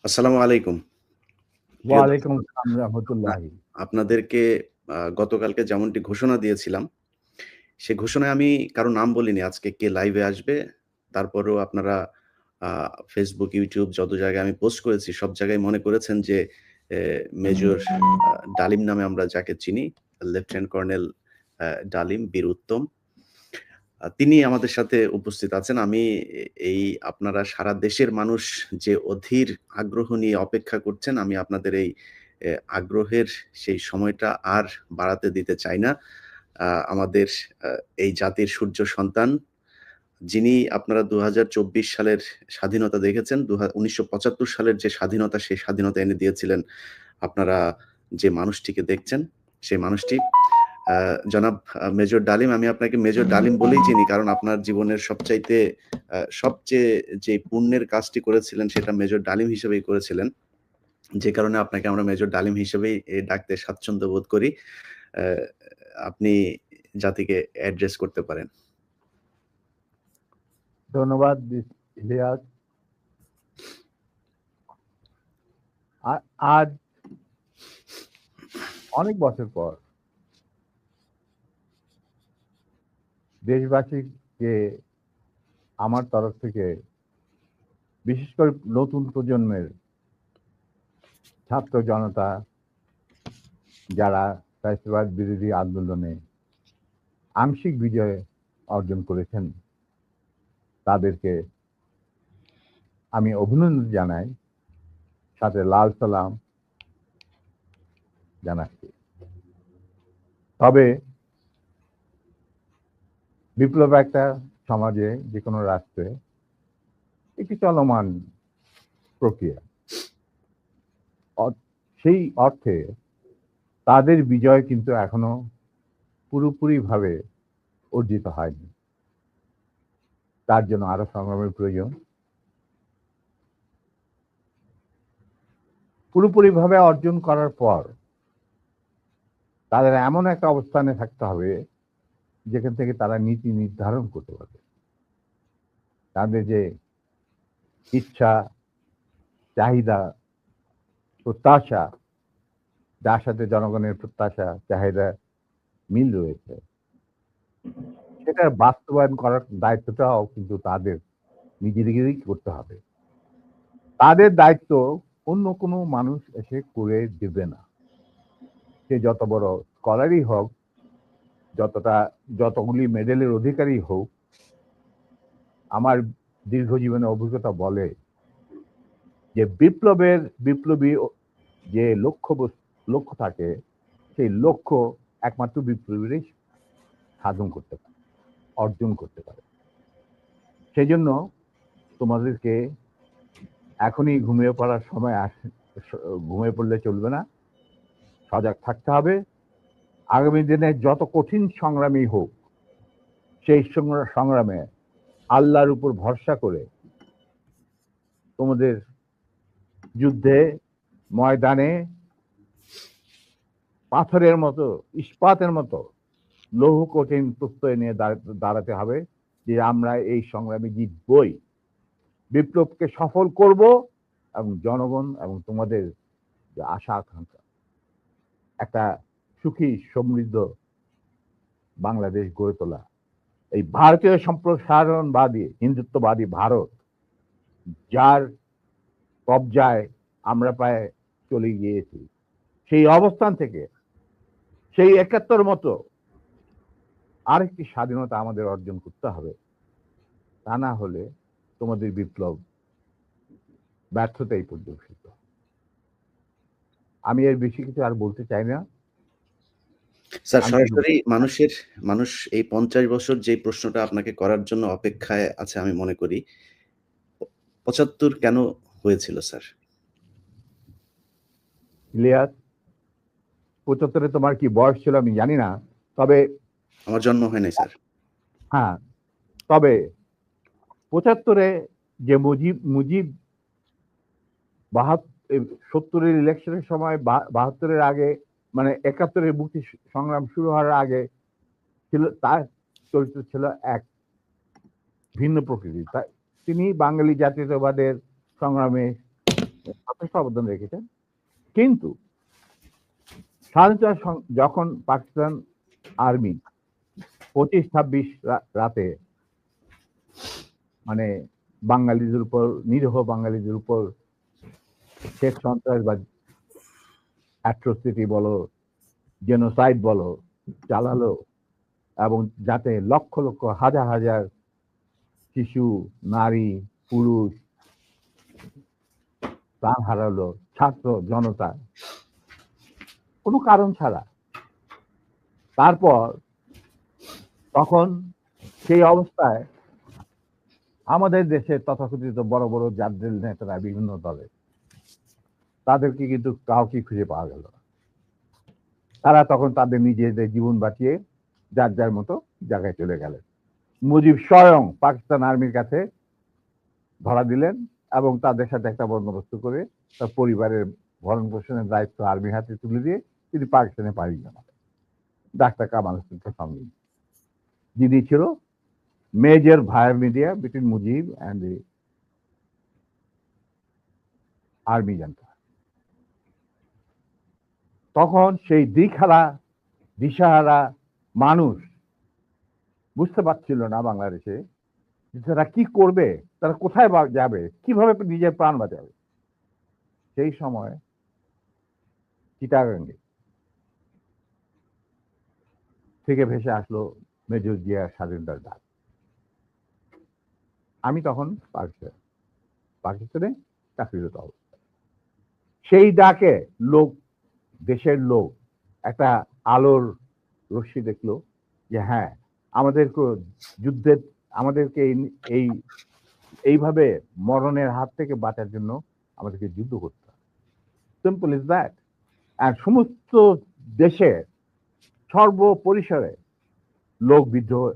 আসসালামু আলাইকুম। প্রিয় ওয়ালাইকুম দর্শক, আসসালাম আপনা রহমতুল্লাহি। আপনাদেরকে গতকালকে যেমনটি ঘোষণা দিয়েছিলাম, সে ঘোষণায় আমি কারো নাম বলিনি আজকে কে লাইভে আসবে। তারপরেও আপনারা আ Facebook, YouTube যত জায়গায় আমি পোস্ট করেছি, সব জায়গায় মনে করেছেন যে এ মেজর ডালিম নামে আমরা যাকে চিনি, লেফটেন্যান্ট কর্নেল ডালিম, বীর উত্তম। তিনি আমাদের সাথে উপস্থিত আছেন। আমি এই আপনারা সারা দেশের মানুষ যে অধীর আগ্রহ নিয়ে অপেক্ষা করছেন, আমি আপনাদের এই আগ্রহের সেই সময়টা আর বাড়াতে দিতে চাই না। আমাদের আ এই জাতির সূর্য সন্তান, যিনি আপনারা ২০২৪ সালের স্বাধীনতা দেখেছেন, ১৯৭৫ সালের যে স্বাধীনতা, সেই স্বাধীনতা এনে দিয়েছিলেন আপনারা যে মানুষটিকে দেখছেন, সেই মানুষটি আ জনাব মেজর ডালিম। আমি আপনাকে মেজর ডালিম বলেই চিনি। কারণ আপনার জীবনের সবচেয়ে যে পুণ্যের কাজটি করেছিলেন, সেটা মেজর ডালিম হিসেবেই করেছিলেন। যে কারণে আপনাকে আমরা মেজর ডালিম হিসেবেই ডাকতে স্বাচ্ছন্দ্য বোধ করি। অ্যা আপনি জাতিকে অ্যাড্রেস করতে পারেন। ধন্যবাদ ইলিয়াস। আজ অনেক বছর পর দেশবাসীকে আমার তরফ থেকে, বিশেষ করে নতুন প্রজন্মের ছাত্র জনতা যারা ফ্যাসিবাদ বিরোধী আন্দোলনে আংশিক বিজয় অর্জন করেছেন, তাদেরকে আমি অভিনন্দন জানাই, সাথে লাল সালাম জানাচ্ছি। তবে বিপ্লব একটা সমাজে, যে কোনো রাষ্ট্রে একটি চলমান প্রক্রিয়া। সেই অর্থে তাদের বিজয় কিন্তু এখনো পুরোপুরিভাবে অর্জিত হয়নি। তার জন্য আরো সংগ্রামের প্রয়োজন। পুরোপুরিভাবে অর্জন করার পর তাদের এমন একটা অবস্থানে থাকতে হবে যেখান থেকে তারা নীতি নির্ধারণ করতে পারবে। তাদের যে ইচ্ছা, চাহিদা, প্রত্যাশা, যার সাথে জনগণের প্রত্যাশা চাহিদা মিল রয়েছে, সেটার বাস্তবায়ন করার দায়িত্বটাও কিন্তু তাদের নিজেদেরই করতে হবে। তাদের দায়িত্ব অন্য কোনো মানুষ এসে করে দেবে না। সে যত বড় স্কলারই হোক, যতগুলি মেডেলের অধিকারী হোক, আমার দীর্ঘ জীবনের অভিজ্ঞতা বলে যে বিপ্লবী যে লক্ষ্য থাকে, সেই লক্ষ্য একমাত্র বিপ্লবীরাই সাধন করতে পারে, অর্জন করতে পারে। সেই জন্য তোমাদেরকে এখনই ঘুমিয়ে পড়ার সময় ঘুমিয়ে পড়লে চলবে না, সজাগ থাকতে হবে। আগামী দিনে যত কঠিন সংগ্রামী হোক, সেই সংগ্রামে আল্লাহর উপর ভরসা করে তোমাদের যুদ্ধে ময়দানে পাথরের মতো, ইস্পাতের মতো লৌহ কঠিন প্রত্যয় নিয়ে দাঁড়াতে হবে যে আমরা এই সংগ্রামে জিতবই, বিপ্লবকে সফল করব এবং জনগণ এবং তোমাদের যে আশা আকাঙ্ক্ষা, একটা সুখী সমৃদ্ধ বাংলাদেশ গড়ে তোলা। এই ভারতীয় সম্প্রসারণবাদী হিন্দুত্ববাদী ভারত, যার কবজায় আমরা প্রায় চলে গিয়েছি, সেই অবস্থান থেকে সেই ৭১ মতো আরেকটি স্বাধীনতা আমাদের অর্জন করতে হবে। তা না হলে তোমাদের বিপ্লব ব্যর্থতাই পর্যবেসিত। আমি এর বেশি কিছু আর বলতে চাই না। স্যার, সরাসরি মানুষ এই ৫০ বছর যে প্রশ্নটা আপনাকে করার জন্য অপেক্ষায় আছে আমি মনে করি। ৭৫ কেন হয়েছিল স্যার? ইলিয়াস, ৭৫-এ তোমার কি বয়স ছিল আমি জানি না, তবে আমার জন্ম হয় নাই স্যার। হ্যাঁ, তবে ৭৫-এ যে মুজিব ৭০-এর ইলেকশনের সময় ৭২-এর আগে, মানে ৭১-এর মুক্তি সংগ্রাম শুরু হওয়ার আগে ছিল, তার চরিত্র ছিল এক ভিন্ন প্রকৃতি। তিনি বাঙালি জাতীয়তাবাদের সংগ্রামে যথেষ্ট অবদান রেখেছেন। কিন্তু স্বাধীনতার যখন পাকিস্তান আর্মি 25-26 রাতে মানে বাঙালিদের উপর, নিরীহ বাঙালিদের উপর শেষ সন্ত্রাসবাদ, অ্যাট্রোসিটি বলো, জেনোসাইড বলো, চালালো, এবং যাতে লক্ষ লক্ষ হাজার হাজার শিশু, নারী, পুরুষ প্রাণ হারালো, ছাত্র জনতা কোনো কারণ ছাড়া। তারপর তখন সেই অবস্থায় আমাদের দেশের তথাকথিত বড় বড় জাতীয় নেতারা বিভিন্ন দলের, তাদেরকে কিন্তু কাউকে খুঁজে পাওয়া গেল না। তারা তখন তাদের নিজেদের জীবন বাঁচিয়ে যার যার মতো জায়গায় চলে গেলেন। মুজিব স্বয়ং পাকিস্তান আর্মির কাছে ধরা দিলেন এবং তাদের সাথে একটা বন্দোবস্ত করে তার পরিবারের ভরণ পোষণের দায়িত্ব আর্মির হাতে তুলে দিয়ে তিনি পাকিস্তানে পাড়ি জমান। ডাক্তার কামাল হোসেনকে সঙ্গে, যিনি ছিল major via media between Mujib and the army junta. তখন সেই দিশাহারা মানুষ বুঝতে পারছিল না বাংলাদেশে তারা কি করবে, তারা কোথায় যাবে, কিভাবে নিজের প্রাণ বাঁচাবে। সেই সময় চিটাগাঙ্গে থেকে ভেসে আসলো মেজর জিয়ার স্বাধীনতার ডাক। আমি তখন পাকিস্তানে চাকরিরত অবস্থা। সেই ডাকে দেশের লোক একটা আলোর রশ্মি দেখলো যে হ্যাঁ, আমাদেরকে এইভাবে মরণের হাত থেকে বাঁচার জন্য আমাদেরকে যুদ্ধ করতে হবে। Simple is that. আর সমস্ত দেশে সর্বপরিসরে লোক বিদ্রোহ,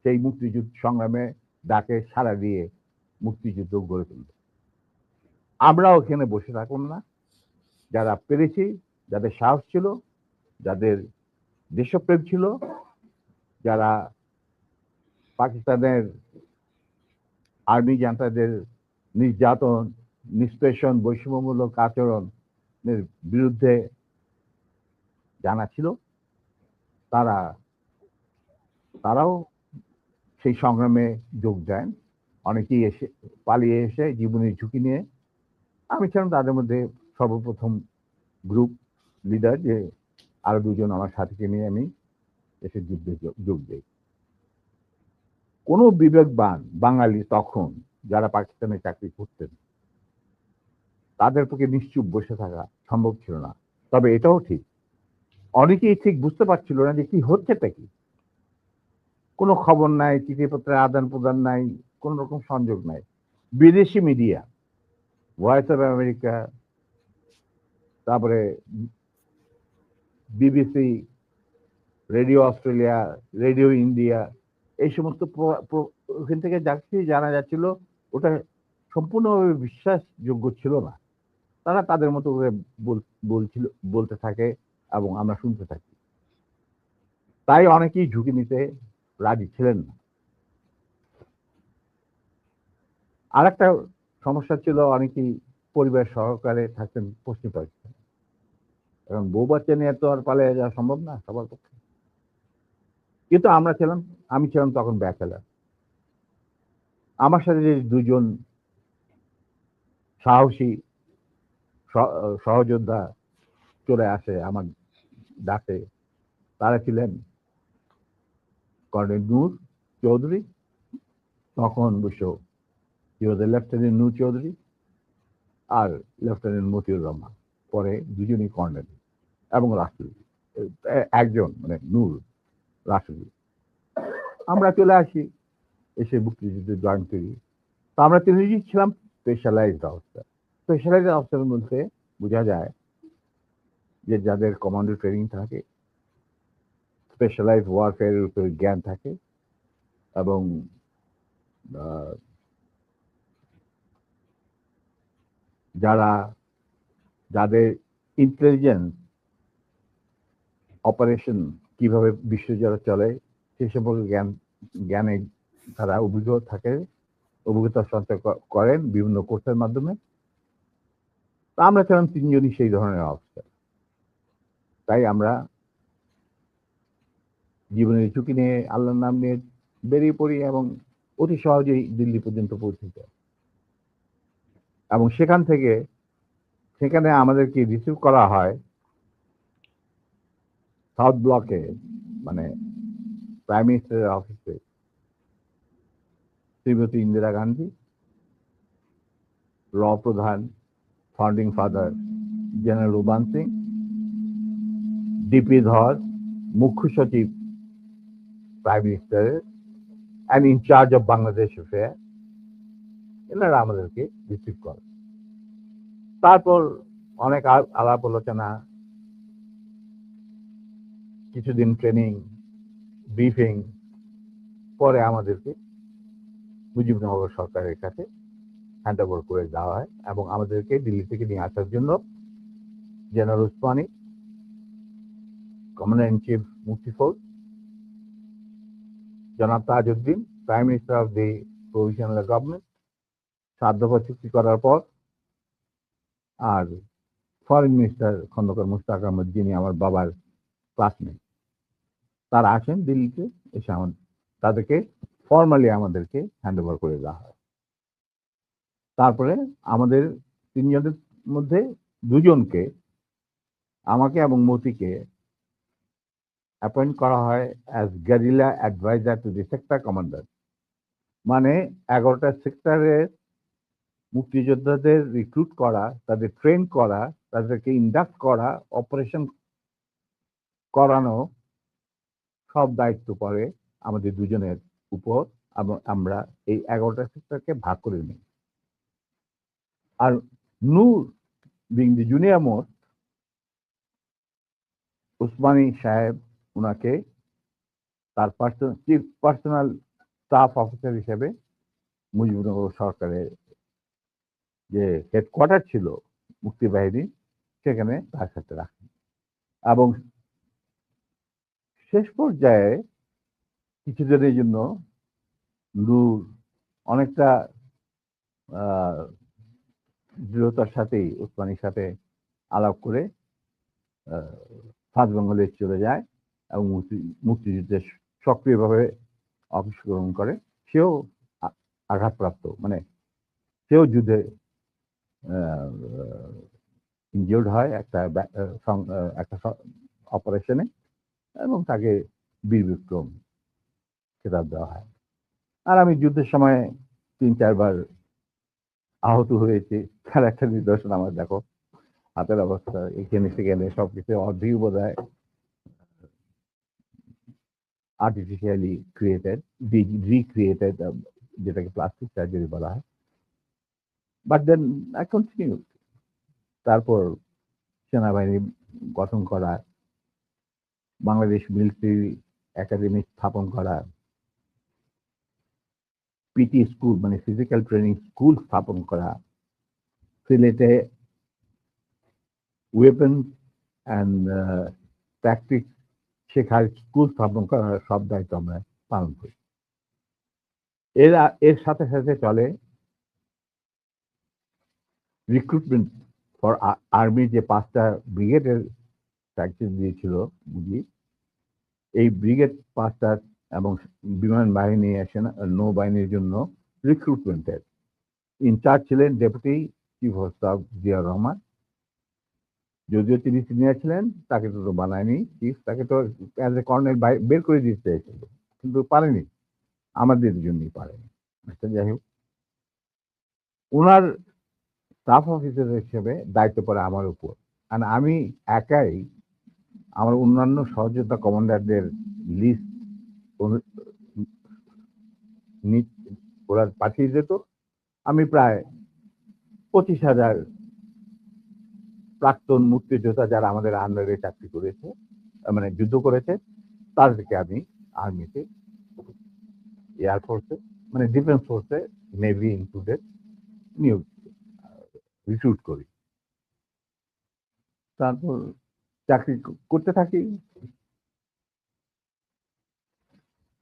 সেই মুক্তিযুদ্ধ সংগ্রামে ডাকে সাড়া দিয়ে মুক্তিযুদ্ধ গড়ে তুলবে। আমরাও এখানে বসে থাকুন না, যারা পেরেছি, যাদের সাহস ছিল, যাদের দেশপ্রেম ছিল, যারা পাকিস্তানের আর্মি জান্তাদের নির্যাতন, নিষ্পেষণ, বৈষম্যমূলক আচরণের বিরুদ্ধে জানা ছিল, তারাও সেই সংগ্রামে যোগ দেন। অনেকেই পালিয়ে এসে জীবনের ঝুঁকি নিয়ে। আমি ছিলাম তাদের মধ্যে সর্বপ্রথম গ্রুপ লিডার, যে আরো দুজন আমার সাথীকে নিয়ে আমি এসে যুদ্ধে যোগ দিই। কোনো বিবেকবান বাঙালি তখন যারা পাকিস্তানে চাকরি করতেন, তাদের পক্ষে নিশ্চুপ বসে থাকা সম্ভব ছিল না। তবে এটাও ঠিক, অনেকেই ঠিক বুঝতে পারছিল না যে কি হচ্ছেটা কি। কোনো খবর নাই, চিঠিপত্রের আদান প্রদান নাই, কোন রকম সংযোগ নাই। বিদেশি মিডিয়া, ভয়েস অফ আমেরিকা, তারপরে BBC, radio Australia, radio India, এই সমস্ত ওখান থেকে যা কিছু জানা যাচ্ছিল ওটা সম্পূর্ণভাবে বিশ্বাসযোগ্য ছিল না। তারা তাদের মতো করে বলতে থাকে এবং আমরা শুনতে থাকি। তাই অনেকেই ঝুঁকি নিতে রাজি ছিলেন না। আর একটা সমস্যা ছিল, অনেকেই পরিবার সহকারে থাকতেন পশ্চিম পাকিস্তান। এখন বউ বাচ্চা নিয়ে তো আর পালিয়ে যাওয়া সম্ভব না সবার পক্ষে। কিন্তু আমি ছিলাম তখন ব্যাচেলার। আমার সাথে যে দুজন সাহসী সহযোদ্ধা চলে আসে আমার ডাকে, তারা ছিলেন কর্নেল নূর চৌধুরী, তখন অবশ্য লেফটেন্যান্ট নূর চৌধুরী, আর লেফটেন্যান্ট মতিউর রহমান, পরে দুজনই কর্নেল, এবং রাষ্ট্রপতি একজন, মানে নূর রাষ্ট্রপতি। আমরা চলে আসি, এসে মুক্তিযুদ্ধে জয়েন করি। তো আমরা তিনজনই ছিলাম স্পেশালাইজড অফিসার। স্পেশালাইজড অফিসারের মধ্যে বোঝা যায় যে যাদের কমান্ডো ট্রেনিং থাকে, স্পেশালাইজড ওয়ারফেয়ারের উপর জ্ঞান থাকে, এবং যাদের ইন্টেলিজেন্স অপারেশন কিভাবে বিশ্বজুড়ে চলে সে সম্পর্কে জ্ঞানে তারা অভিজ্ঞতা সঞ্চয় করেন বিভিন্ন কোর্সের মাধ্যমে। তা আমরা ছিলাম তিনজনই সেই ধরনের অফিসার। তাই আমরা জীবনের ঝুঁকি নিয়ে আল্লাহর নাম নিয়ে বেরিয়ে পড়ি এবং অতি সহজেই দিল্লি পর্যন্ত পৌঁছে যাই। এবং সেখানে আমাদেরকে রিসিভ করা হয় সাউথ ব্লকে, মানে প্রাইম মিনিস্টারের অফিসে শ্রীমতী ইন্দিরা গান্ধী, র প্রধান, founding father general Ruban Singh, DP Dhar, মুখ্য সচিব প্রাইম মিনিস্টারের and in charge of Bangladesh affair, এনারা আমাদেরকে রিসিভ করে। তারপর অনেক আলাপ আলোচনা, কিছুদিন ট্রেনিং, ব্রিফিং, পরে আমাদেরকে মুজিবনগর সরকারের কাছে হ্যান্ড ওভার করে দেওয়া হয় এবং আমাদেরকে দিল্লি থেকে নিয়ে আসার জন্য general Osmani, commander in chief Mukti Fauj, জনাব Tajuddin, prime minister of the provisional government, 7 দফা চুক্তি করার পর, আর ফরেন মিনিস্টার খন্দকার মুশতাক আহমদ, যিনি আমার বাবার ক্লাসমেট, তারা আসেন দিল্লিতে, এসে তাদেরকে ফর্মালি আমাদেরকে হ্যান্ড ওভার করে দেওয়া হয়। তারপরে আমাদের তিনজনের মধ্যে দুজনকে, আমাকে এবং মতিকে, অ্যাপয়েন্ট করা হয় as guerrilla adviser to the sector commander. মানে 11টা সেক্টরের মুক্তিযোদ্ধাদের রিক্রুট করা, তাদের ট্রেন করা, তাদেরকে ইন্ডাক্ট করা, অপারেশন করানো, সব দায়িত্ব পড়ে আমাদের দুজনের উপর এবং আমরা এই 11টা সেক্টরকে ভাগ করে নিই। আর Noor being the junior most, Osmani সাহেব উনাকে তার চিফ পার্সোনাল স্টাফ অফিসার হিসেবে মুজিবনগর সরকারের যে হেডকোয়ার্টার ছিল মুক্তিবাহিনী, সেখানে তার সাথে রাখেন। এবং শেষ পর্যায়ে কিছুদিনের জন্য নূর অনেকটা দৃঢ়তার সাথেই উসমানীর সাথে আলাপ করে সাউথ বেঙ্গলে চলে যায় এবং মুক্তিযুদ্ধে সক্রিয়ভাবে অংশগ্রহণ করে। সেও আঘাতপ্রাপ্ত, মানে সেও যুদ্ধে ইনজিওর্ড হয় একটা অপারেশনে, এবং তাকে বীর বিক্রম খেতাব দেওয়া হয়। আর আমি যুদ্ধের সময় 3-4 বার আহত হয়েছি, তার একটা নিদর্শন আমার দেখো, হাতের অবস্থা এখানে সেখানে সবকিছু অর্ধেক বোধ হয় আর্টিফিশিয়ালি ক্রিয়েটেড, রিক্রিয়েটেড, যেটাকে প্লাস্টিক সার্জারি বলা হয়। But then I continue. তারপর সেনাবাহিনী গঠন করা, বাংলাদেশ মিলিটারি একাডেমি স্থাপন করা, পিটি স্কুল মানে ফিজিক্যাল ট্রেনিং স্কুল স্থাপন করা, সিলেটে ওয়েপন অ্যান্ড ট্যাকটিক শেখার স্কুল স্থাপন করার সব দায়িত্ব আমরা পালন করি। এর সাথে সাথে চলে রিক্রুটমেন্ট ফর আর্মি, যে 5টা ব্রিগেডের প্র্যাকটিস দিয়েছিল মুজিব, এই ব্রিগেড 5টা এবং বিমান বাহিনী, নৌবাহিনীর জন্য রিক্রুটমেন্টের ইনচার্জ ছিলেন deputy chief of staff Ziaur Rahman. যদিও তিনি সিনিয়র ছিলেন, তাকে তো বানায়নি চিফ, তাকে তো অ্যাজ এ কর্নেল বের করে দিতে চাইছিল, কিন্তু পারেনি, আমাদের জন্যই পারেনি। যাই হোক, ওনার স্টাফ অফিসার হিসেবে দায়িত্ব পড়ে আমার উপর। আর আমি একাই আমার অন্যান্য সহযোদ্ধা কমান্ডারদের লিস্ট ওরা পাঠিয়ে যেত। আমি প্রায় 25,000 প্রাক্তন মুক্তিযোদ্ধা যারা আমাদের আন্ডারে চাকরি করেছে, মানে যুদ্ধ করেছে, তাদেরকে আমি আর্মিতে, এয়ারফোর্সে, মানে ডিফেন্স ফোর্সে, নেভি ইনক্লুডেড, নিয়োগ রিক্রুট করি। তারপর চাকরি করতে থাকি,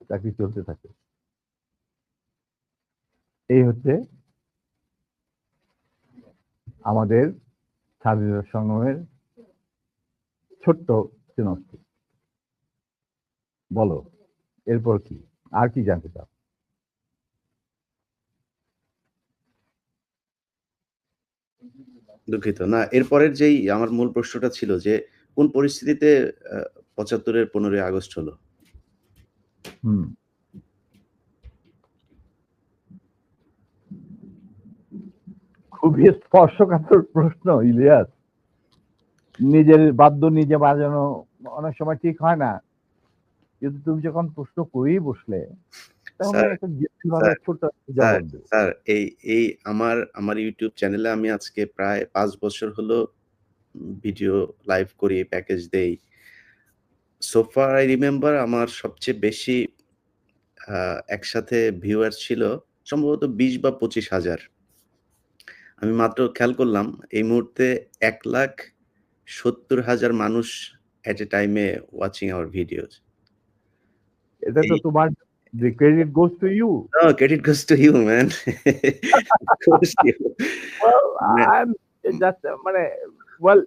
চাকরি চলতে থাকে। এই হচ্ছে আমাদের স্বাধীনতা সংগ্রামের ছোট্ট সিনপসিস। বলো এরপর কি, আর কি জানতে চাও? দুঃখিত। না, এরপরের যেই আমার মূল প্রশ্নটা ছিল যে, কোন পরিস্থিতিতে ৭৫ এর ১৫ই আগস্ট হলো? হুম। খুবই স্পর্শকাতর প্রশ্ন ইলিয়াস। নিজের বাদ্য নিজে বাজানো অনেক সময় ঠিক হয় না, কিন্তু তুমি যখন প্রশ্ন করেই বসলে তখন স্যার, আমি একটা ভাবে স্যার, ছোট্ট স্যার, জবাব দেব। স্যার এই এই আমার YouTube চ্যানেলে আমি আজকে প্রায় ৫ বছর হলো ভিডিও লাইভ করি, প্যাকেজ দেই। সো ফার আই রিমেম্বার আমার সবচেয়ে বেশি আ একসাথে ভিউয়ার্স ছিল সম্ভবত ২০ বা ২৫,০০০। আমি মাত্র খেয়াল করলাম এই মুহূর্তে ১,৭০,০০০ মানুষ এট এ টাইমে ওয়াচিং আওয়ার ভিডিওস। এটা তো এই তোমার, the credit goes to you. No credit goes to you man. Goes to you. Well, মানে I'm just মানে well,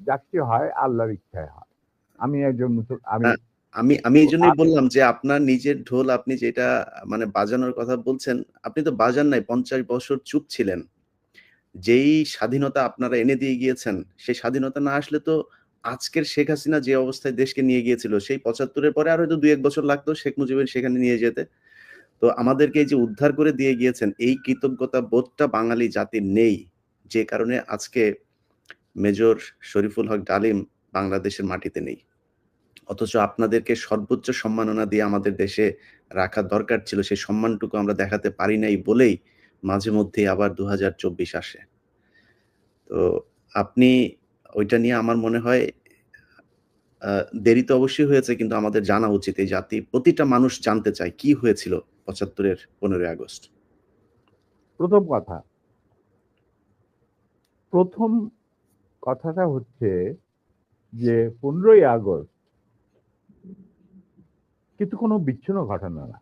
যা কিছু হয় আল্লাহর ইচ্ছায় হয়। আমি একজন আমি আ আমি এজন্যই বললাম যে আপনার নিজের ঢোল আপনি যেটা মানে বাজানোর কথা বলছেন, আপনি তো বাজান নাই ৫০ বছর চুপ ছিলেন। যেই স্বাধীনতা আপনারা এনে দিয়ে গিয়েছেন, সেই স্বাধীনতা না আসলে তো আজকের শেখ হাসিনা যে অবস্থায় দেশকে নিয়ে গিয়েছিল, সেই ৭৫ এর পরে আর হয়তো ২-১ বছর লাগতো শেখ মুজিবের সেখানে নিয়ে যেতে। তো আমাদেরকে এই যে উদ্ধার করে দিয়ে গিয়েছেন, এই কৃতজ্ঞতা বোধটা বাঙালি জাতির নেই। যে কারণে আজকে মেজর শরীফুল হক ডালিম বাংলাদেশের মাটিতে নেই। অথচ আপনাদেরকে সর্বোচ্চ সম্মাননা দিয়ে আমাদের দেশে রাখা দরকার ছিল। সেই সম্মানটুকু আমরা দেখাতে পারি নাই বলেই মাঝে মধ্যেই আবার ২০২৪ আসে। তো আপনি ওইটা নিয়ে আমার মনে হয় আ দেরি তো অবশ্যই হয়েছে কিন্তু আমাদের জানা উচিত। এই জাতি প্রতিটা মানুষ জানতে চায় কি হয়েছিল ৭৫ এর ১৫ই আগস্ট। প্রথম কথা, প্রথম কথাটা হচ্ছে যে ১৫ই আগস্ট কিন্তু কোনো বিচ্ছিন্ন ঘটনা না।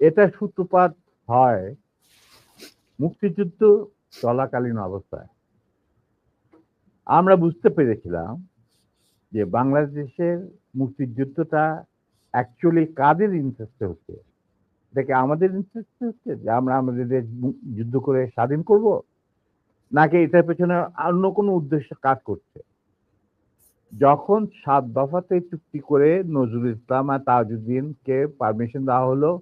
এটার সূত্রপাত হয় মুক্তিযুদ্ধ চলাকালীন অবস্থায়। আমরা বুঝতে পেরেছিলাম যে বাংলাদেশের মুক্তিযুদ্ধটা অ্যাকচুয়ালি কাদের ইন্টারেস্টে হচ্ছে? এটা কি আমাদের ইন্টারেস্টে হচ্ছে যে আমরা আমাদের দেশ যুদ্ধ করে স্বাধীন করব? নাকি এটার পেছনে অন্য কোনো উদ্দেশ্য কাজ করছে? যখন ৭ দফাতে চুক্তি করে নজরুল ইসলাম আর তাজউদ্দিনকে পারমিশন দেওয়া হলো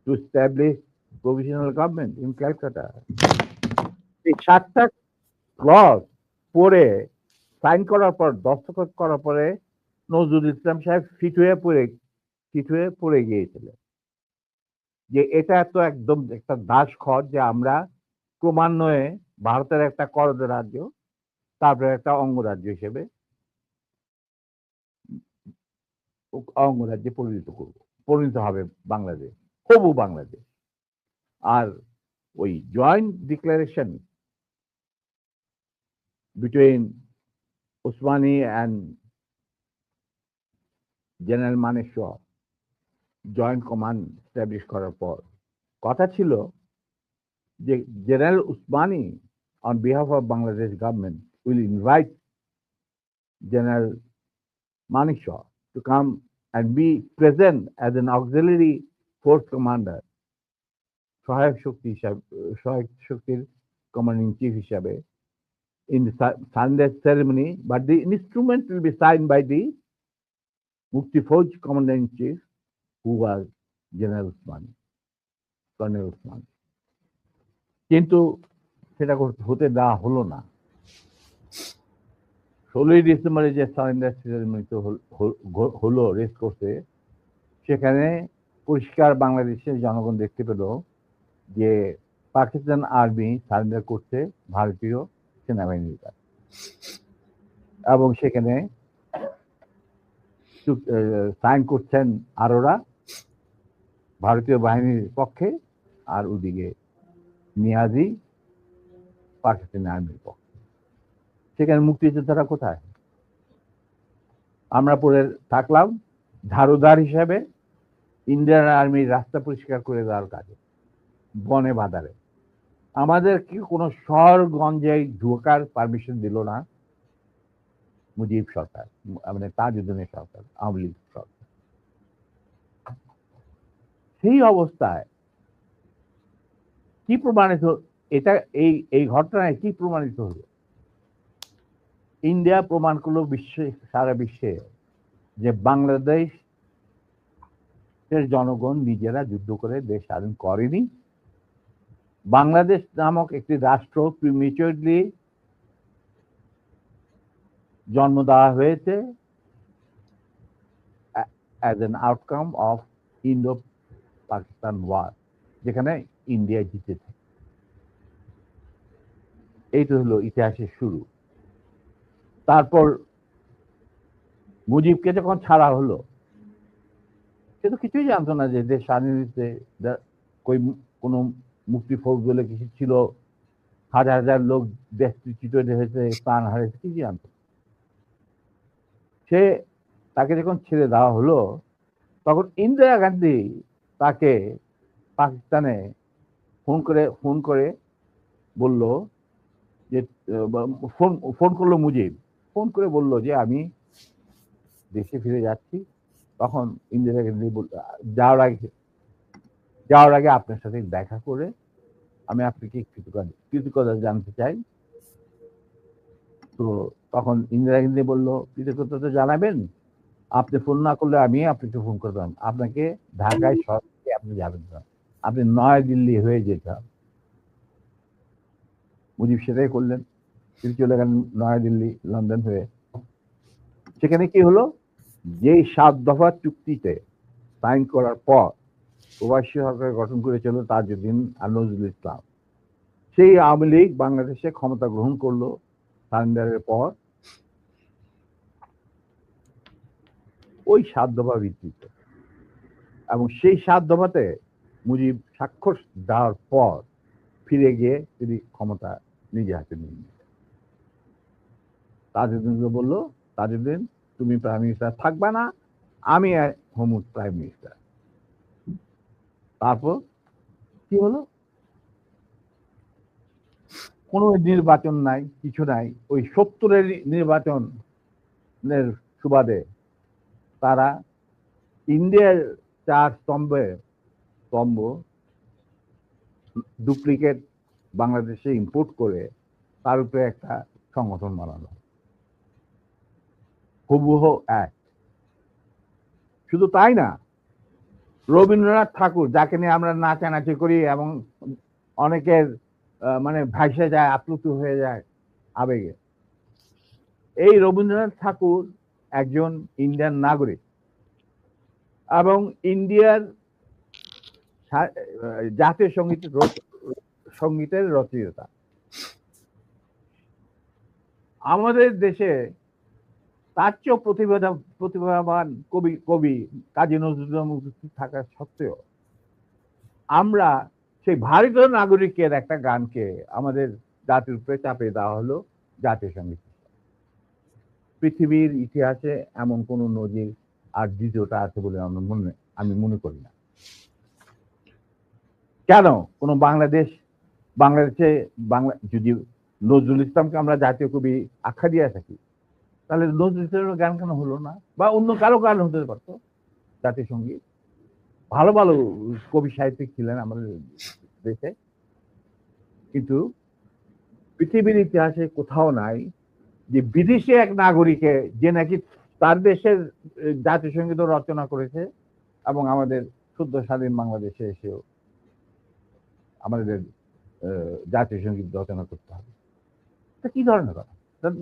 to establish provisional government in Calcutta, এই ৭ টা ক্লজ পড়ে সাইন করার পর, দস্তখত করার পরে নজরুল ইসলাম সাহেব ফিট হয়ে পড়ে গিয়েছিলেন যে এটা তো একদম একটা দাসখত যে আমরা ক্রমান্বয়ে ভারতের একটা করদ রাজ্য, তারপরে একটা অঙ্গরাজ্য হিসেবে অঙ্গরাজ্যে পরিণত হবে বাংলাদেশ, হবু বাংলাদেশ। আর ওই joint declaration between Usmani and general Manekshaw joint command establish করার পর কথা ছিল যে general Usmani on behalf of Bangladesh government will invite General Manekshaw to come and be present as an auxiliary force commander, সহায়ক শক্তির কমান্ডিং চিফ হিসাবে in the surrender ceremony, but the instrument will be signed by the Mukti Fauj commander in chief, who was General Usmani, Colonel Usmani. কিন্তু সেটা হতে দেওয়া হলো না। ১৬ই ডিসেম্বরে যে সারেন্ডার সেরেমনি হলো রেস কোর্সে, সেখানে পরিষ্কার বাংলাদেশের জনগণ দেখতে পেল যে পাকিস্তান আর্মি সারেন্ডার করছে ভারতীয় সেনাবাহিনীর কাছে, এবং সেখানে সাইন করছেন আরোরা ভারতীয় বাহিনীর পক্ষে, আর ওদিকে নিয়াজি পাকিস্তানি আর্মির পক্ষে। সেখানে মুক্তিযোদ্ধারা কোথায়? আমরা পরে থাকলাম ঝাড়ুদার হিসাবে ইন্ডিয়ান আর্মির রাস্তা পরিষ্কার করে দেওয়ার কাজে, বনে বাদারে। আমাদেরকে কোনো শহরগঞ্জে ঢোকার পারমিশন দিল না মুজিব সরকার, মানে তাজউদ্দিনের সরকার, আওয়ামী লীগ সরকার। সেই অবস্থায় কি প্রমাণিত, এটা এই ঘটনায় কি প্রমাণিত হলো? ইন্ডিয়া প্রমাণ করলো সারা বিশ্বে যে বাংলাদেশের জনগণ নিজেরা যুদ্ধ করে দেশ স্বাধীন করেনি। বাংলাদেশ নামক একটি রাষ্ট্র প্রিমেচুরলি জন্ম দেওয়া হয়েছে as an outcome of Indo Pakistan war, যেখানে ইন্ডিয়া জিতেছে। এইটা হলো ইতিহাসের শুরু। তারপর মুজিবকে যখন ছাড়া হলো, সে তো কিছুই জানতো না যে দেশ স্বাধীন হয়েছে, কোনো মুক্তি ফৌজ বলে কিছু ছিল, হাজার হাজার লোক দেশচ্যুত হয়েছে, প্রাণ হারিয়েছে, কি জানতো। সে তাকে যখন ছেড়ে দেওয়া হলো, তখন ইন্দিরা গান্ধী তাকে পাকিস্তানে ফোন করে বলল যে ফোন করলো মুজিব, ফোন করে বলল যে আমি দেশে ফিরে যাচ্ছি। তখন ইন্দিরা গান্ধী যাওয়ার আগে আপনার সাথে দেখা করে আমি আপনাকে কৃতজ্ঞতা জানতে চাই। তো তখন ইন্দিরা গান্ধী বলল, কৃতজ্ঞতা জানাবেন, আপনি ফোন না করলে আমি আপনাকে ফোন করতাম, আপনাকে ঢাকায় সরাসরি আপনি যাবেন না, আপনি নয়াদিল্লি হয়ে যেতে হবে। মুজিব সেটাই করলেন, তিনি চলে গেলেন নয়াদিল্লি, লন্ডন হয়ে। সেখানে কি হলো, যেই 7 দফা চুক্তিতে সাইন করার পর প্রবাসী সরকার গঠন করেছিল তাজউদ্দিন আর নজরুল ইসলাম, সেই আওয়ামী লীগ বাংলাদেশে ক্ষমতা গ্রহণ করলো সারেন্ডারের পর ওই 7 দফা ভিত্তিতে। এবং সেই 7 দফাতে মুজিব স্বাক্ষর দেওয়ার পর ফিরে গিয়ে তিনি ক্ষমতা নিজে হাতে নিয়ে নিলেন। তাজউদ্দিনকে বললো, তাজউদ্দিন তুমি প্রাইম মিনিস্টার থাকবে না, আমি হোম প্রাইম মিনিস্টার। তারপর কি হলো, কোনো নির্বাচন নাই, কিছু নাই। ওই 70-এর নির্বাচনের সুবাদে তারা ইন্ডিয়ার 4 স্তম্ভ ডুপ্লিকেট বাংলাদেশে ইম্পোর্ট করে তার উপরে একটা সংগঠন বানানো, হুবহু এক। শুধু তাই না, রবীন্দ্রনাথ ঠাকুর, যাকে নিয়ে আমরা নাচানাচি করি এবং অনেকের মানে ভাসে যায়, আপ্লুত হয়ে যায় আবেগে, এই রবীন্দ্রনাথ ঠাকুর একজন ইন্ডিয়ান নাগরিক এবং ইন্ডিয়ার জাতীয় সঙ্গীতের রচয়িতা। আমাদের দেশে তার চেয়েও প্রতিভাবান কবি কাজী নজরুল থাকা সত্ত্বেও আমরা সেই ভারতীয় নাগরিকের একটা গানকে আমাদের জাতির উপরে চাপিয়ে দেওয়া হলো জাতীয় সঙ্গীত। পৃথিবীর ইতিহাসে এমন কোন নজির আর দ্বিতীয়টা আছে বলে আমি মনে করি না। কেন কোনো বাংলাদেশে যদি নজরুল ইসলামকে আমরা জাতীয় কবি আখ্যা দিয়ে থাকি, তাহলে নজরুল ইসলামের গান কেন হলো না? বা অন্য কারো গান হতে পারতো জাতীয় সঙ্গীত। ভালো ভালো কবি সাহিত্যিক ছিলেন আমাদের দেশে, কিন্তু পৃথিবীর ইতিহাসে কোথাও নাই যে বিদেশি এক নাগরিকে যে নাকি তার দেশের জাতীয় সঙ্গীত রচনা করেছে এবং আমাদের শুদ্ধ স্বাধীন বাংলাদেশে এসেও আমাদের জাতীয় সঙ্গীত রচনা করতে হবে। এটা কি ধরনের কথা?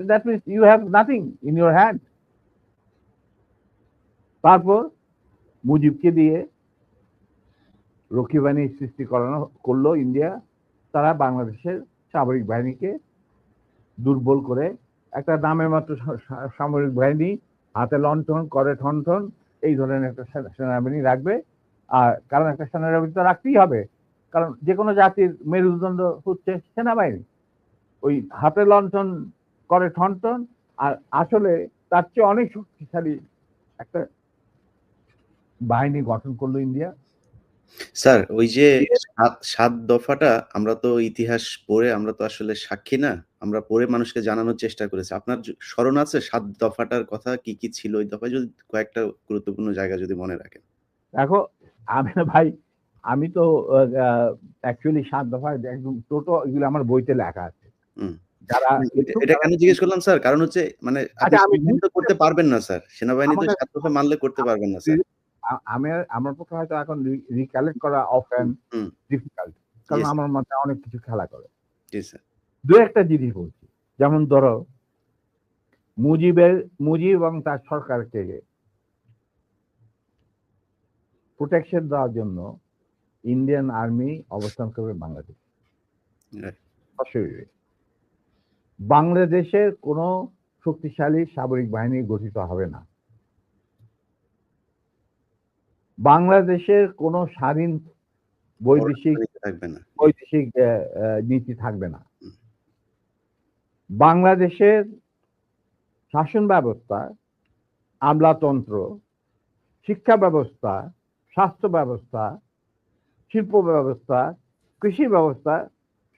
That means you have nothing in your hand. তারপর মুজিবকে দিয়ে রক্ষী বাহিনী সৃষ্টি করলো ইন্ডিয়া। তারা বাংলাদেশের সামরিক বাহিনীকে দুর্বল করে একটা নামের মাত্র সামরিক বাহিনী, হাতে লণ্ঠন, করে ঠনঠন, এই ধরনের একটা সেনাবাহিনী রাখবে। আর কারণ একটা সেনাবাহিনী তো রাখতেই হবে, কারণ যে কোনো জাতির মেরুদণ্ড হচ্ছে সেনাবাহিনী। ওই হাতে লণ্ঠন, করে ঠনঠন, আর আসলে তার চেয়ে অনেক শক্তিশালী একটা বাহিনী গঠন করলো ইন্ডিয়া। স্যার ওই যে দিয়ে ৭ দফাটা আমরা তো ইতিহাস পড়ে আমরা তো আসলে সাক্ষী না। আমরা পড়ে মানুষকে জানানোর চেষ্টা করেছি। আপনার স্মরণ আছে ৭ দফাটার কথা কি, কি ছিল ওই দফায় যদি কয়েকটা গুরুত্বপূর্ণ জায়গা যদি মনে রাখেন? দেখো, আমি ভাই, আমি তো অ্যাকচুয়ালি ৭ দফায় একদম টোটো এগুলো আমার বইতে লেখা আছে। হুম। যারা না এটা ইচ্ছুক এটা তারা কেন জিজ্ঞেস করলাম স্যার? কারণ হচ্ছে মানে আপনি আচ্ছা, আমি সেনাবাহিনী তো করতে পারবেন না স্যার। সেনাবাহিনী আমার তো কাছে ৭ দফা মানলে করতে পারবেন না স্যার। আমার পক্ষে হয়তো এখন রিকালেক্ট করা অফেন হুম, হুম। ডিফিকাল্ট। জি কারণ স্যার, আমার মাথায় অনেক কিছু খেলা করে। জি স্যার। ২-১ টা জিনিস বলছি। যেমন ধরো মুজিবের মুজিব এবং তার সরকারকে প্রোটেকশন দেওয়ার জন্য ইন্ডিয়ান আর্মি অবস্থান করবে বাংলাদেশে। রাইট। অশরীরে। বাংলাদেশের কোনো শক্তিশালী সামরিক বাহিনী গঠিত হবে না। বাংলাদেশের কোনো স্বাধীন বৈদেশিক পররাষ্ট্রনীতি থাকবে না। জি। বৈদেশিক নীতি থাকবে না। হুম, বাংলাদেশের শাসন ব্যবস্থা, আমলাতন্ত্র, শিক্ষা ব্যবস্থা, স্বাস্থ্য ব্যবস্থা, শিল্প ব্যবস্থা, কৃষি ব্যবস্থা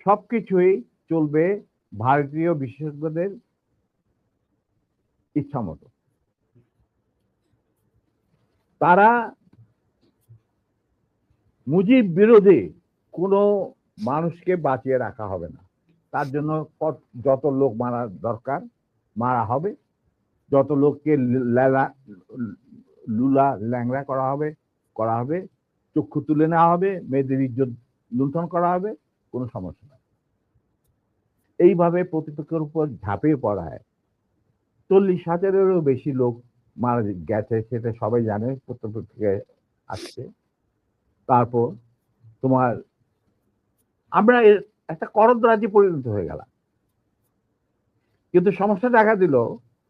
সবকিছুই চলবে ভারতীয় বিশেষজ্ঞদের ইচ্ছামত। তারা মুজিব বিরোধী কোনো মানুষকে বাঁচিয়ে রাখা হবে না। তার জন্য যত লোক মারা দরকার মারা হবে। যত লোককে লুলা ল্যাংড়া করা হবে। চক্ষু তুলে নেওয়া হবে, মেয়েদের ইজ্জত লুণ্ঠন করা হবে, কোনো সমস্যা নাই। এইভাবে প্রতিপক্ষের উপর ঝাঁপিয়ে পড়ায় ৪০,০০০-এরও বেশি লোক মারা গেছে, সেটা সবাই জানে, প্রত্যক্ষ থেকে আসছে। তারপর তোমার আমরা একটা করদ রাজ্যে পরিণত হয়ে গেলাম। কিন্তু সমস্যা দেখা দিল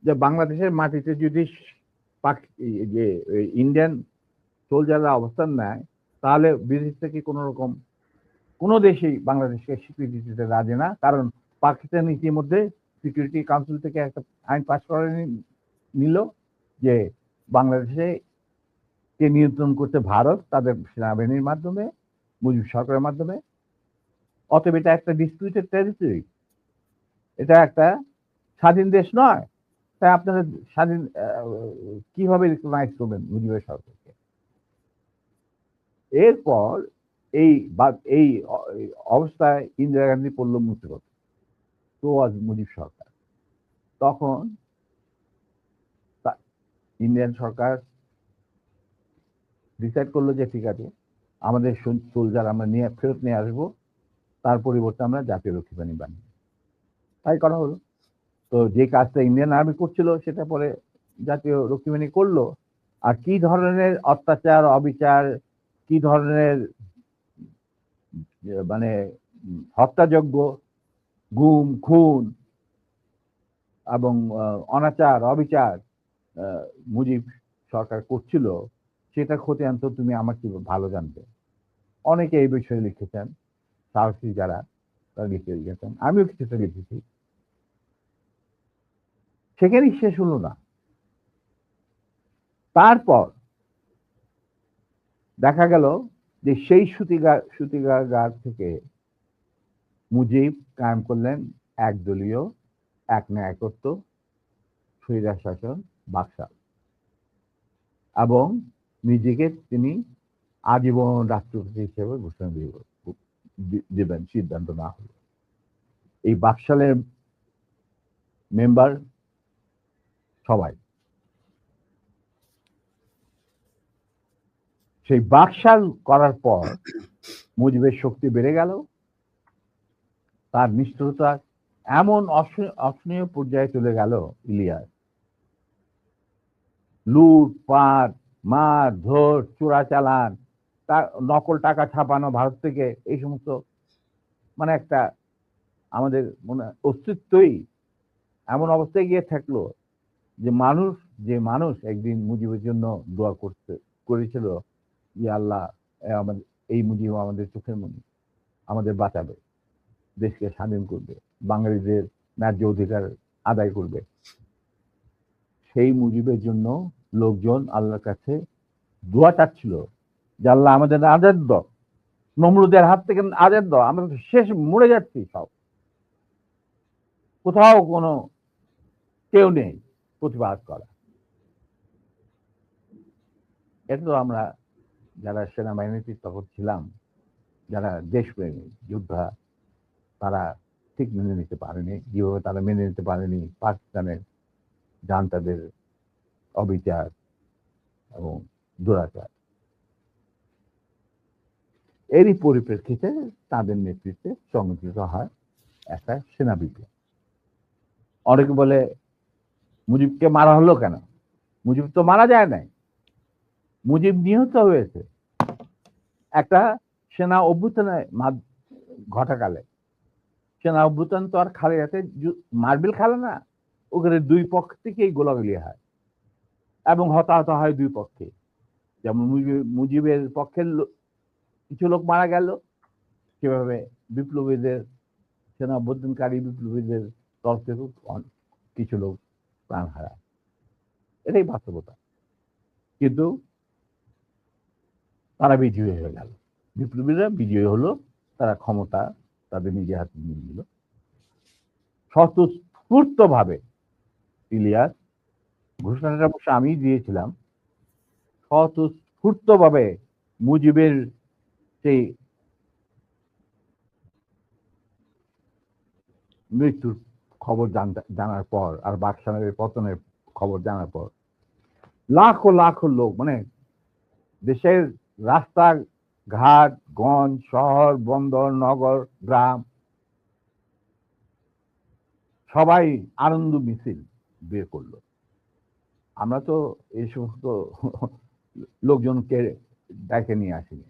যে বাংলাদেশের মাটিতে যদি যে ইন্ডিয়ান সোলজাররা অবস্থান নেয়, তাহলে বিদেশ থেকে কোনো রকম কোনো দেশেই বাংলাদেশকে স্বীকৃতি দিতে রাজি না। কারণ পাকিস্তান ইতিমধ্যে সিকিউরিটি কাউন্সিল থেকে একটা আইন পাস করে নিল যে বাংলাদেশে কে নিয়ন্ত্রণ করছে ভারত তাদের সেনাবাহিনীর মাধ্যমে, মুজিব সরকারের মাধ্যমে। অতএব এটা একটা ডিসপিউটেড টেরিটরি, এটা একটা স্বাধীন দেশ নয়। তাই আপনারা স্বাধীন কিভাবে রিকগনাইজ করবেন মুজিবের সরকারকে? এরপর এই এই অবস্থায় ইন্দিরা গান্ধী পড়ল মুসিবত, তো আজ মুজিব সরকার। তখন ইন্ডিয়ান সরকার ডিসাইড করলো যে ঠিক আছে, আমাদের সোলজার আমরা ফেরত নিয়ে আসবো, তার পরিবর্তে আমরা জাতীয় রক্ষী বাহিনী বানিয়ে, তাই করা হলো। তো যে কাজটা ইন্ডিয়ান আর্মি করছিল সেটা পরে জাতীয় রক্ষী বাহিনী করলো। আর কি ধরনের অত্যাচার, অবিচার, কি ধরনের মানে হত্যাযজ্ঞ, গুম, খুন এবং অনাচার, অবিচার মুজিব সরকার করছিল, সেটা খতিয়ান তো তুমি আমার কি ভালো জানবে। অনেকে এই বিষয়ে লিখেছেন, সাহসী যারা তারা লিখে গেছেন, আমিও কিছুটা লিখেছি। সেখানেই শেষ হলো না। তারপর দেখা গেল যে সেই সুতিকাগার থেকে মুজিব কায়েম করলেন একদলীয়, এক ন্যায়কত্ব, স্বৈরাচার শাসন, বাকশাল, এবং নিজেকে তিনি আজীবন রাষ্ট্রপতি হিসেবে ঘোষণা দেবেন সিদ্ধান্ত না হলো। এই বাকশালের মেম্বার সবাই। সেই বাকশাল করার পর মুজিবের শক্তি বেড়ে গেল, তার নিষ্ঠুরতা এমন অসহনীয় পর্যায়ে চলে গেল, ইলিয়াস, লুটপাট, মারধর, চোরাচালান, নকল টাকা ছাপানো ভারত থেকে, এই সমস্ত মানে একটা আমাদের মনে অস্তিত্বই এমন অবস্থায় গিয়ে থাকলো যে মানুষ একদিন মুজিবের জন্য দোয়া করেছিল যে আল্লাহ, আমাদের এই মুজিব আমাদের চোখের মনি, আমাদের বাঁচাবে, দেশকে স্বাধীন করবে, বাঙালিদের ন্যায্য অধিকার আদায় করবে। সেই মুজিবের জন্য লোকজন আল্লাহর কাছে দোয়া চাচ্ছিল যে আল্লাহ আমাদের আজাদ দাও, নমরুদের হাত থেকে আজাদ দাও, আমরা তো শেষ মরে যাচ্ছি সব, কোথাও কোনো কেউ নেই প্রতিবাদ করা। এটা তো আমরা যারা সেনাবাহিনীতে তখন ছিলাম, যারা দেশপ্রেমী যোদ্ধা, তারা ঠিক মেনে নিতে পারেনি। যেভাবে তারা মেনে নিতে পারেনি পাকিস্তানের জান্তাদের অবিচার এবং দুরাচার। এরই পরিপ্রেক্ষিতে তাদের নেতৃত্বে সংগঠিত হয় একটা সেনা বিপ্লব। অনেকে বলে মুজিবকে মারা হলো কেন? মুজিব তো মারা যায় নাই, মুজিব নিহত হয়েছে একটা সেনা অভ্যুত্থানের ঘটাকালে। সেনা অভ্যুত্থান তো আর খালি হাতে মার্বেল খেলে না, ওখানে দুই পক্ষ থেকেই গোলাগুলি হয় এবং হতাহত হয় দুই পক্ষে। যেমন মুজিবের পক্ষের কিছু লোক মারা গেল, সেভাবে বিপ্লবীদের, সেনা অভ্যুত্থানকারী বিপ্লবীদের তরফ থেকে কিছু লোক প্রাণ হারায়। এটাই বাস্তবতা। কিন্তু তারা বিজয়ী হয়ে গেল, বিপ্লবীরা বিজয়ী হলো, তারা ক্ষমতা তাদের নিজের হাতে নিয়ে নিল স্বতঃস্ফূর্ত ভাবে। ইলিয়াস, ঘোষণাটা অবশ্য আমি দিয়েছিলাম, স্বতঃস্ফূর্ত ভাবে মুজিবের সেই মৃত্যুর খবর জানার পর আর বাকশালের পতনের খবর জানার পর লাখো লাখো লোক, মানে দেশের রাস্তা ঘাট, গঞ্জ, শহর, বন্দর, নগর, গ্রাম, সবাই আনন্দ মিছিল বের করলো। আমরা তো এই সমস্ত লোকজনকে ডেকে নিয়ে আসিনি,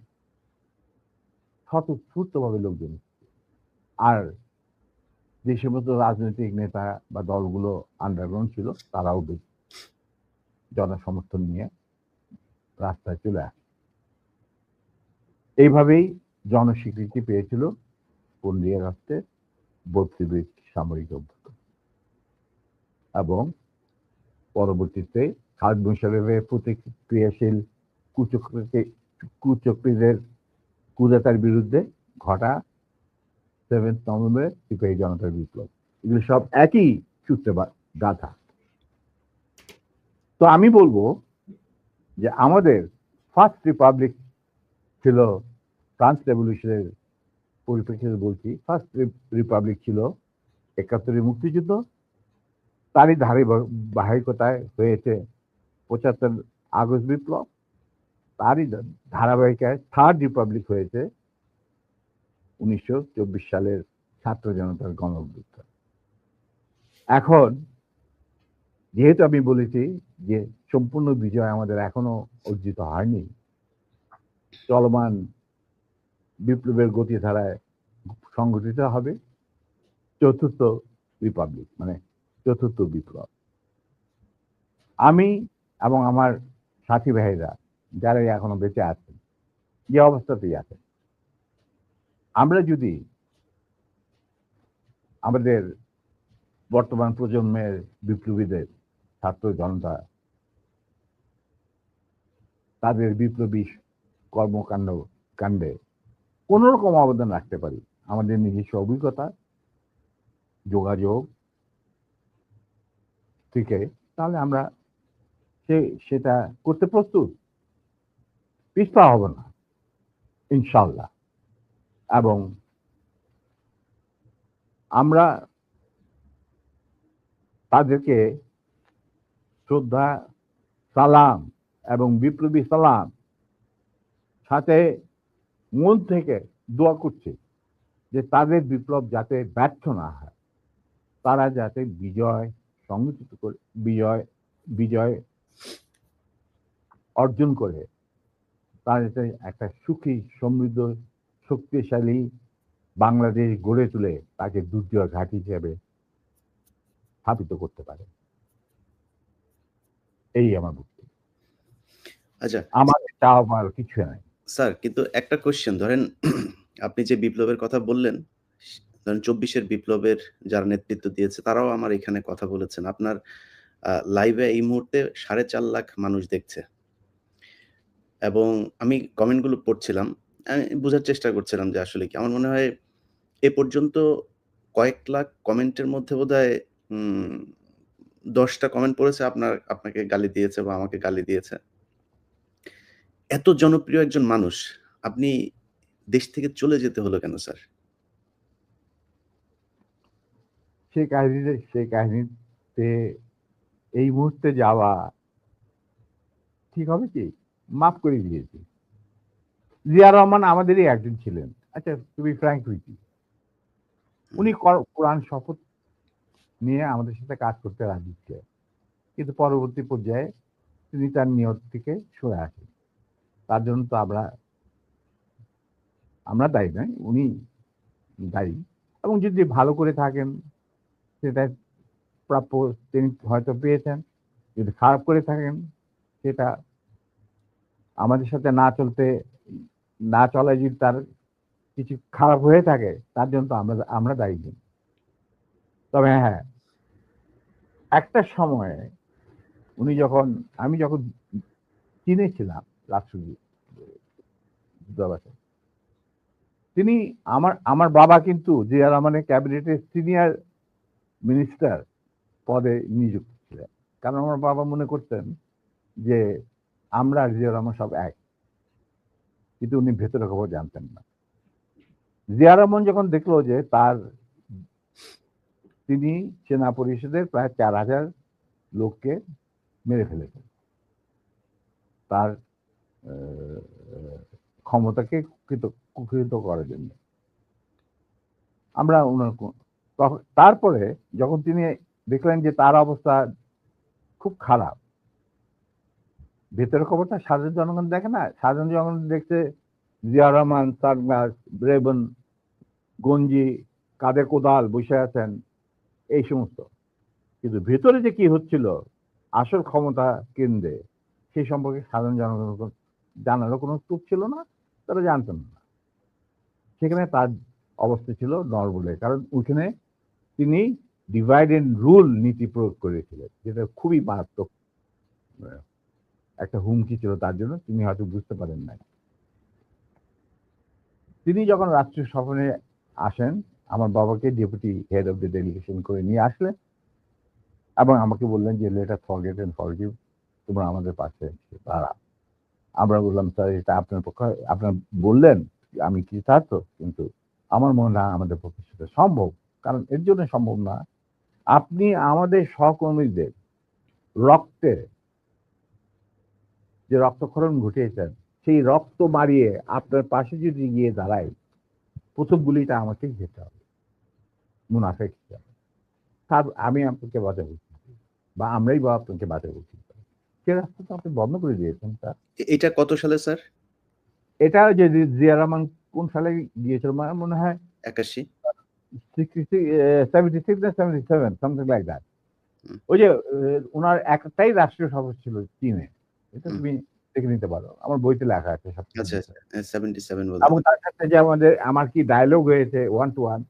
স্বতঃস্ফূর্ত ভাবে লোকজন। আর যে সমস্ত রাজনৈতিক নেতা বা দলগুলো আন্ডারগ্রাউন্ড ছিল, তারাও জনসমর্থন নিয়ে রাস্তায় চলে আসে। এইভাবেই জনস্বীকৃতি পেয়েছিল 15 আগস্টের 32 সামরিক অভ্যুত্থান। এবং পরবর্তীতে খালেদ মোশাররফের প্রতিক্রিয়াশীল কুচক্রীদের কুদেতার বিরুদ্ধে ঘটা 7 নভেম্বর সিপাহী জনতার বিপ্লব। এগুলো সব একই সূত্রে গাথা। তো আমি বলবো যে আমাদের ফার্স্ট রিপাবলিক ছিল, ফ্রান্স রেভলিউশনের পরিপ্রেক্ষিতে বলছি, ফার্স্ট রিপাবলিক ছিল 71 মুক্তিযুদ্ধ, তারই ধারাবাহিকতায় হয়েছে 75 আগস্ট বিপ্লব, তারই ধারাবাহিকায় থার্ড রিপাবলিক হয়েছে 1924 সালের ছাত্র জনতার গণ অভ্যুত্থান। এখন যেহেতু আমি বলেছি যে সম্পূর্ণ বিজয় আমাদের এখনো অর্জিত হয়নি, চলমান বিপ্লবের গতিধারায় সংগঠিত হবে চতুর্থ রিপাবলিক, মানে চতুর্থ বিপ্লব। আমি এবং আমার সাথী ভাইরা যারা এখনো বেঁচে আছেন, যে অবস্থাতেই আছেন, আমরা যদি আমাদের বর্তমান প্রজন্মের বিপ্লবীদের, ছাত্র জনতা, তাদের বিপ্লবী কাণ্ডে কোন রকম অবদান রাখতে পারি, আমাদের নিজস্ব অভিজ্ঞতা, যোগাযোগ থেকে, তাহলে আমরা সেটা করতে প্রস্তুত, পিছপা হব না ইনশাল্লাহ। এবং আমরা তাদেরকে শ্রদ্ধা, সালাম এবং বিপ্লবী সালাম সাথে মন থেকে দোয়া করছি যে তাদের বিপ্লব যাতে ব্যর্থ না হয়, তারা যাতে বিজয় সংগঠিত করে, বিজয় অর্জন করে, তারা যাতে একটা সুখী, সমৃদ্ধ, শক্তিশালী বাংলাদেশ গড়ে তুলে তাকে দুর্জয় ঘাঁটি হিসেবে স্থাপিত করতে পারে। এই আমার বক্তব্য। আচ্ছা, আমার চাওয়া পাওয়ার কিছু নাই স্যার। কিন্তু একটা কোশ্চেন, ধরেন আপনি যে বিপ্লবের কথা বললেন, ধরেন 24-এর বিপ্লবের যারা নেতৃত্ব দিয়েছে তারাও আমার এখানে কথা বলেছেন। আপনার লাইভে এই মুহূর্তে 4.5 লাখ মানুষ দেখছে। এবং আমি কমেন্টগুলো পড়ছিলাম। আমি বুঝার চেষ্টা করছিলাম যে আসলে কি। আমার মনে হয় এ পর্যন্ত কয়েক লাখ কমেন্টের মধ্যে বোধহয় উম ১০ টা কমেন্ট পড়েছে আপনাকে গালি দিয়েছে বা আমাকে গালি দিয়েছে। এত জনপ্রিয় একজন মানুষ, আপনি দেশ থেকে চলে যেতে হলো কেন স্যার? সেই কাহিনীতে এই মুহূর্তে যাওয়া ঠিক হবে কি? মাফ করে দিয়েছি। জিয়া রহমান আমাদেরই একজন ছিলেন। আচ্ছা, to be frank with you, hmm, উনি কোরআন শপথ নিয়ে আমাদের সাথে কাজ করতে রাজি ছিলেন। কিন্তু পরবর্তী পর্যায়ে তিনি তার নিয়ত থেকে সরে আসেন। তার জন্য তো আমরা দায়ী নই, উনি দায়ী। এবং যদি ভালো করে থাকেন সেটা প্রাপ্য তিনি হয়তো পেয়েছেন। যদি খারাপ করে থাকেন সেটা আমাদের সাথে না চলায় যদি তার কিছু খারাপ হয়ে থাকে তার জন্য তো আমরা দায়ী নই। তবে হ্যাঁ, একটা সময়ে আমি যখন চীনে ছিলাম রাষ্ট্রদূত দূতাবাসে, তিনি আমার বাবা কিন্তু জিয়া রহমানের ক্যাবিনেটের সিনিয়র মিনিস্টার পদে নিযুক্ত ছিলেন। কারণ আমার বাবা মনে করতেন যে আমরা আর জিয়া রহমান সব এক। কিন্তু উনি ভেতরের খবর জানতেন না। জিয়া রহমান যখন দেখলো যে তিনি সেনা পরিষদের প্রায় ৪,০০০ লোককে মেরে ফেলেছেন তার আহ, ক্ষমতাকে কুক্ষিগত করার জন্য। আমরা তারপরে যখন তিনি দেখলেন যে তার অবস্থা খুব খারাপ, ভেতরের খবরটা সাধারণ জনগণ দেখে না, সাধারণ জনগণ দেখছে জিয়া রহমান সানগ্লাস, রেবন, গঞ্জি, কাঁধে কোদাল বসে আছেন, এই সমস্ত। কিন্তু ভেতরে যে কি হচ্ছিল আসল ক্ষমতা কেন্দ্রে, সেই সম্পর্কে সাধারণ জনগণ জানারও কোনো সুযোগ ছিল না, তারা জানতেন না। সেখানে তার অবস্থা ছিল নরবলে, কারণ ওইখানে তিনি ডিভাইড এন্ড রুল নীতি প্রয়োগ করেছিলেন, যেটা খুবই মারাত্মক একটা হুমকি ছিল তার জন্য, তিনি হয়তো বুঝতে পারেন নাই। তিনি যখন রাষ্ট্রীয় সফরে আসেন, আমার বাবাকে deputy head of the delegation করে নিয়ে আসলেন এবং আমাকে বললেন যে let us forget and forgive, তোমরা আমাদের পাশে দাঁড়া। আমরা বললাম স্যার এটা আপনার পক্ষে, আপনার বললেন আমি কৃতার্থ, কিন্তু আমার মনে হয় আমাদের পক্ষে সেটা সম্ভব। কারণ এর জন্য সম্ভব না, আপনি আমাদের সহকর্মীদের রক্তে যে রক্তক্ষরণ ঘটিয়েছেন, সেই রক্ত মারিয়ে আপনার পাশে যদি গিয়ে দাঁড়াই, প্রথম গুলিটা আমাকেই খেতে হবে, মুনাফেক হিসাবে। তার আমি আপনাকে বাঁচাবো বা আমরাই বা আপনাকে বাঁচাবো, সে রাস্তা তো আপনি বন্ধ করে দিয়েছেন স্যার। এটা কত সালে স্যার? এটা যে জিয়া রহমান কোন সালে গিয়েছিল আমার মনে হয় ৮১? 76 না 77, সামথিং লাইক দ্যাট। হুম, ওই যে ওনার একটাই রাষ্ট্রীয় সফর ছিল চীনে, এটা হুম। তুমি দেখে নিতে পারো, আমার বইতে লেখা আছে সবকিছু আচ্ছা, বিষয়। 77 বোধহয়। এবং তার সাথে যে আমার কি ডায়লগ হয়েছে ওয়ান টু ওয়ান,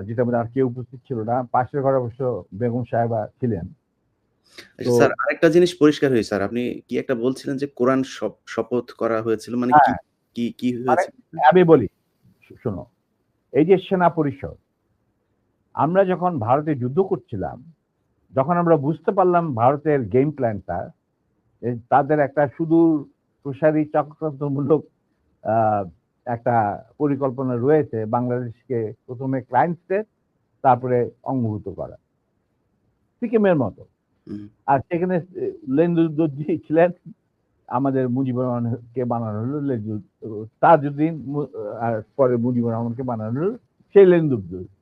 যেটা মধ্যে আর কেউ উপস্থিত ছিল না, পাশের ঘরে অবশ্য বেগম সাহেবা ছিলেন। আচ্ছা তো স্যার, আরেকটা জিনিস পরিষ্কার হয়নি স্যার। আপনি কি একটা বলছিলেন যে কোরআন শপথ করা হয়েছিল। মানে কি, হ্যাঁ, কি মানে হয়েছিল? আমি বলি, শোনো, এই যে সেনা পরিষদ, আমরা যখন ভারতে যুদ্ধ করছিলাম, যখন আমরা বুঝতে পারলাম ভারতের গেম প্ল্যানটা, তাদের একটা সুদূর প্রসারী চক্রান্তমূলক আহ, একটা পরিকল্পনা রয়েছে বাংলাদেশকে প্রথমে ক্লায়েন্ট স্টেট, তারপরে অঙ্গভূত করা, সিকিমের মতো। হুম, আর সেখানে লেন্দুদ্দোজি ছিলেন, আমাদের মুজিবুর রহমানকে বানানো হলো তাজউদ্দিন, আর পরে মুজিবুর রহমানকে বানানো হলো সেই লেন্দুদ্দোজি।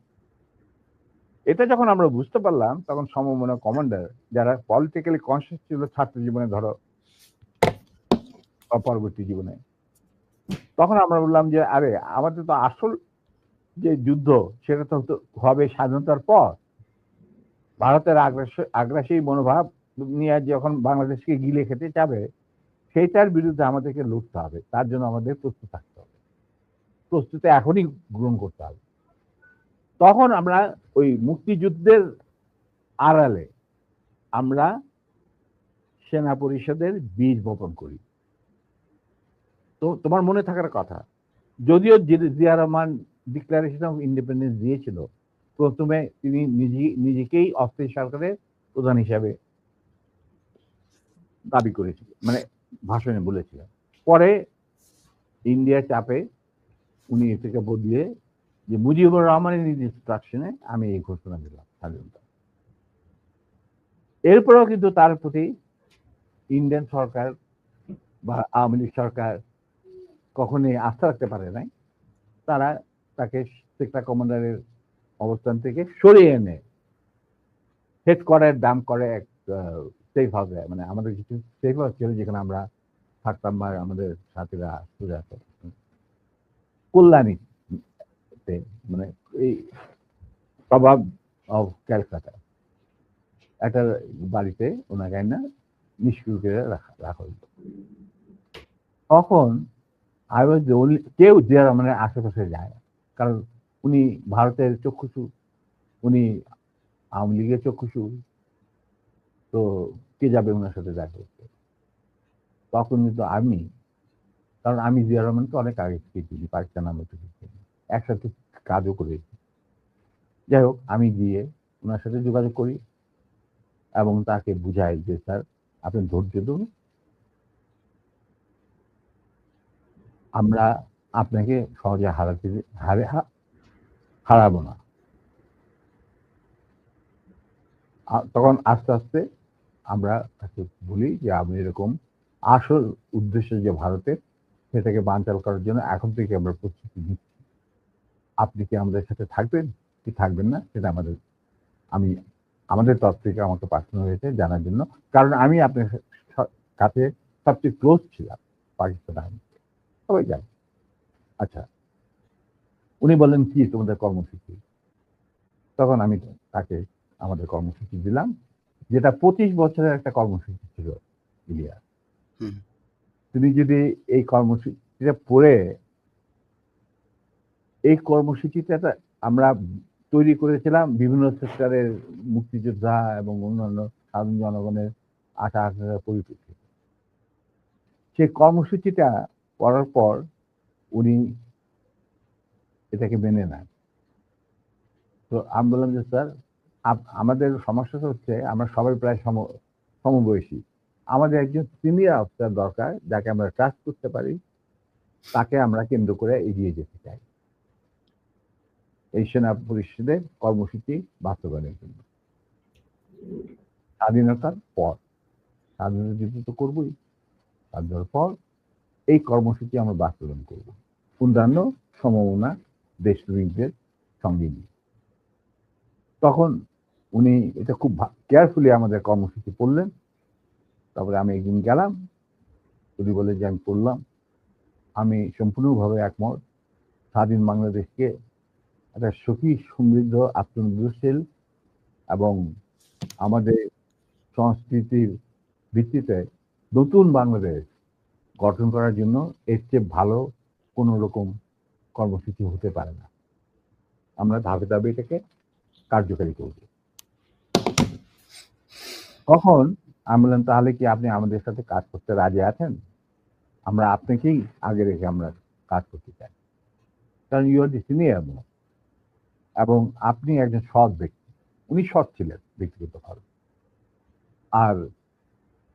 এটা যখন আমরা বুঝতে পারলাম, তখন সমমনা কমান্ডার যারা পলিটিক্যালি কনসিয়াস ছিল ছাত্র জীবনে ধরো বা পরবর্তী জীবনে, তখন আমরা বললাম যে আরে আমাদের তো আসল যে যুদ্ধ সেটা তো হবে স্বাধীনতার পর। ভারতের আগ্রাসী মনোভাব নিয়ে যখন বাংলাদেশকে গিলে খেতে যাবে, সেইটার বিরুদ্ধে আমাদেরকে লড়তে হবে, তার জন্য আমাদের প্রস্তুত থাকতে হবে, প্রস্তুতি এখনই গ্রহণ করতে হবে। তখন আমরা ওই মুক্তিযুদ্ধের আড়ালে আমরা সেনা পরিষদের বীজ বপন করি। তো তোমার মনে থাকার কথা, যদিও Zia Rahman declaration of independence দিয়েছিল, প্রথমে তিনি নিজেকেই অস্থায়ী সরকারের প্রধান হিসাবে দাবি করেছিলেন, মানে ভাষণে বলেছিলেন। পরে ইন্ডিয়ার চাপে উনি এটাকে বদলে যে মুজিবুর রহমানের ইনস্ট্রাকশনে আমি এই ঘোষণা দিলাম স্বাধীনতা। এরপরেও কিন্তু তার প্রতি ইন্ডিয়ান সরকার বা আওয়ামী লীগ সরকার কখনোই আস্থা রাখতে পারে নাই। তারা তাকে সেক্টর কমান্ডারের অবস্থান থেকে সরিয়ে এনে হেডকোয়ার্টার দাম করে এক সেফ হাউসে, মানে আমাদের কিছু সেফ হাউস ছিল যেখানে আমরা থাকতাম, বা আমাদের সাথীরা সুরে আসতো কল্যাণীতে, মানে এই প্রভাব অফ ক্যালকাটা একটা বাড়িতে ওনাকে না নিষ্ক্রিয় করে রাখা হইতো। তখন আই ওয়াজ দ্য ওনলি, কেউ জিয়া রহমানের আশেপাশে যায় না, কারণ উনি ভারতের চক্ষুষু, উনি আওয়ামী লীগের চক্ষুষু, তো কে যাবে ওনার সাথে দেখা করতে? তখন কিন্তু আমি, কারণ আমি জিয়া রহমানকে অনেক আগে থেকে চিনি, পাকিস্তান আমল থেকে চিনি, একসাথে কাজও করেছি। যাই হোক, আমি গিয়ে ওনার সাথে যোগাযোগ করি এবং তাকে বুঝাই যে স্যার আপনি ধৈর্য ধরুন, আমরা আপনাকে সহজে হারাবো না। তখন আস্তে আস্তে আমরা তাকে বলি যে আমি এরকম আসল উদ্দেশ্য যে ভারতের, সেটাকে বানচাল করার জন্য এখন থেকে আমরা প্রস্তুতি নিচ্ছি। আপনি কি আমাদের সাথে থাকবেন কি থাকবেন না, সেটা আমাদের তরফ থেকে আমাকে পাঠানো হয়েছে জানার জন্য, কারণ আমি আপনার কাছে সবচেয়ে ক্লোজ ছিলাম পাকিস্তান আর্মি, সবাই জানে। আচ্ছা, উনি বললেন কি তোমাদের কর্মসূচি? তখন আমি তাকে আমাদের কর্মসূচি দিলাম, যেটা 25 বছরের একটা কর্মসূচি ছিল ইলিয়া। তুমি যদি এই কর্মসূচিটা পড়ে, এই কর্মসূচিটা আমরা তৈরি করেছিলাম বিভিন্ন সেক্টরের মুক্তিযোদ্ধা এবং অন্যান্য সাধারণ জনগণের আশা আকাঙ্ক্ষার পরিপ্রেক্ষিতে। সেই কর্মসূচিটা পড়ার পর উনি এটাকে মেনে নেন। তো আমি বললাম যে স্যার, আমাদের সমস্যাটা হচ্ছে আমরা সবাই প্রায় সমবয়সী, আমাদের একজন সিনিয়র অফিসার দরকার যাকে আমরা ট্রাস্ট করতে পারি, তাকে আমরা কেন্দ্র করে এগিয়ে যেতে চাই এই সেনা পরিষদের কর্মসূচি বাস্তবায়নের জন্য। স্বাধীনতার পর, স্বাধীনতা যুদ্ধ তো করবোই, স্বাধীনতার পর এই কর্মসূচি আমরা বাস্তবায়ন করব অন্যান্য সমমনা দেশপ্রেমিকদের সঙ্গে নিয়ে। তখন উনি এটা খুব কেয়ারফুলি আমাদের কর্মসূচি পড়লেন। তারপরে আমি একদিন গেলাম, উনি বলে যে আমি পড়লাম, আমি সম্পূর্ণভাবে একমত, স্বাধীন বাংলাদেশকে একটা সুখী সমৃদ্ধ আত্মনির্ভরশীল এবং আমাদের সংস্কৃতির ভিত্তিতে নতুন বাংলাদেশ গঠন করার জন্য এর চেয়ে ভালো কোন রকম কর্মসূচি হতে পারে না। আমরা ধাপে ধাপে এটাকে কার্যকারী করব। তখন আমি বললাম, তাহলে কি আপনি আমাদের সাথে কাজ করতে রাজি আছেন? আমরা আপনাকেই আগে রেখে আমরা কাজ করতে চাই, কারণ you are the senior most এবং আপনি একজন সৎ ব্যক্তি। উনি সৎ ছিলেন ব্যক্তিগতভাবে। আর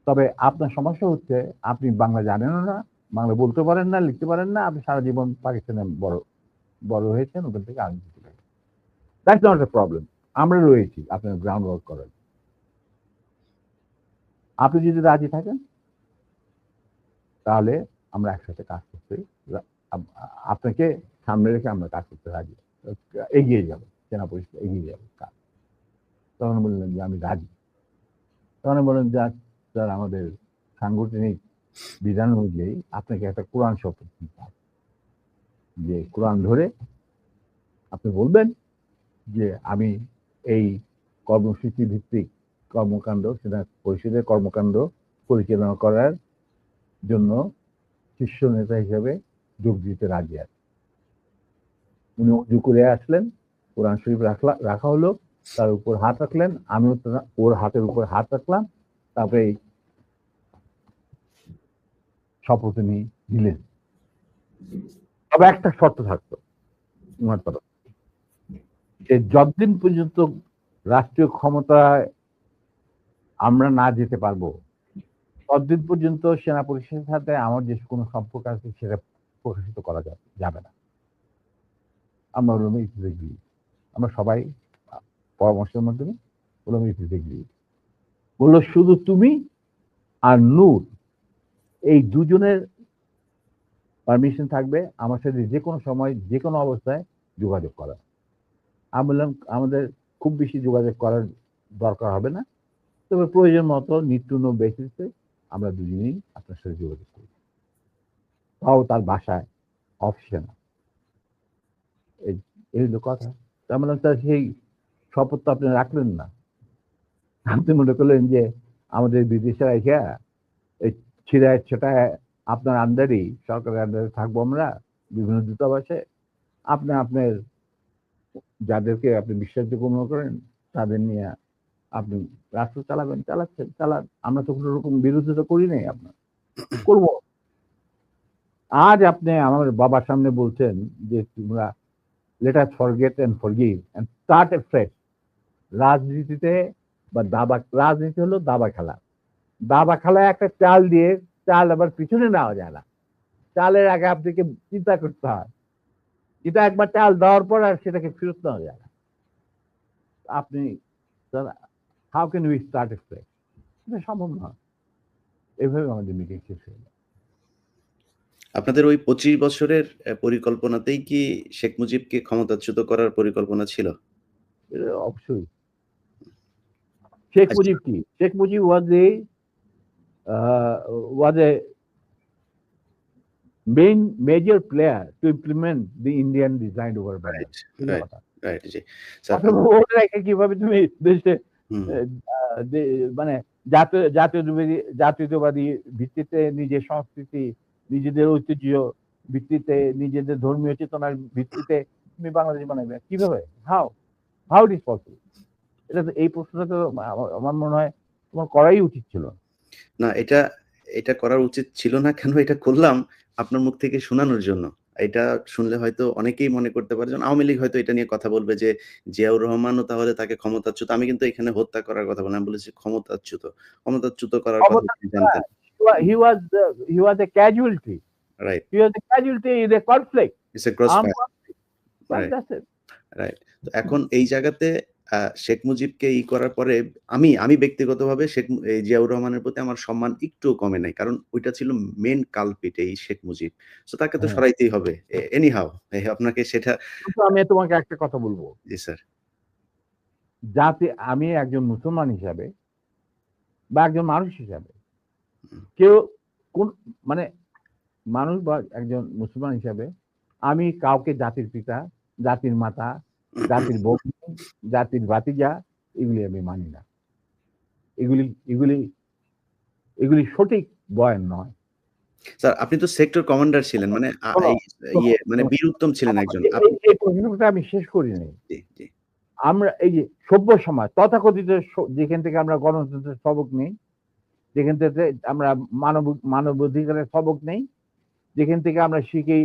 তবে আপনার সমস্যা হচ্ছে আপনি বাংলা জানেনও না, বাংলা বলতে পারেন না, লিখতে পারেন না, আপনি সারা জীবন পাকিস্তানে বড় হয়েছেন, ওখান থেকে আর্মি চলে গেছেন। দ্যাটস নট এ প্রবলেম, আমরা রয়েছি আপনার গ্রাউন্ড ওয়ার্ক করার। আপনি যদি রাজি থাকেন তাহলে আমরা একসাথে কাজ করতে, আপনাকে সামনে রেখে আমরা কাজ করতে রাজি, এগিয়ে যাবো, সেনা পরিষদ এগিয়ে যাবো কাজ। তখন বললেন যে আমি রাজি। তখন বললেন যে স্যার, আমাদের সাংগঠনিক বিধান অনুযায়ী আপনাকে একটা কোরআন শপথ দিতে হবে, যে কোরআন ধরে আপনি বলবেন যে আমি এই কর্মসূচি ভিত্তিক কর্মকাণ্ড, সেটা পরিষদের কর্মকাণ্ড পরিচালনা করার জন্য শীর্ষ নেতা হিসেবে যোগ দিতে রাজি আছে। উনি উজু করে আসলেন, কোরআন শরীফ রাখা হলো, তার উপর হাত রাখলেন, আমিও ওর হাতের উপর হাত রাখলাম, তারপরে শপথ উনি নিলেন। তবে একটা শর্ত থাকতো উনার তরফ, যে যতদিন পর্যন্ত রাষ্ট্রীয় ক্ষমতায় আমরা না যেতে পারবো, ততদিন পর্যন্ত সেনা পরিষদের সাথে আমার যে কোনো সম্পর্ক আছে সেটা প্রকাশিত করা যাবে না। আমরা হলাম ইতিতে আমরা সবাই পরামর্শের মাধ্যমে বললাম ইতিতে বললো শুধু তুমি আর নূর এই দুজনের পারমিশন থাকবে আমার সাথে যে কোনো সময় যে কোনো অবস্থায় যোগাযোগ করা। আমি বললাম আমাদের খুব বেশি যোগাযোগ করার দরকার হবে না, তবে প্রয়োজন মতো নিত্য বেসিসে আমরা দুজনেই আপনার সাথে যোগাযোগ করি। তাও তার বাসায় অফিসে না। এই হলো কথা। তার মানে তার সেই শপথ তো আপনি রাখলেন না। আপনি মনে করলেন যে আমাদের বিদেশে রাইখা এই ছিড়ায় ছেটায় আপনার আন্ডারেই সরকারের আন্ডারে থাকবো আমরা বিভিন্ন দূতাবাসে। আপনি আপনার যাদেরকে আপনি বিশ্বাসযোগ্য মনে করেন তাদের নিয়ে আপনি রাষ্ট্র চালাবেন, চালান। আমরা তো কোনো রকম বিরোধিতা করি নাই আপনার, করব। আজ আপনি আমার বাবার সামনে বলছেন যে তোমরা let us forget and forgive and start afresh। রাজনীতিতে বা রাজনীতি হলো দাবা খেলা। দাবা খেলায় একটা চাল দিয়ে চাল আবার পিছনে নেওয়া যায় না। চালের আগে আপনাকে চিন্তা করতে হয়। এটা একবার চাল দেওয়ার পর আর সেটাকে ফেরত নেওয়া যায় না। আপনি how can we start afresh? এটা সম্ভব নয়। এভাবে আমাদের মিটিং শেষ হয়ে যায়। আপনাদের ওই ২৫ বছরের পরিকল্পনাতেই কি শেখ মুজিবকে ক্ষমতাচ্যুত করার পরিকল্পনা ছিল? এটা অবশ্যই। শেখ আচ্ছা, মুজিব কি? Sheikh Mujib was a major player to implement the Indian design over Bangladesh। Right, বুঝলে রাইট, কথা? রাইট, জি। স্যার কথা বলে রেখে কিভাবে তুমি দেশে হুম, মানে জাতীয়তাবাদী ভিত্তিতে নিজের সংস্কৃতি, নিজেদের ঐতিহ্য ভিত্তিতে, নিজেদের ধর্মীয় চেতনার ভিত্তিতে তুমি বাংলাদেশ বানাবে কিভাবে? How it is possible? এটা তো এই প্রশ্নটা তো আমার মনে হয় তোমার করাই উচিত ছিল। না এটা করা উচিত ছিল না কেন এটা করলাম আপনার মুখ থেকে শোনানোর জন্য। এটা শুনলে হয়তো অনেকেই মনে করতে পারে যেমন আওয়ামী লীগ হয়তো এটা নিয়ে কথা বলবে যে জিয়াউর রহমানও তাহলে তাকে ক্ষমতাচ্যুত। আমি কিন্তু এখানে হত্যা করার কথা বলি না। আমি বলেছি ক্ষমতাচ্যুত। ক্ষমতাচ্যুত করার কথা ক্ষমতা তিনি জানতেন। he was a casualty. Right. He was a casualty in a conflict. It's a cross Armed fire. conflict. Right, That's it. Right. তো এখন এই জায়গাতে শেখ মুজিবকে করার পরে আমি ব্যক্তিগতভাবে এই জিয়াউর রহমানের প্রতি আমার সম্মান একটুও কমে নাই। কারণ ওইটা ছিল মেইন কালপ্রিট এই শেখ মুজিব। সো তাকে তো হ্যাঁ। সরাইতেই হবে। এনিহাউ আপনাকে সেটা কিন্তু আমি তোমাকে একটা কথা বলবো। জি স্যার। আমি একজন মুসলমান হিসাবে বা একজন মানুষ হিসাবে হুম, কেউ কোন মানে মানুষ বা একজন মুসলমান হিসাবে আমি কাউকে জাতির পিতা, জাতির মাতা, জাতির বন্ধু, জাতির ভাতিজা এগুলি আমি মানি না। এগুলি এগুলি এগুলি সঠিক বয়ান নয়। স্যার আপনি তো সেক্টর কমান্ডার ছিলেন। মানে শোনো, এই শোনো, মানে শোনো, বীর উত্তম ছিলেন একজন। এই প্রশ্নটা আমি শেষ করিনি। জি, জি। আমরা এই যে সভ্য সমাজ তথাকথিত যেখান থেকে আমরা গণতন্ত্রের সবক নেই, যেখান থেকে আমরা মানবাধিকারের সবক নেই, যেখান থেকে আমরা শিখি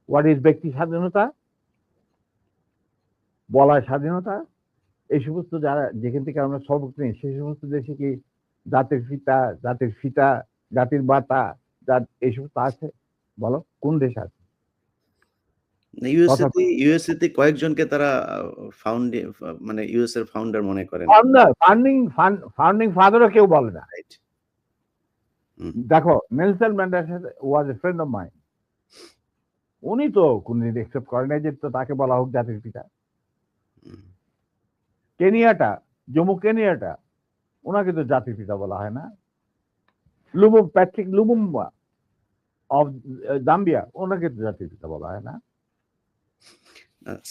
হোয়াট ইজ ব্যক্তি স্বাধীনতা, বলার স্বাধীনতা, এই সমস্ত যেখান থেকে আমরা সবক নেই সেই সমস্ত দেশে কি জাতির পিতা, জাতির ফিতা, জাতির বাতা, এই সমস্ত আছে? বলো কোন দেশ আছে? কথা ইউএসএ তে কয়েকজনকে তারা মানে ইউএস এর ফাউন্ডার মনে করেন। ফাউন্ডিং ফাদারও কেউ বলে না। রাইট। হুম, দেখো Nelson Mandela was a friend of mine. উনি তো কোনদিন একসেপ্ট করে নাই যে তাকে বলা হোক জাতির পিতা। হুম। জম্মু কেনিয়াটা ওনাকে তো জাতির পিতা বলা হয় না। প্যাট্রিক লুমুম্বা অফ জাম্বিয়া ওনাকে তো জাতির পিতা বলা হয় না।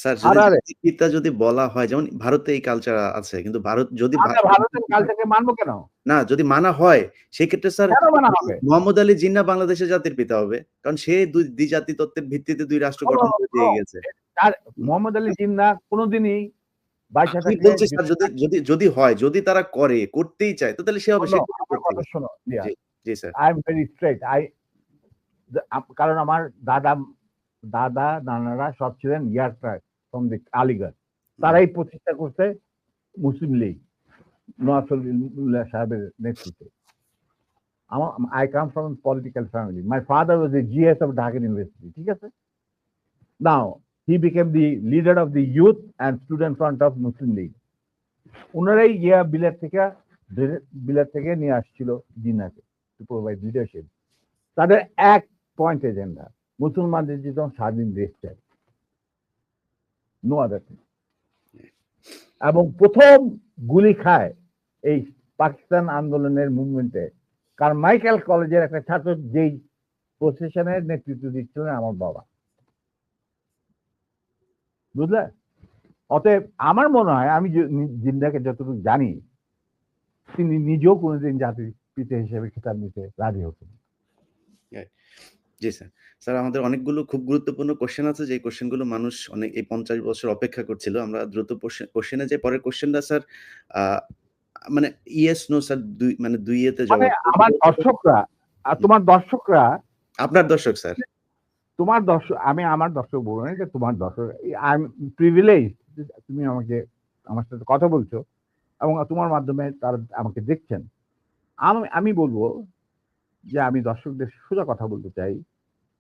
স্যার হারারে জাতির পিতা যদি বলা হয় যেমন ভারতে এই কালচার আছে। কিন্তু ভারত যদি আমরা ভারতের কালচারকে মানবো কেন? না যদি মানা হয় সেক্ষেত্রে স্যার কেন মানা হবে? মোহাম্মদ আলী জিন্নাহ বাংলাদেশের জাতির পিতা হবে। কারণ সে দ্বিজাতি তত্ত্বের ভিত্তিতে ২ রাষ্ট্র গঠন করে দিয়ে গেছে। মোহাম্মদ আলী জিন্নাহ কোনোদিনই বাইচা আমি থাকলে বলছি স্যার যদি হয়, যদি তারা করতেই চায় তো তাহলে সে হবে সে আমার কথা শোনো, জি, জি sir. I am very straight. কারণ আমার দাদা নানারা সব ছিলেন ফ্রম দি আলিগড়, তারাই প্রতিষ্ঠা করতে মুসলিম লীগ নওয়াজ শরীফুল্লাহ সাহেবের নেতৃত্বে। I come from a political family. My father was the GS of Dhaka University. ঠিক আছে? Now he became the leader of the youth and student front of Muslim League. ওনারাই বিলেত থেকে নিয়ে আসছিল জিন্নাকে টু প্রোভাইড লিডারশিপ। তাদের এক point agenda, মুসলমানদের যেন স্বাধীন দেশ চাই, নো আদার থিং। এবং প্রথম গুলি খায় এই পাকিস্তান আন্দোলনের মুভমেন্টে কারমাইকেল কলেজের একটা ছাত্র, যেই প্রসেশনের নেতৃত্ব দিচ্ছিলেন আমার বাবা, বুঝলে? অতএব আমার মনে হয়, আমি জিন্দাকে যতটুকু জানি, তিনি নিজেও কোনোদিন জাতির পিতা হিসেবে খেতাব নিতে রাজি হতেন। জি স্যার। স্যার, আমাদের অনেকগুলো খুব গুরুত্বপূর্ণ কোশ্চেন আছে, যে কোশ্চেনগুলো মানুষ অনেক এই 50 বছর অপেক্ষা করছিল। আমরা দ্রুত কোশ্চেনে যাই। পরের কোশ্চেনটা স্যার, মানে ইয়েস নো স্যার, দুই ইয়েতে মানে জবাব। আমার দর্শকরা আর তোমার দর্শকরা, আপনার দর্শক স্যার, তোমার দর্শক, আমি আমার দর্শক বলবো না, যে তোমার দর্শক। আই এম প্রিভিলেজ, তুমি আমার সাথে কথা বলছো এবং তোমার মাধ্যমে তারা আমাকে দেখছেন। আমি বলবো যে আমি দর্শকদের সোজা কথা বলতে চাই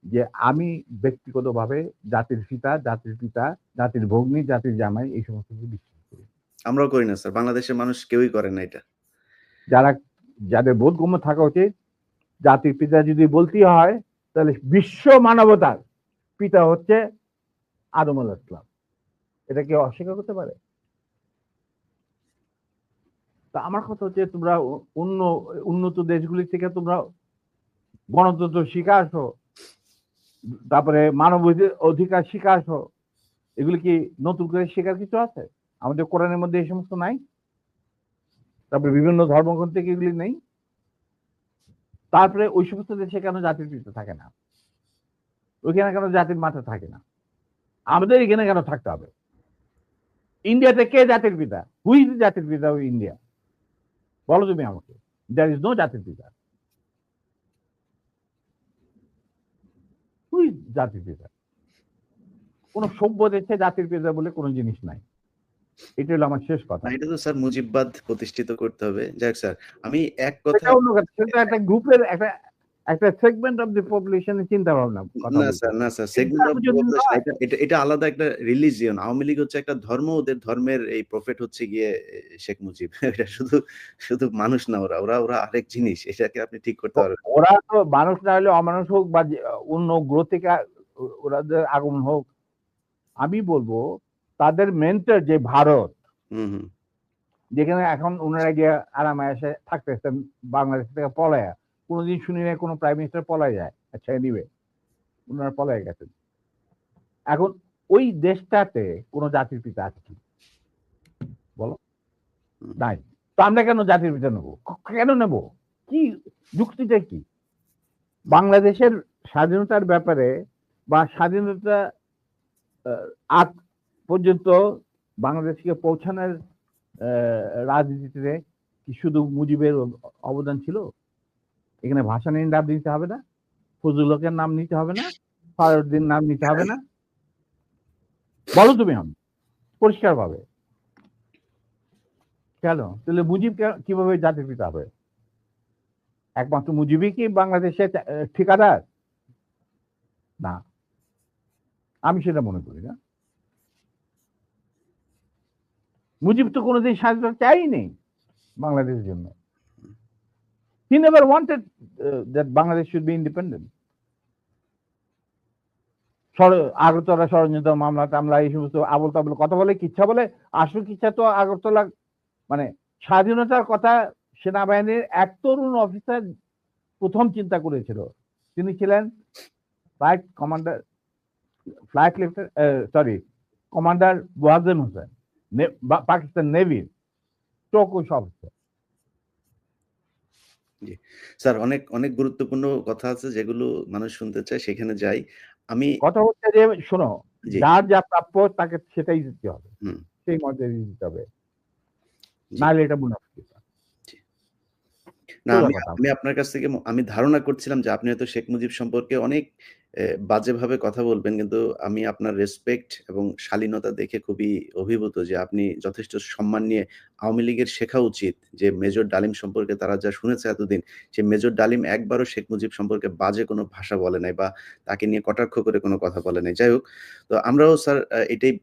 যে আমি ব্যক্তিগতভাবে জাতির পিতা, জাতির ভগ্নী, জাতির জামাই, এই সমস্ত কিছু বিশ্বাস করি। আমরাও করি না স্যার, বাংলাদেশের মানুষ কেউই করে না এটা। যাদের বোধগম্য থাকা উচিত, জাতির পিতা যদি বলতেই হয়, তাহলে বিশ্ব মানবতার পিতা হচ্ছে আদম আলাইহিস সালাম। এটা কেউ অস্বীকার করতে পারে? তা আমার কথা হচ্ছে, তোমরা উন্নত দেশগুলি থেকে তোমরা গণতন্ত্র শিখে আসো, তারপরে মানব অধিকার শিখে আসো। এগুলি কি নতুন করে শেখার কিছু আছে? আমাদের কোরআনের মধ্যে এই সমস্ত নাই? তারপরে বিভিন্ন ধর্মগ্রন্থ থেকে এগুলি নেই? তারপরে ওই সমস্ত দেশে কেন জাতির পিতা থাকে না? ওইখানে কেন জাতির মাথা থাকে না? আমাদের এখানে কেন থাকতে হবে? ইন্ডিয়াতে কে জাতির পিতা? হু ইজ জাতির পিতা অফ ইন্ডিয়া? বলো তুমি আমাকে। দেয়ার ইজ নো জাতির পিতা। হু ইজ জাতির পিতা? কোন সভ্য দেশে জাতির পিতা বলে কোনো জিনিস নাই। এটা হলো আমার শেষ কথা। এটা তো স্যার মুজিববাদ প্রতিষ্ঠিত করতে হবে। যাক স্যার, আমি এক কথা, সেটা একটা গ্রুপের একটা সেগমেন্ট অফ দি পপুলেশনের চিন্তা ভাবনা কথা বলছি। না স্যার, সেগমেন্ট অফ পপুলেশন এটা আলাদা একটা রিলিজিয়ন। আওয়ামী লীগ হচ্ছে একটা ধর্ম, ওদের ধর্মের এই প্রফেট হচ্ছে গিয়ে শেখ মুজিব। এটা শুধু মানুষ না, ওরা আরেক জিনিস। এটাকে আপনি ঠিক করতে পারবেন। ওরা তো মানুষ না হলে অমানুষ হোক বা অন্য গ্রহ থেকে ওরাদের আগমন হোক, আমি বলবো তাদের মেন্টর যে ভারত, যেখানে এখন ওনারা গিয়ে আরামে এসে থাকতেছেন বাংলাদেশ থেকে পলায়া, কোনোদিন শুনি না কোনো প্রাইম মিনিস্টার পলাই যায়। আচ্ছা, এনিওয়ে, ওনারা পলাই গেছেন। এখন ওই দেশটাতে কোনো জাতির পিতা আছে কি বলো? নাই। তো আমরা কেন জাতির পিতা নেবো? কেন নেব? কি যুক্তিটা কি? বাংলাদেশের স্বাধীনতার ব্যাপারে বা স্বাধীনতা আগ পর্যন্ত বাংলাদেশকে পৌঁছানোর রাজনীতিতে কি শুধু মুজিবের অবদান ছিল? এখানে ভাসানীর নাম নিতে হবে না? ফজলুল হকের নাম নিতে হবে না? ফারুদ্দিন নাম নিতে হবে না? বলো তুমি আমি পরিষ্কার ভাবে। কেন? তাহলে মুজিব কিভাবে জাতির পিতা হবে? একমাত্র মুজিবই কি বাংলাদেশের ঠিকাদার? না, আমি সেটা মনে করি না। মুজিব তো কোনোদিন স্বাধীনতা চাইনি বাংলাদেশের জন্য। He never wanted that Bangladesh should be independent. Agartala ষড়যন্ত্র মামলা টামলা এই সমস্ত আবল তাবল কথা বলে, কিচ্ছা বলে। আসল কিচ্ছা তো আগরতলা, মানে স্বাধীনতার কথা সেনাবাহিনীর এক তরুণ অফিসার প্রথম চিন্তা করেছিল। তিনি ছিলেন কমান্ডার ওয়াজেম হোসেন, পাকিস্তান নেভির চৌকুশ অফিসার। স্যার, অনেক গুরুত্বপূর্ণ কথা আছে যেগুলো মানুষ শুনতে চায়, সেখানে যাই। আমি কথা হচ্ছে যে, শোনো, যার যা প্রাপ্য তাকে সেটাই দিতে হবে, সেই মর্যাদা দিতে হবে, নাহলে এটা মুনাফিকি। না, সোজা আমি কথা। আমি আপনার কাছ থেকে আমি ধারণা করছিলাম যে আপনি হয়তো শেখ মুজিব সম্পর্কে অনেক বাজেভাবে কথা বলবেন। কিন্তু আমি আপনার রেসপেক্ট এবং শালীনতা দেখে খুবই অভিভূত যে আপনি যথেষ্ট সম্মান নিয়ে আওয়ামী লীগের শেখা উচিত যে মেজর ডালিম সম্পর্কে তারা যা শুনেছে এতদিন, সে মেজর ডালিম একবারও শেখ মুজিব সম্পর্কে বাজে কোনো ভাষা বলে নাই বা তাকে নিয়ে কটাক্ষ করে কোনো কথা বলে নাই। যাই হোক, তো আমরাও স্যার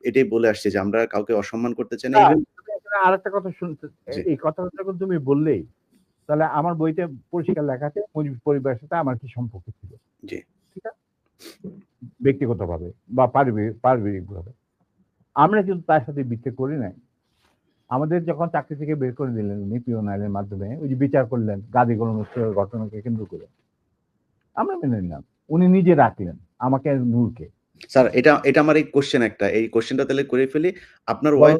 এটাই বলে আসছি যে আমরা কাউকে অসম্মান করতে চাই না। না, ইভেন তুমি এখানে আরেকটা কথা শুনতে, জি, এই কথাটা যখন তুমি বললেই, তাহলে আমার বইতে পরিষ্কার লেখা আছে মুজিব পরিবারের সাথে আমার কি সম্পর্ক ছিল। জি। ঠিক আছে? ব্যক্তিগতভাবে বা পারিবারিকভাবে। আমরা কিন্তু তার সাথে বিচ্ছেদ করি নাই। আমাদের যখন চাকরি থেকে বের করে দিলেন উনি পিয়ন আইনের মাধ্যমে, ওই যে বিচার করলেন গাজী গোলমস্তের ঘটনাকে কেন্দ্র করে, আমরা মেনে নিলাম। উনি নিজে রাখলেন আমাকে, নূরকে। স্যার এটা আমার এই কোয়েশ্চেন একটা। এই কোয়েশ্চেনটা তাহলে করে ফেলি। বলো।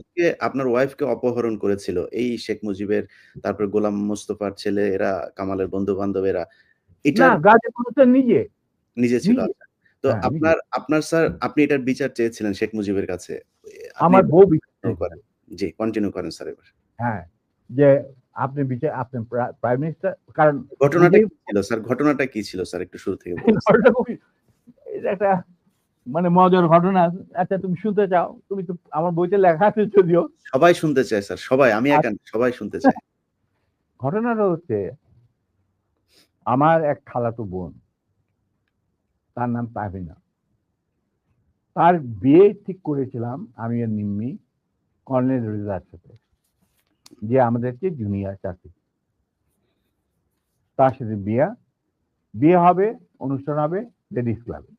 আপনার ওয়াইফকে অপহরণ করেছিল এই শেখ মুজিবের, তারপর গোলাম মোস্তফার ছেলে এরা, কামালের বন্ধু-বান্ধব এরা। না, এটার গাজী গোলমস্তের নিজে, নিজে ছিল। নিজে। আচ্ছা। তো হ্যাঁ, নিজে। আপনার স্যার আপনি এটার বিচার চেয়েছিলেন শেখ মুজিবের কাছে। আপনি আমার বউ বিচার কন্টিনিউ চেয়েছিল। করেন। জি, কন্টিনিউ করেন স্যার এবার। হ্যাঁ, যে আপনি প্রাইম মিনিস্টার, কারণ ঘটনাটা নিজেই কি ছিল স্যার? ঘটনাটা কি ছিল স্যার একটু শুরু থেকে বলতেছেন। ঘটনা খুবই, এটা একটা মানে মজার ঘটনা। আচ্ছা, তুমি শুনতে চাও? তুমি তো, আমার বইতে লেখা আছে যদিও। সবাই শুনতে চায় স্যার। সবাই, আমি একা না, সবাই শুনতে চায়। ঘটনাটা হচ্ছে, আমার এক খালাতো বোন, তার নাম তাহমিনা। তার বিয়ে ঠিক করেছিলাম আমি আর নিম্মি কর্নেল রেজার সাথে, যে আমাদেরকে জুনিয়র চাকরি। তার সাথে বিয়ে হবে, অনুষ্ঠান হবে লেডিস ক্লাবে।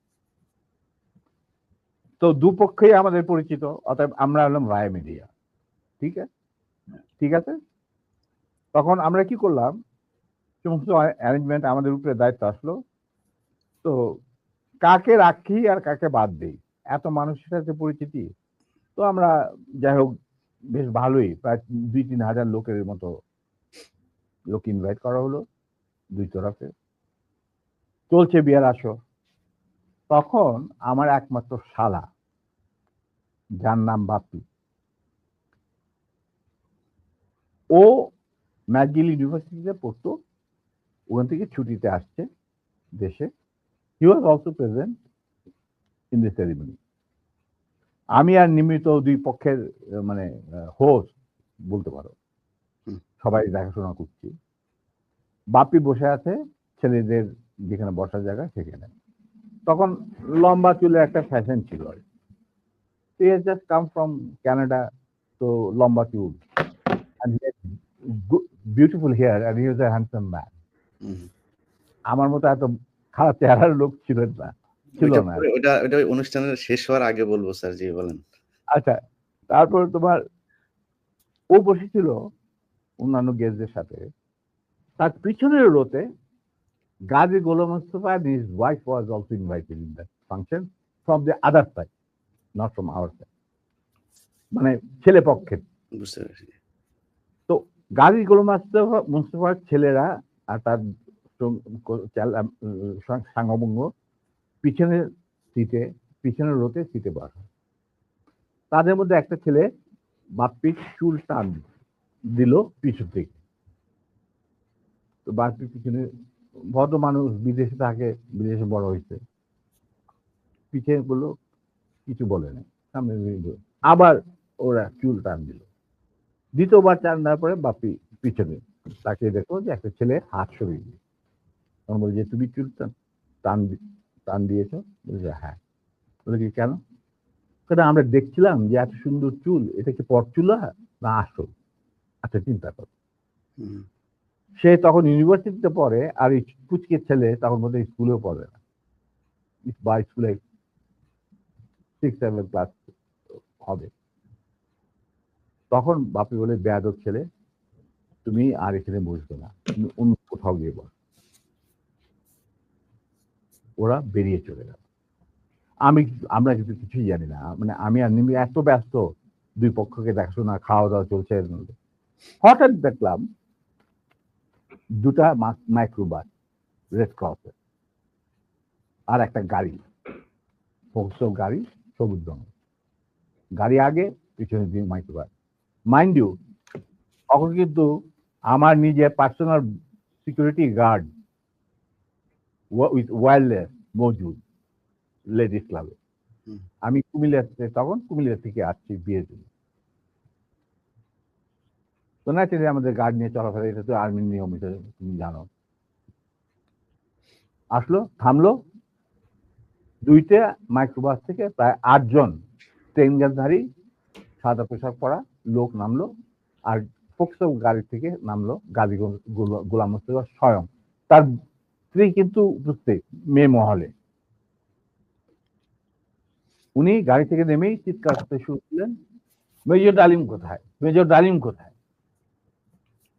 তো দুপক্ষেই আমাদের পরিচিত, অতএব আমরা হলাম রায় মিডিয়া। ঠিক আছে, ঠিক আছে। তখন আমরা কি করলাম, সমস্ত অ্যারেঞ্জমেন্ট আমাদের উপরে দায়িত্ব আসলো। তো কাকে রাখি আর কাকে বাদ দেই, এত মানুষের সাথে পরিচিতি। তো আমরা, যাই হোক, বেশ ভালোই, প্রায় 2-3 হাজার লোকের মতো লোক ইনভাইট করা হলো দুই তরফে। চলছে বিয়ের আসর। তখন আমার একমাত্র শালা, যার নাম বাপি, ও ম্যাকগিল ইউনিভার্সিটিতে পড়তো, ওখান থেকে ছুটিতে আসছে দেশে। He was also present in the ceremony. আমি আর নিমিত দুই পক্ষের মানে হোস্ট বলতে পারো, হুম, সবাই দেখাশোনা করছি। বাপি বসে আছে ছেলেদের যেখানে বসার জায়গা সেখানে। তখন লম্বা চুলের একটা ফ্যাশন ছিল। He has just come from Canada, তো লম্বা চুল, and he had beautiful hair, and he was a handsome man. হুম। আমার মতো এত খারাপ চেহারার লোক ছিল না, ছিল ওইটা না। পরে ওইটা অনুষ্ঠানের শেষ হওয়ার আগে বলব স্যার। জি, বলেন। আচ্ছা, তারপর তোমার, ও বসেছিল অন্যান্য গেস্টদের সাথে। তার পিছনের রোতে গাজী গোলাম Mustafa and his wife was also invited in that function from the other side, not from our side, মানে ছেলে পক্ষের। বুঝতে পেরেছি। তো গাজী গোলাম মুস্তফার ছেলেরা আর তার সাঙ্গবঙ্গ পিছনের সিটে, পিছনের রোতে সিটে বসা। তাদের মধ্যে একটা ছেলে বাপ্পির চুল টান দিল পিছু থেকে। তো বাপ্পির পিছনে, ভদ্র মানুষ, বিদেশে থাকে, বিদেশে বড় হয়েছে, পিছিয়ে বললো, কিছু বলে না, সামনে আবার ওরা চুল টান দিল। দ্বিতীয়বার টান দেওয়ার পরে বাপ্পি পিছনে তাকে দেখো যে একটা ছেলে হাত সরিয়ে দিল। তখন বলে যে তুমি চুল টান টান দিয়েছ? বলছে হ্যাঁ। বলে কি কেন? কারণ আমরা দেখছিলাম যে এত সুন্দর চুল, এটা কি পরচুলা না আসল? আচ্ছা, চিন্তা করো। হুম, সে তখন ইউনিভার্সিটিতে পড়ে, আর এই পুচকে ছেলে তখন বোধহয় স্কুলেও পড়ে না, বা স্কুলে 6-7 ক্লাস হবে। তখন বাপি বলে, বেয়াদব ছেলে, তুমি আর এখানে বসবে না, তুমি অন্য কোথাও গিয়ে বস। ওরা বেরিয়ে চলে গেল। আমরা কিন্তু কিছুই জানি না, মানে আমি আর নিমি এত ব্যস্ত, দুই পক্ষকে দেখাশোনা, খাওয়া দাওয়া চলছে এর মধ্যে। হঠাৎ দেখলাম দুটা মাইক্রোবাস, রেড ক্রসের, আর একটা গাড়ি, ফোকসো গাড়ি, সবুজ রঙ গাড়ি আগে, পিছনে দিয়ে মাইক্রোবাস। মাইন্ড ইউ, তখন কিন্তু আমার নিজের personal security guard with wireless মজুদ লেডিস ক্লাবে। হুম। আমি তখন কুমিল্লা থেকে আসছি বিয়ের জন্য। তো ন্যাচারালি আমাদের গার্ড নিয়ে চলাফেরা, এটা তো আর্মির নিয়ম, এটা তুমি জানো। আসলো, থামলো, দুইটা মাইক্রোবাস থেকে প্রায় 8 জন ট্রেনগারধারী সাদা পোশাক পরা লোক নামলো, আর ফোকসো গাড়ি থেকে নামলো গাজী গোলাম মোস্তফা স্বয়ং। তার স্ত্রী কিন্তু উপস্থিত মেয়ে মহলে। উনি গাড়ি থেকে নেমেই চিৎকার করতে শুরু করলেন, মেজর ডালিম কোথায়, মেজর ডালিম কোথায়,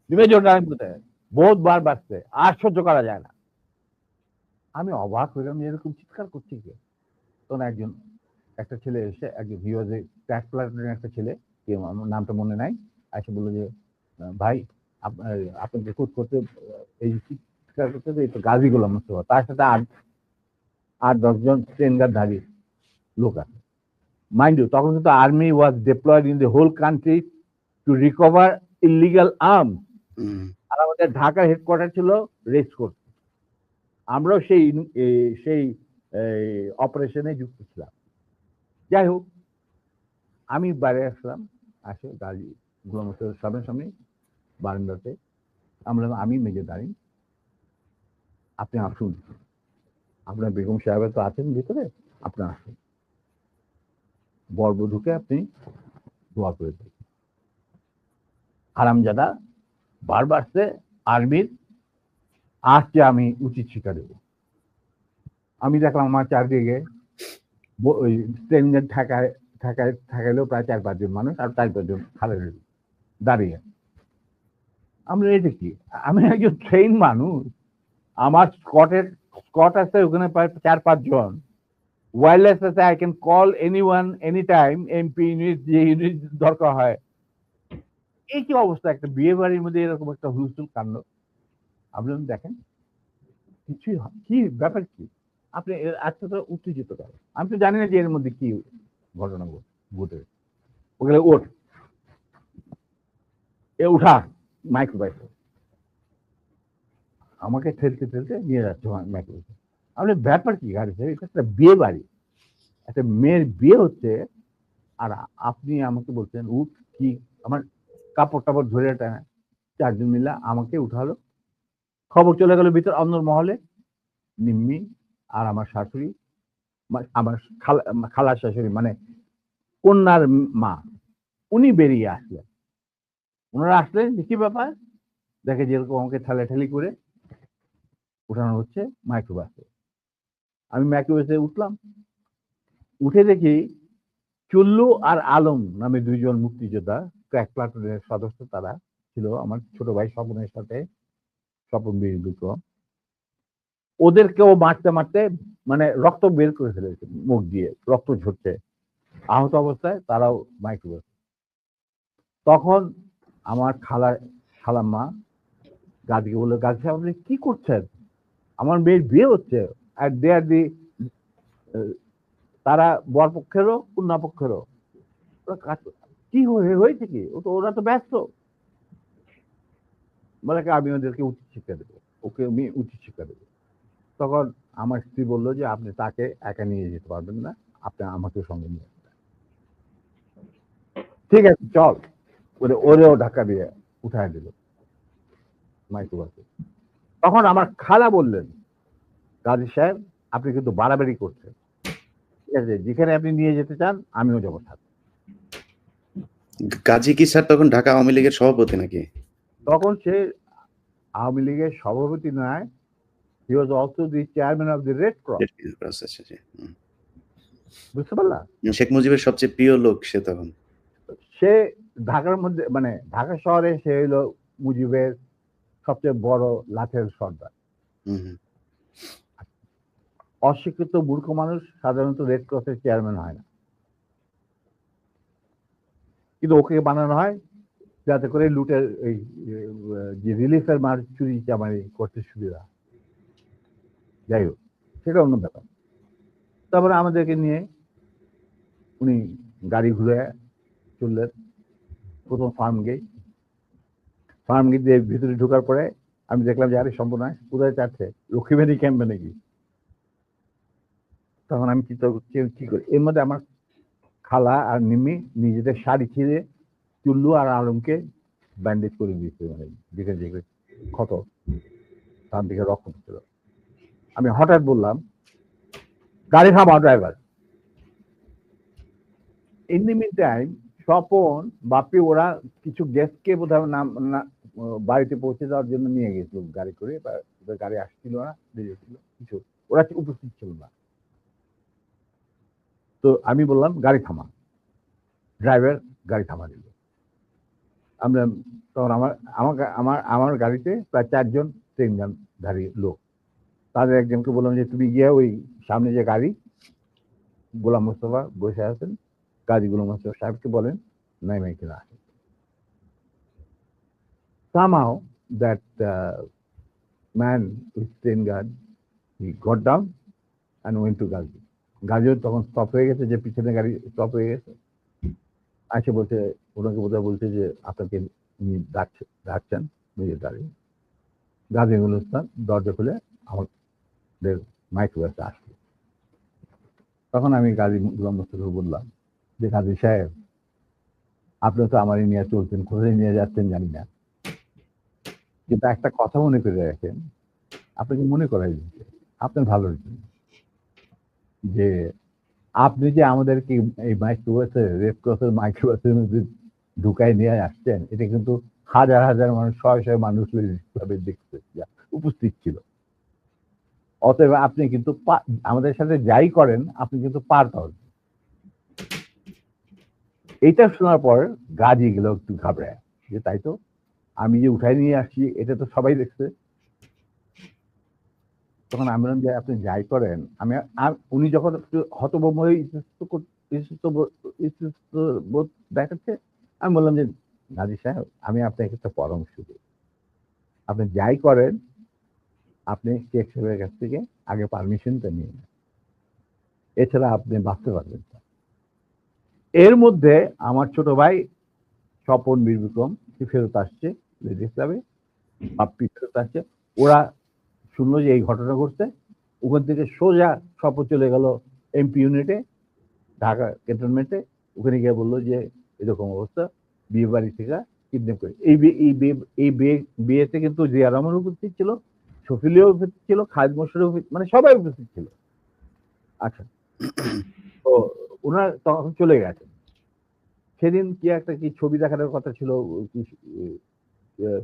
মেজর ডালিম কোথায়। বহুতবার বাড়ছে, আর সহ্য করা যায় না। আমি অবাক হইলাম, এরকম চিৎকার করছি কে? তখন একটা ছেলে এসে, একজন হিওয়াজে ট্যাক্স প্লাটুনের একটা ছেলে, আমার নামটা মনে নাই, এসে বললো যে ভাই আপনাকে করতে এই চিৎকার করতে, এই তো গাজী গোলাম মোস্তফা, তার সাথে 8-10 জন ট্রেনগারধারী লোক আছে। মাইন্ড ইউ, তখন কিন্তু army was deployed in the whole country to recover illegal arms. আর আমাদের ঢাকার হেডকোয়ার্টার ছিল রেস্ট কোর্ট। আমরাও সেই অপারেশনে যুক্ত ছিলাম। যাই হোক, আমি বাইরে আসলাম, আসে গাড়ি গোলাম মোস্তফার সামনে বারান্দাতে। আমি মেজর ডালিম, আপনি আসুন, আপনার বেগম সাহেব তো আছেন ভিতরে, আপনি আসুন, বরবধূকে আপনি দোয়া করে দেন। হারামজাদা বারবার সে আর্মির আসছে, আমি উচিত শিক্ষা দেব। আমি দেখলাম আমার চারদিকে ওই ট্রেনের ঠেকাইলেও প্রায় 4-5 জন মানুষ, আর 4-5 জন খালে দাঁড়িয়ে। আমরা এই দেখি, আমি একজন ট্রেন মানুষ, আমার স্কট আছে ওখানে প্রায় 4-5 জন, ওয়্যারলেস আছে, I can call anyone any time, MP unit, যে ইউনিট দরকার হয়। এই কি অবস্থা, একটা বিয়ে বাড়ির মধ্যে এরকম একটা হুলস্থুল কাণ্ড। আপনি দেখেন কিছুই কি ব্যাপার, কি আপনি এতটা উত্তেজিত করেন? আমি তো জানি না যে এর মধ্যে কি ঘটনা ঘটে। ওগুলো ওঠ, উঠা মাইক্রোবাসে, আমাকে ঠেলতে ঠেলতে নিয়ে যাচ্ছে মাইক্রোবাসে। আপনি ব্যাপার কি গাড়িতে? এটা একটা বিয়ে বাড়ি, একটা মেয়ের বিয়ে হচ্ছে, আর আপনি আমাকে বলছেন উঠ। কি আমার কাপড় টাপড় ধরে টানা 4 জন মিলা আমাকে উঠালো। খবর চলে গেল ভিতর অন্দর মহলে। নিম্মি আর আমার শাশুড়ি, আমার খালার শাশুড়ি, মানে কন্যার মা, উনি বেরিয়ে আসলেন। ওনারা আসলেন যে কি ব্যাপার, দেখে যেরকম আমাকে ঠেলাঠেলি করে উঠানো হচ্ছে মাইক্রোবাসে। আমি মাইক্রোবাসে উঠলাম, উঠে দেখি চুল্লু আর আলম নামে 2 জন মুক্তিযোদ্ধা, ক্র্যাক প্লাটুনের সদস্য, তারা ছিল আমার ছোট ভাই স্বপনের সাথে, স্বপন বীর বিক্রম। ওদেরকেও মারতে মারতে মানে রক্ত বের করে ফেলেছে, মুখ দিয়ে রক্ত ঝরছে, আহত অবস্থায় তারাও মাইক্রোবাস। তখন আমার খালাম্মা গাজীকে বললো, গাজী সাহেব আপনি কি করছেন? আমার মেয়ের বিয়ে হচ্ছে, আর দে আর দি, তারা বর পক্ষেরও কন্যা পক্ষেরও। কি হয়েছে কি? ওরা তো ব্যস্ত। বলে আমি ওদেরকে উচিত শিক্ষা দেবো, ওকে আমি উচিত শিক্ষা দেবো। তখন আমার স্ত্রী বললো যে আপনি তাকে একা নিয়ে যেতে পারবেন না, আপনি আমাকে সঙ্গে নিয়ে আসবেন। ঠিক আছে চল, ওরেও ধাক্কা দিয়ে উঠায় দিল মাইক্রোবাসে। তখন আমার খালা বললেন, গাজী সাহেব আপনি কিন্তু বাড়াবাড়ি করছেন, ঠিক আছে, যেখানে আপনি নিয়ে যেতে চান আমিও যাবো সাথে। গাজী কি স্যার তখন ঢাকা আওয়ামী লীগের সভাপতি নাকি? তখন সে আওয়ামী লীগের সভাপতি নয়, he was also the chairman of the Red Cross. বুঝতে পারলা? শেখ মুজিবের সবচেয়ে প্রিয় লোক সে তখন। সে ঢাকার মধ্যে, মানে ঢাকা শহরে সে হলো মুজিবের সবচেয়ে বড় লাঠের সর্দার। অশিক্ষিত মূর্খ মানুষ সাধারণত রেড ক্রসের চেয়ারম্যান হয় না, কিন্তু ওকে বানানো হয় যাতে করে লুটের এই যে রিলিফের মার চুরি চামারি করতে সুবিধা। যাই হোক, সেটা অন্য ব্যাপার। তারপরে আমাদেরকে নিয়ে উনি গাড়ি ঘুরে চললেন প্রথম ফার্ম গেট দিয়ে ভিতরে ঢোকার পরে আমি দেখলাম যে আরে সম্পূর্ণ কোথায় চাচ্ছে লক্ষ্মীবাড়ি ক্যাম্পে নাকি। তখন আমি চিন্তা করছি কি করি, এর মধ্যে আমার খালা আর নিম্মি নিজেদের শাড়ি ছিঁড়ে চুল্লু আর আলমকে ব্যান্ডেজ করে দিয়েছে, মানে দিকে দিকে ক্ষত, তার দিকে রক্ত পড়ছিল। আমি হঠাৎ বললাম গাড়ি থামাও driver. In the mean time Swapan Bapi ওরা কিছু গেস্টকে বোধহয় নাম বাড়িতে পৌঁছে দেওয়ার জন্য নিয়ে গেছিল গাড়ি করে, বা ওদের গাড়ি আসছিল না, দেরি ছিল কিছু, ওরা উপস্থিত ছিল না। তো আমি বললাম গাড়ি থামা, ড্রাইভার গাড়ি থামা দিল। আমরা তখন আমার আমাকে আমার আমার গাড়িতে প্রায় 4 জন ট্রেনধারী লোক, তাদের একজনকে বললাম যে তুমি গিয়ে ওই সামনে যে গাড়ি গোলাম মোস্তফা বসে আছেন, গাজী গোলাম মোস্তফা সাহেবকে বলেন নাই কিনা আসে। Somehow that man with train guard, he got down and went to Gazi. গাজীও তখন স্টপ হয়ে গেছে, যে পিছনে গাড়ি স্টপ হয়ে গেছে। আসে বলছে, ওনাকে বোধহয় বলছে যে আপনাকে উনি ডাকছেন নিজের গাড়ি। গাজী গুলিস্তান দরজা খুলে আমাদের মাইক্রোবাসে আসলো। তখন আমি গাজী গোলাম মোস্তফাকে বললাম যে গাজী সাহেব, আপনি তো আমারই নিয়ে চলছেন, কোথায় নিয়ে যাচ্ছেন জানি না, কিন্তু একটা কথা মনে করে রাখেন, আপনাকে মনে করাই দিচ্ছে আপনার ভালোর জন্য, যে আপনি যে আমাদেরকে এই মাইক্রোবাসে রেড ক্রসের মাইক্রোবাসের মধ্যে ঢুকাই নিয়ে আসছেন, এটা কিন্তু হাজার হাজার মানুষ, শয়ে শয়ে মানুষ দেখতে উপস্থিত ছিল। অতএব আপনি কিন্তু আমাদের সাথে যাই করেন আপনি কিন্তু পার পাবেন। এইটা শোনার পর গাজী গেল একটু ঘাবড়ায়, যে তাই তো, আমি যে উঠাই নিয়ে আসছি এটা তো সবাই দেখছে। তখন আমি বললাম যে আপনি যাই করেন, উনি যখন একটু হতভম্ব হয়ে বোধ দেখাচ্ছে, আমি বললাম যে গাজী সাহেব, আমি আপনাকে একটা পরামর্শ দিই, আপনি যাই করেন আপনি শেখ সাহেবের কাছ থেকে আগে পারমিশনটা নিয়ে নেন, এছাড়া আপনি বাঁচতে পারবেন না। এর মধ্যে আমার ছোট ভাই স্বপন বীর বিক্রম ফেরত আসছে লেডিস ক্লাবে, বাপ্পি ফেরত আসছে। ওরা শুনলো যে এই ঘটনা ঘটছে, ওখান থেকে সোজা স্বপন চলে গেল এমপি ইউনিটে, ঢাকা ক্যান্টনমেন্টে। ওখানে গিয়ে বললো যে এরকম অবস্থা, বিয়ে বাড়ি থেকে কিডন্যাপ করে। এই বিয়েতে কিন্তু জিয়া রহমান উপস্থিত ছিল, শফিলিও উপস্থিত ছিল, খালেদ মোশাররফ, মানে সবাই উপস্থিত ছিল। আচ্ছা, তো ওনারা তখন চলে গেছে। সেদিন কি ছবি দেখানোর কথা ছিল,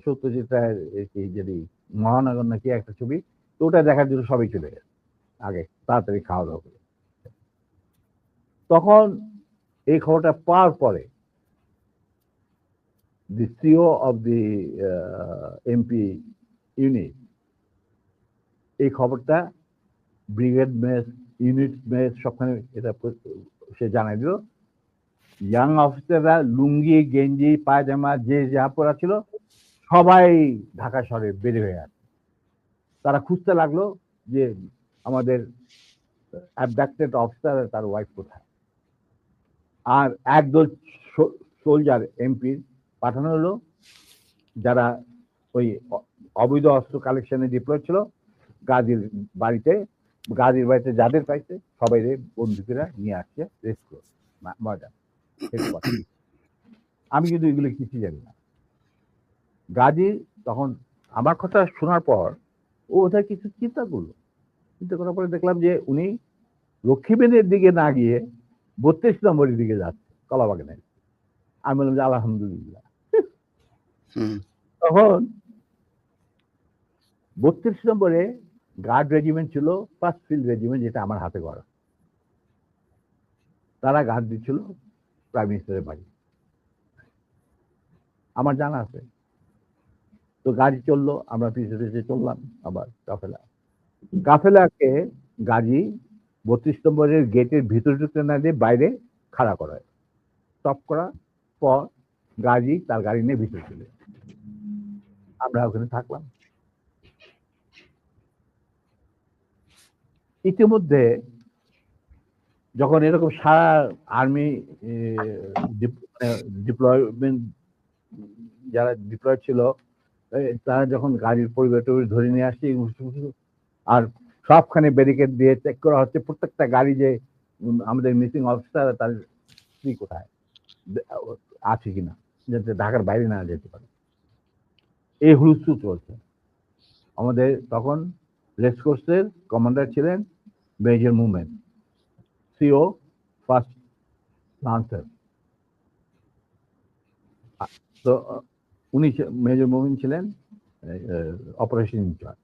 সত্যজিৎ রায়ের কি যদি মহানগর না কি একটা ছবি, তো ওটা দেখার জন্য সবাই চলে গেছে আগে তাড়াতাড়ি খাওয়া দাওয়া করে। তখন এই খবরটা পাওয়ার পরে the CEO of the MP unit এই খবরটা ব্রিগেড মেস, ইউনিট মেস সবখানে এটা সে জানাই দিল। ইয়াং অফিসাররা লুঙ্গি গেঞ্জি পায়জামা যে যা পরা ছিল সবাই ঢাকা শহরে বের হয়ে আসে। তারা খুঁজতে লাগলো যে আমাদের অ্যাবডাক্টেড অফিসার তার ওয়াইফ কোথায়। আর একদল সোলজার এমপির পাঠানো হলো, যারা ওই অবৈধ অস্ত্র কালেকশনে ডিপ্লয় ছিল, গাজীর বাড়িতে যাদের পাইছে সবাই বন্দুকেরা নিয়ে আসছে রেস্ট ময়দান। আমি কিন্তু এগুলো কিছু জানি না। গাজী তখন আমার কথা শোনার পর ও ওদের কিছু চিন্তা করলো, চিন্তা করার পরে দেখলাম যে উনি লক্ষ্মীবেনের দিকে না গিয়ে 32 নম্বরের দিকে যাচ্ছে কলাবাগানের। আমি বললাম যে আলহামদুলিল্লাহ। তখন 32 নম্বরে গার্ড রেজিমেন্ট ছিল, ফার্স্ট ফিল্ড রেজিমেন্ট, যেটা আমার হাতে করা। তারা গার্ড দিচ্ছিল প্রাইম মিনিস্টারের বাড়ি, আমার জানা আছে। তো গাড়ি চললো, আমরা পিছিয়ে পিছিয়ে চললাম আবার কাফেলাকে গাজী 32 নম্বরের গেটের ভিতরে ঢুকতে না দিয়ে বাইরে খাড়া করা, স্টপ করার পর গাজী তার গাড়ি নিয়ে ভিতরে চলে, আমরা ওখানে থাকলাম। ইতিমধ্যে যখন এরকম সারা আর্মি ডিপ্লয়মেন্ট, যারা ডিপ্লয় ছিল তারা যখন গাড়ির পরিবার ধরে নিয়ে আসছে, আর সবখানে ব্যারিকেড দিয়ে চেক করা হচ্ছে প্রত্যেকটা গাড়ি যে আমাদের মিসিং অফিসার তার স্ত্রী কোথায় আছে কিনা, যাতে ঢাকার বাইরে না যেতে পারে। এই হুলস্থুল চলছে। আমাদের তখন রেসকোর্সের কমান্ডার ছিলেন major movement, CO first lancer. তো উনি মেজর মুভমেন্ট ছিলেন অপারেশন ইনচার্জ,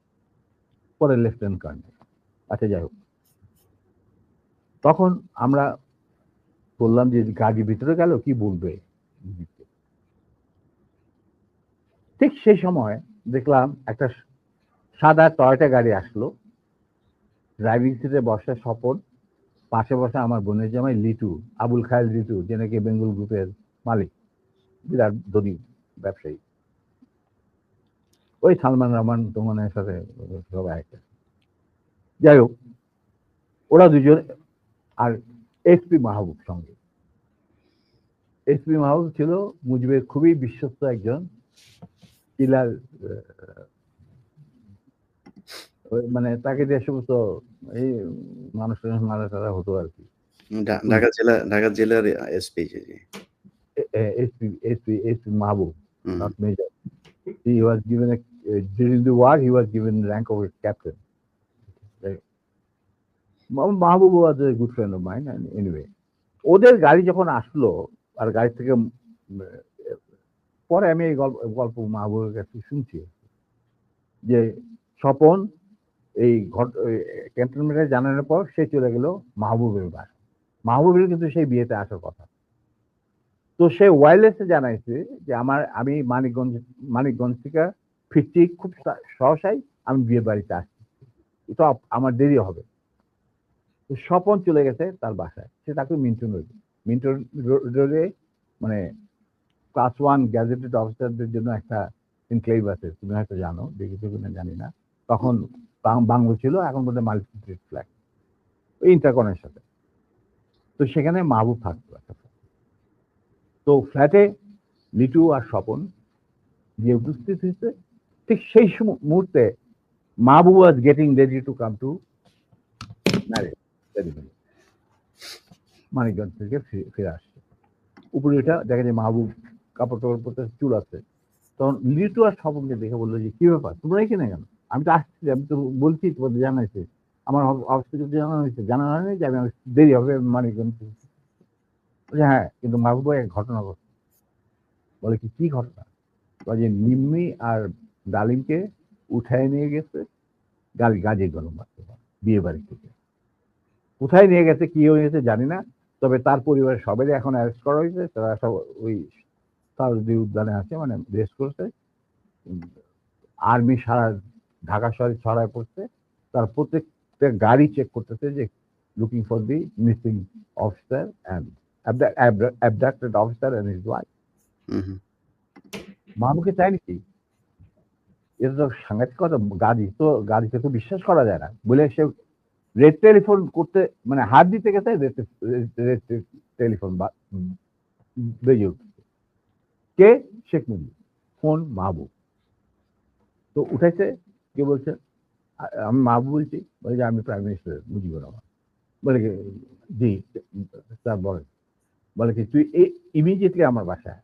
পরে লেফটেন্যান্ট কর্নেল। আচ্ছা, যাই হোক, তখন আমরা বললাম যে গাড়ির ভিতরে গেল কি বলবে। ঠিক সেই সময় দেখলাম একটা সাদা টয়টা গাড়ি আসলো, ড্রাইভিং সিটে বসা স্বপন, পাশে বসা আমার বোনের জামাই লিটু, আবুল খায়ের লিটু, যে নাকি বেঙ্গল গ্রুপের মালিক, বিরাট ধনী ব্যবসায়ী, ওই সালমান রহমান তোমানের সাথে সবাই একটা। যাই হোক, ওরা দুজন, আর এসপি মাহবুব সঙ্গে। এসপি মাহবুব ছিল মুজিবের খুবই বিশ্বস্ত একজন কিলার, মানে তাকে যে সমস্ত এই মানুষের মারা টারা হতো আর কি। ঢাকা জেলার SP. SP Mahbub, hmm. not major. He was given during the war, he was given rank of a captain. Mahbub was a good friend of mine, and anyway, ওদের গাড়ি যখন আসলো, আর গাড়ি থেকে পরে আমি এই গল্প মাহবুবের কাছে শুনছি যে স্বপন এই ক্যান্টনমেন্টে জানানোর পর সে চলে গেল মাহবুবের বাসা। মাহবুবের কিন্তু সেই বিয়েতে আসার কথা। তো সে ওয়্যারলেসে জানাইছে যে আমি মানিকগঞ্জ থেকে ফিরছি খুব সহসাই, আমি বিয়ে বাড়িতে আসছি, এটা আমার দেরি হবে। তো স্বপন চলে গেছে তার বাসায়, সে তাকে মিন্টন রোডে, মানে ক্লাস 1 গ্যাজেটেড অফিসারদের জন্য একটা এনক্লেভ আছে, তুমি হয়তো জানো, দেখেছো কিনা জানি না। তখন বাংলো ছিল, এখন বোধহয় মাল্টি ফ্ল্যাট, ওই ইন্টারকনের সাথে। তো সেখানে মাহবুব থাকতো একটা। তো ফ্ল্যাটে লিটু আর স্বপন গিয়ে উপস্থিত হয়েছে। ঠিক সেই মুহূর্তে Mahbub was getting ready to come to marriage ceremony. Manikganj থেকে ফিরে আসছে। উপরে এটা দেখা যায় মাহবুব কাপড় টাপড় পরতে, চুল আছে। তখন লিটু আর স্বপনকে দেখে বললো যে কি ব্যাপার, তোমরা এখানে কেন? আমি তো আসছি, আমি তো বলছি তোমাদের জানাইছে, আমার অফিস থেকে জানানো হয়েছে, জানানো হয়নি যে আমি দেরি হবে মানিকগঞ্জ। হ্যাঁ, কিন্তু মাহবুব এক ঘটনা ঘটছে। বলে কি ঘটনা? যে নিম্মি আর ডালিমকে উঠায় নিয়ে গেছে গাজী গরম বিয়ে বাড়ি থেকে। কোথায় নিয়ে গেছে, কি হয়েছে জানি না, তবে তার পরিবারের সবাই এখন অ্যারেস্ট করা হয়েছে। তারা সব ওই সাউদি উদ্যানে আছে, মানে রেস্ট করছে। আর্মি সারা ঢাকা শহরে ছড়ায় পড়ছে। তার প্রত্যেকটা গাড়ি চেক করতেছে যে looking for the missing officer and abducted officer and his wife. মাহবুবকে চাই নাকি? এটা তো সাংঘাতিক কথা। গাড়িকে তো বিশ্বাস করা যায় না বলে সে রেড টেলিফোন করতে, মানে হাত দিতে গেছে, রেড টেলিফোন বেজে উঠছে। কে? শেখ মুজিব। ফোন মাহবুব। তো উঠাইছে, কে বলছে? আমি মাহবুব বলছি। বলে যে আমি প্রাইম মিনিস্টার মুজিবুর রহমান। বলে কি? জি স্যার বলেন। বলে কি তুই ইমিডিয়েটলি আমার বাসায়।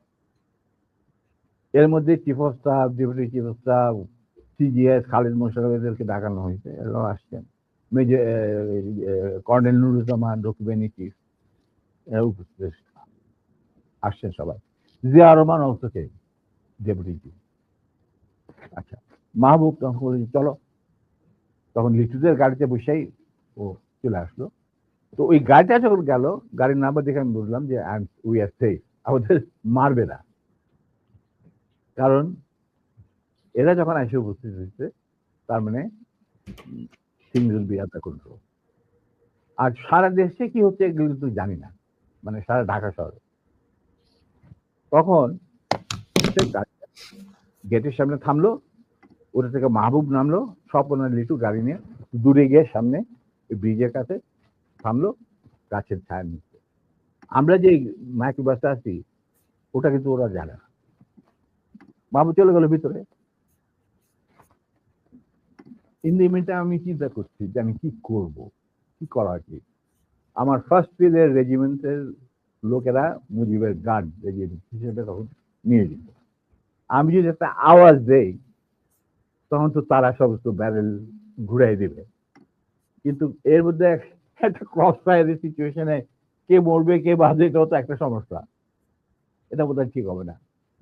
এর মধ্যে chief of staff, deputy chief of staff, CGS, Khalid Mosharraf, এদেরকে ডাকানো হয়েছে। এরাও আসছেন। মেজর কর্নেল নুরুজ্জামান, রকিবানী চিফ, আসছেন সবাই। জিয়া রহমান অলসো কে ডেপুটি চিফ। আচ্ছা, মাহবুব তখন বলে চলো। তখন লিটুদের গাড়িতে বসেই ও চলে আসলো। তো ওই গাড়িটা যখন গেল, গাড়ির নাম্বার দেখে আমি বুঝলাম যে উই আর সেফ, আমাদের মারবে না। কারণ এরা যখন এসে উপস্থিত হয়েছে, তার মানে things will be under control। আর সারা দেশে কি হচ্ছে এগুলো কিন্তু জানি না, মানে সারা ঢাকা শহরে। তখন গেটের সামনে থামলো, ওটা থেকে মাহবুব নামলো, স্বপন আর লিটু গাড়ি নিয়ে দূরে গিয়ে সামনে ব্রিজের কাছে থামলো, গাছের ছায়া নিচ্ছে। আমরা যে মাইক্রো বাসে আছি ওটা কিন্তু ওরা জানে না। মাহবুব চলে গেল ভিতরে। ইন দ্য মিনটাইম আমি চিন্তা করছি যে আমি কি করব, কি করা কি। আমার ফার্স্ট ফিল্ডের রেজিমেন্টের লোকেরা মুজিবের গার্ড রেজিমেন্ট হিসেবে তখন নিয়ে যেত। আমি যদি একটা আওয়াজ দেই তখন তো তারা সমস্ত ব্যারেল ঘুরাই দেবে, কিন্তু এর মধ্যে একটা ক্রস ফায়ারের সিচুয়েশনে কে মরবে কে বাঁচবে এটাও তো একটা সমস্যা। এটা বোধহয় ঠিক হবে না।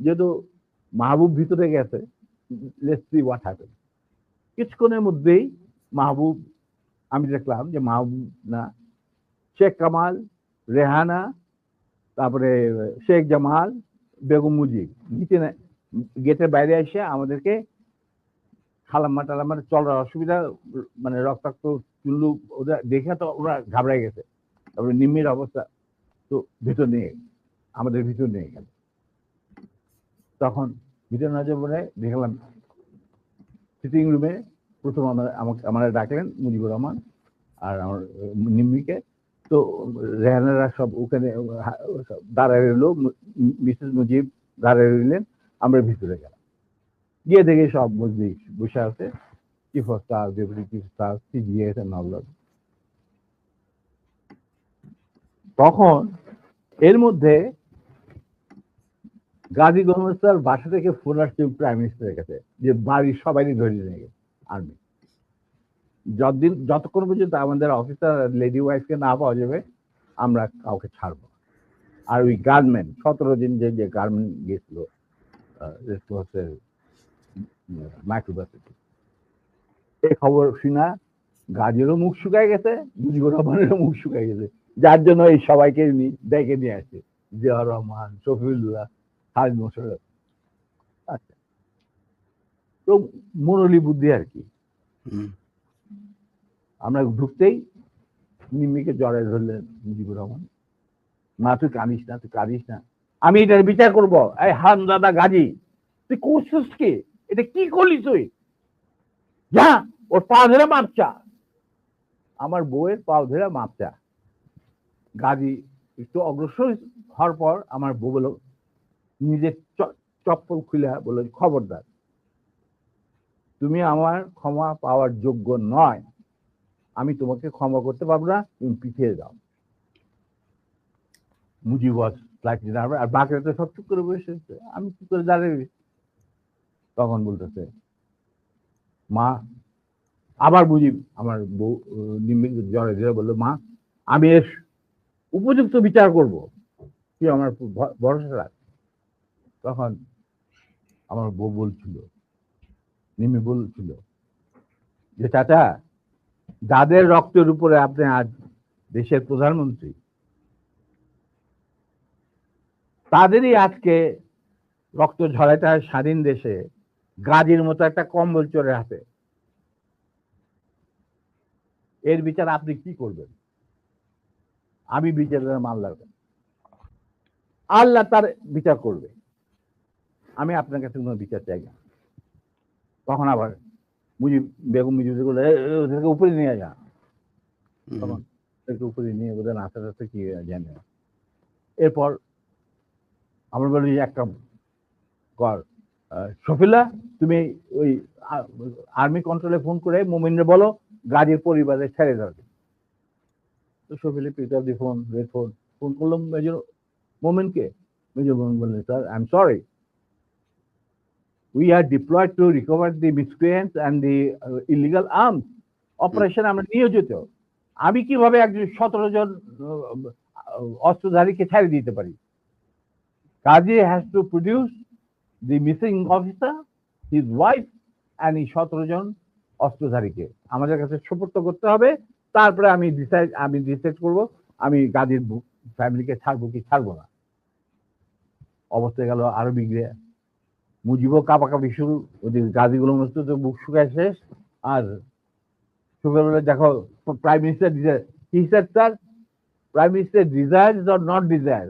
যেহেতু মাহবুব ভিতরে গেছে, লেটস সি হোয়াট হ্যাপেন। কিছুক্ষণের মধ্যেই মাহবুব, আমি দেখলাম যে মাহবুব না, শেখ কামাল, রেহানা, তারপরে শেখ জামাল, বেগম মুজিব নিচে গেটের বাইরে এসে আমাদেরকে খালাম্মা টালাম্মা চলার অসুবিধা, মানে রক্তাক্ত চুল্লু, ওদের দেখে তো ওরা ঘাবড়ায় গেছে। তারপরে নিম্মির অবস্থা তো ভিতর নিয়ে আমাদের ভিতর নিয়ে গেল। তখন ভিতর না যাবো দেখলাম সিটিং রুমে প্রথম আমাকে ডাকলেন মুজিবুর রহমান আর আমার নিম্মিকে। তো রেহানারা সব ওখানে দাঁড়ায় রইল, মিসেস মুজিব দাঁড়ায় রইলেন, আমরা ভিতরে গেলাম। গিয়ে দেখে সব মজলি বসে আছে, chief of staff, deputy chief staff, CGS and all. তখন এর মধ্যে গাজী গণহত্যার বাসা থেকে ফোন আসছে প্রাইম মিনিস্টারের কাছে যে বাড়ির সবাই ধরে নিয়ে গেছে আর্মি। যতক্ষণ পর্যন্ত আমাদের অফিসার লেডি ওয়াইফকে না পাওয়া যাবে আমরা কাউকে ছাড়বো। আর ওই গার্মেন্ট 17 দিন যে গার্মেন্ট গেছিল মাইক্রোবাসিটি, এই খবর শুনা গাজীরও মুখ শুকায় গেছে, মুজিবুর রহমানেরও মুখ শুকায় গেছে, যার জন্য এই সবাইকে ডেকে নিয়ে আসছে, জিয়াউর রহমান, শফিউল্লাহ, খালিদ মোশাররফ। আচ্ছা, তো মুরলী বুদ্ধি আর কি। আমরা ঢুকতেই নিম্মিকে জড়ায় ধরলেন মুজিবুর রহমান, মা তুই কাঁদিস না, তুই কাঁদিস না, আমি এটার বিচার করবো। এই হারামজাদা গাজী, তুই করছিস কি? এটা কি করলি তুই? যা ওর পা ধরে মাপ চা। আমার বউয়ের পা ধরে মাপ চা। গাজী একটু অগ্রসর হওয়ার পর আমার বউ বলল, নিজের চপ্পল খুলে বলল, খবরদার, তুমি আমার ক্ষমা পাওয়ার যোগ্য নয়, আমি তোমাকে ক্ষমা করতে পারবো না, তুমি পিছিয়ে যাও। মুজিব আর বাকিরা তো সব চুপ করে বসে, আমি কি করে দাঁড়িয়ে। তখন বলতেছে মা, আবার মুজিব আমার বউ জড়ে ধরে বললো, মা আমি এর উপযুক্ত বিচার করব, তুই আমার ভরসা রাখ। তখন আমার বউ বলছিল, নিম্মি বলছিল যে চাচা, যাদের রক্তের উপরে আপনি আজ দেশের প্রধানমন্ত্রী, তাদেরই আজকে রক্ত ঝরাটা স্বাধীন দেশে গাজীর মতো একটা কম্বল চোরের হাতে। এর বিচার আপনি কি করবেন? আমি বিচারের মান লাগবেন, আল্লাহ তার বিচার করবে, আমি আপনার কাছে কোনো বিচার চাই না। তখন আবার বেগম মুজিব ওদেরকে উপরে নিয়ে যা, তখন একটু উপরে নিয়ে ওদের আস্তে আস্তে কি জানে। এরপর আমরা বলি এক কাম কর, শফিলা তুমি ওই আর্মি কন্ট্রোলে ফোন করে মোমিনরে বলো গাজীর পরিবারে ছেড়ে যাবে। তো শফিলা পিক আপ দি ফোন, রেড ফোন, ফোন করলাম মেজর মোমেনকে। মেজর মোমেন বললেন, sir I am sorry, we are deployed to recover the miscreants and the illegal arms operation আমরা নিয়োজিত। আমি কিভাবে একজন 17 জন অস্ত্রধারীকে ছেড়ে দিতে পারি? কাজী has to produce the missing officer, his wife and এই 17 জন অস্ত্রধারীকে আমাদের কাছে সুপর্দ করতে হবে। তারপরে আমি ডিসাইড করব আমি গাজীর ফ্যামিলিকে ছাড়বো কি ছাড়বো না। অবস্থা গেল আরো বিগড়ে, মুজিবও কাঁপাকাঁপি শুরু, ওদের গাজীগুলো মতো তো বুক শুকায় শেষ। আর সকালবেলা দেখো প্রাইম মিনিস্টার ডিজায়ার, কি sir prime minister desire or not desire,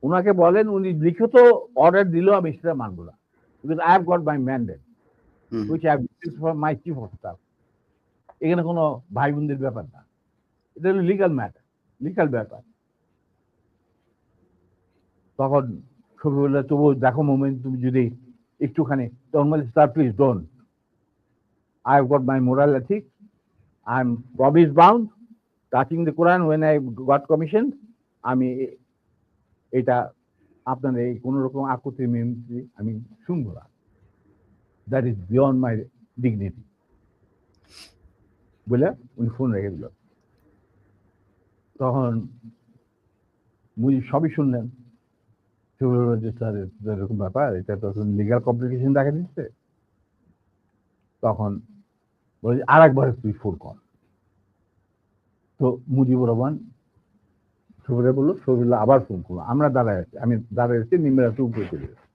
ওনাকে বলেন উনি লিখিত অর্ডার দিলেও আমি সেটা মানবো না, because I have got my mandate which I have received from my chief of staff. এখানে কোনো ভাই বোনদের ব্যাপার না, এটা হলো লিগাল ম্যাটার, লিগাল ব্যাপার। তখন সকালবেলা তবু দেখো মোমেন্ট, তুমি যদি একটুখানি, তখন বলে sir please don't, I've got my moral ethics. I'm promise bound. Touching the Quran when I got commissioned, আমি এটা আপনার এই কোনো রকম আকুতি মিনতি আমি শুনবো না। That is beyond my dignity বলে উনি ফোন রেখে দিল। তখন মুজিব সবই শুনলেন, যে স্যার এরকম ব্যাপার, এটা তো লিগাল কমপ্লিকেশন দেখা দিচ্ছে। তখন বলে আর একবার তুই ফোন কর। তো মুজিবুর রহমান সবিরা বললো, সবিরুল্লাহ আবার ফোন করলো। আমরা দাঁড়ায় আছি, আমি দাঁড়ায় আছি, নিমেরা তো উপরে চলে গেছে।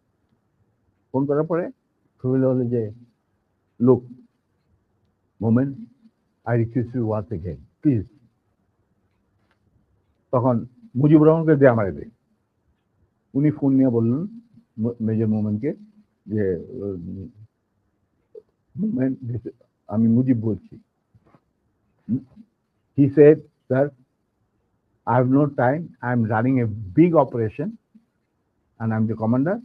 ফোন করার পরে সবিরুল্লাহ বলে যে লোক moment, I request you once again please. তখন মুজিবুর রহমানকে দিয়ে আমার দেয়। উনি ফোন নিয়ে বললেন মেজর মোমেন্টকে যে মোমেন্ট, আমি মুজিব বলছি। He said, sir, I have no time. I'm running a big operation and I'm the commander.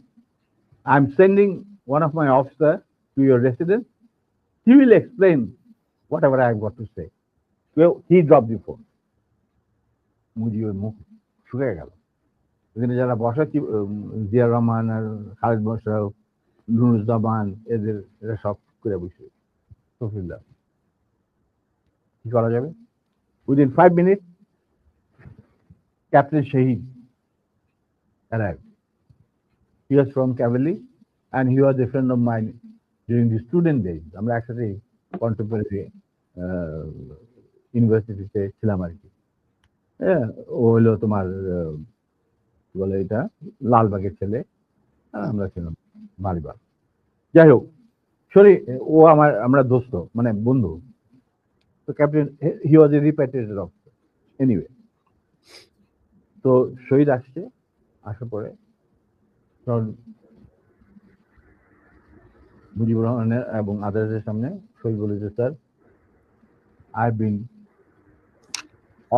I'm sending one of my officers to your residence. He will explain whatever I've got to say. Well, he dropped the phone. মুজিবের মুখ শুকিয়ে গেল। এখানে যারা বসা, জিয়া রহমান আর খালেদ মোশাররফ, নুরুজ্জামান, এরা সব করে বসে। সফিউল্লাহ, কি করা যাবে? Within 5 minutes, Captain Shahid arrived. He was from cavalry and he was a friend of mine during the student days. আমরা একসাথে কন্টেম্পোরারি ইউনিভার্সিটিতে ছিলাম আর কি। ও হলো তোমার বলে এটা লালবাগের ছেলে, আর আমরা ছিলাম মালিবাগ। যাই হোক, সরি, ও আমরা দোস্ত, মানে বন্ধু। তো ক্যাপ্টেন, হি ওয়াজ এ রিপ্যাট্রিয়েটেড অফিসার এনিওয়ে। তো শহীদ আসছে, আসার পরে মুজিবুর রহমানের এবং আদালতের সামনে শহীদ বলেছে, sir, I have been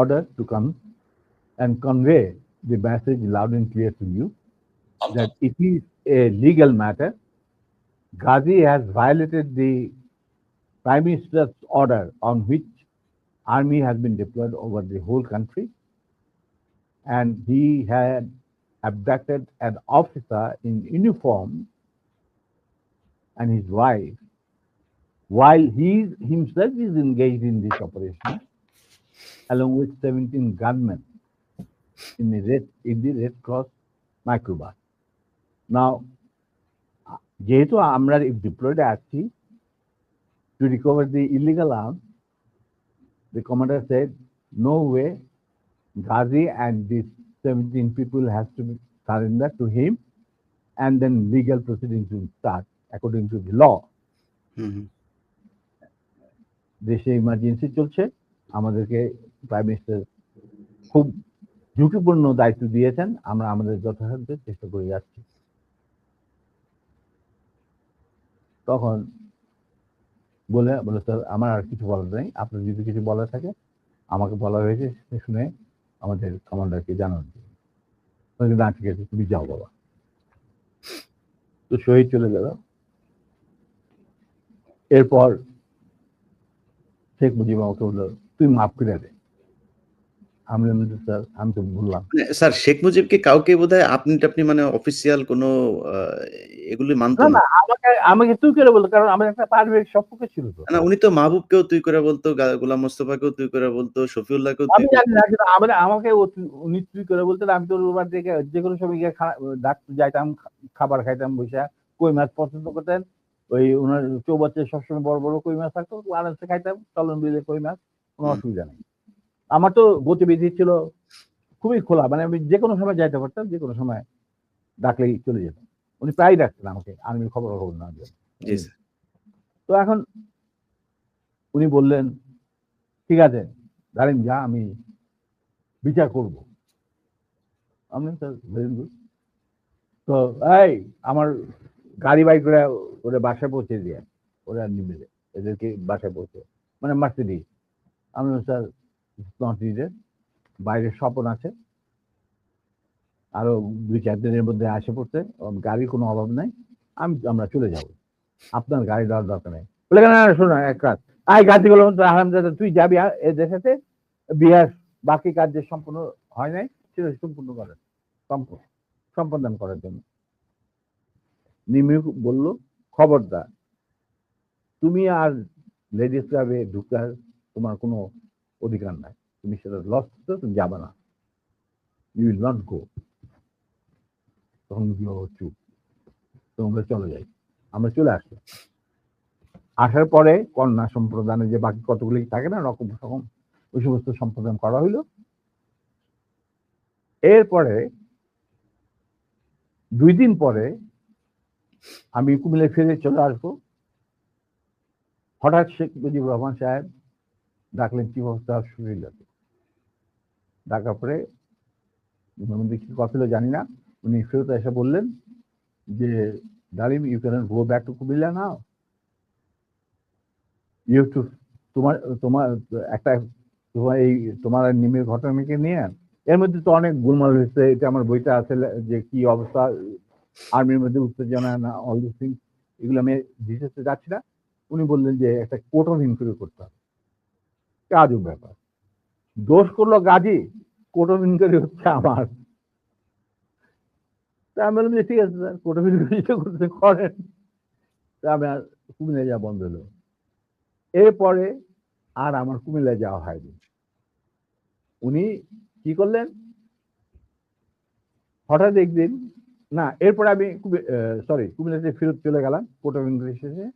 ordered to come and convey the message loud and clear to you that it is a legal matter. Ghazi has violated the Prime Minister's order on which army has been deployed over the whole country, and he had abducted an officer in uniform and his wife while he himself is engaged in this operation, along with 17 gunmen in the Red Cross microbus. Now, যেহেতু আমরা deployed আছি to recover the illegal arms, the commander said, no way, Ghazi and these 17 people has to be surrendered to him, and then legal proceedings will start according to the law. দেশে emergency চলছে, আমাদেরকে prime minister খুব ঝুঁকিপূর্ণ দায়িত্ব দিয়েছেন, আমরা আমাদের যথাসাধ্য চেষ্টা করে যাচ্ছি। তখন বলে স্যার, আমার আর কিছু বলার নেই, আপনার যদি কিছু বলার থাকে আমাকে বলা হয়েছে শুনে আমাদের কমান্ডারকে জানান। না, ঠিক আছে, তুমি যাও বাবা। তো শহীদ চলে গেল। এরপর শেখ মুজিব আমাকে বললো, তুই মাফ করে দে। আমি স্যার, আমি তো বললাম। স্যার, শেখ মুজিব কি কাউকে বোধহয় আপনি মানে অফিসিয়াল কোনো এগুলি মানতো না? আমাকে তুই করে বলতো, কারণ আমার একটা পারিবারিক সম্পর্ক ছিল তো। না, উনি তো মাহবুবকেও তুই করে বলতো, গোলাম মোস্তফাকেও তুই করে বলতো, শফিউল্লাহকেও তুই। আমি জানি না, আমাকে উনি তুই করে বলতেন। আমি তো ওর থেকে যে কোনো সময় গিয়ে যাইতাম, খাবার খাইতাম বসে। কই মাছ পছন্দ করতেন, ওই ওনার চৌবাচ্চায় সবসময় বড় বড় কই মাছ থাকতো, আরামসে খাইতাম, চলন বিলে কই মাছ, কোনো অসুবিধা নেই। আমার তো গতিবিধি ছিল খুবই খোলা, মানে আমি যে কোনো সময় যাইতে পারতাম, যে কোনো সময় ডাকলেই চলে যেতাম। উনি প্রায় ডাকতেন আমাকে আর্মির খবর না দিয়ে। তো এখন উনি বললেন, ঠিক আছে দাঁড়িন, যা, আমি বিচার করব। আমি স্যার ভেরি গুড। তো এই আমার গাড়ি বাইক করে ওরা বাসায় পৌঁছে দিয়ে, ওরা নিবে এদেরকে বাসায় পৌঁছে, মানে মার্সিডিজ। আমি স্যার নট নিডেড, বাইরে স্বপন আছে, আরো 2-4 দিনের মধ্যে আসে পড়তে, গাড়ির কোনো অভাব নাই, আমরা চলে যাব, আপনার গাড়ি দেওয়ার দরকার নেই। বলে না শোনো এক কাজ, আয় গাছিগুলো আরামদাদা তুই যাবি এদের সাথে বিহার বাকি কাজ যে সম্পূর্ণ হয় নাই সেটা সম্পূর্ণ করার সম্পাদন করার জন্য। নিমি বলল খবরদার তুমি আর লেডিস ক্লাবে ঢুকার তোমার কোনো অধিকার নাই, তুমি সেটা লস করছো, তুমি যাবে না, ইউ উইল নট গো। তখন চুপ, তোমরা চলে যাই। আমরা চলে আসলাম। আসার পরে কন্যা সম্প্রদানে যে বাকি কতগুলি থাকে না রকম রকম ওই সমস্ত সম্প্রদান করা হইল। এরপরে 2 দিন পরে আমি কুমিল্লায় ফিরে চলে আসবো। হঠাৎ শেখ মুজিবুর রহমান সাহেব ডাকলেন চিফ অফ স্টাফ শরীরকে। ডাকার পরে কি কথা ছিল জানি না, উনি ফেরত এসে বললেন যে Dalim you can go back to Comilla now, you too তোমার তোমার একটা তোমার এই তোমার নিমের ঘটনাকে নিয়ে এর মধ্যে তো অনেক গোলমাল হয়েছে। এটা আমার বইটা আছে যে কি অবস্থা আর্মির মধ্যে উত্তেজনা না অল দিস থিং, এগুলো আমি ডিটেলসে যাচ্ছি না। উনি বললেন যে একটা কোর্ট অফ ইনকোয়ারি করতে হবে। আজব ব্যাপার, দোষ করলো গাজী, কোর্ট অফ ইনকোয়ারি হচ্ছে আমার। তা আমি বললাম যে ঠিক আছে স্যার, কোর্ট অফ ইনকোয়ারিটা করতে করেন। তা আমি আর কুমিল্লায় যাওয়া বন্ধ হলো। এরপরে আর আমার কুমিল্লায় যাওয়া হয়নি। উনি কি করলেন, হঠাৎ একদিন না, এরপরে আমি কুমিল্লাতে ফেরত চলে গেলাম কোর্ট অফ ইনকোয়ারি শেষে।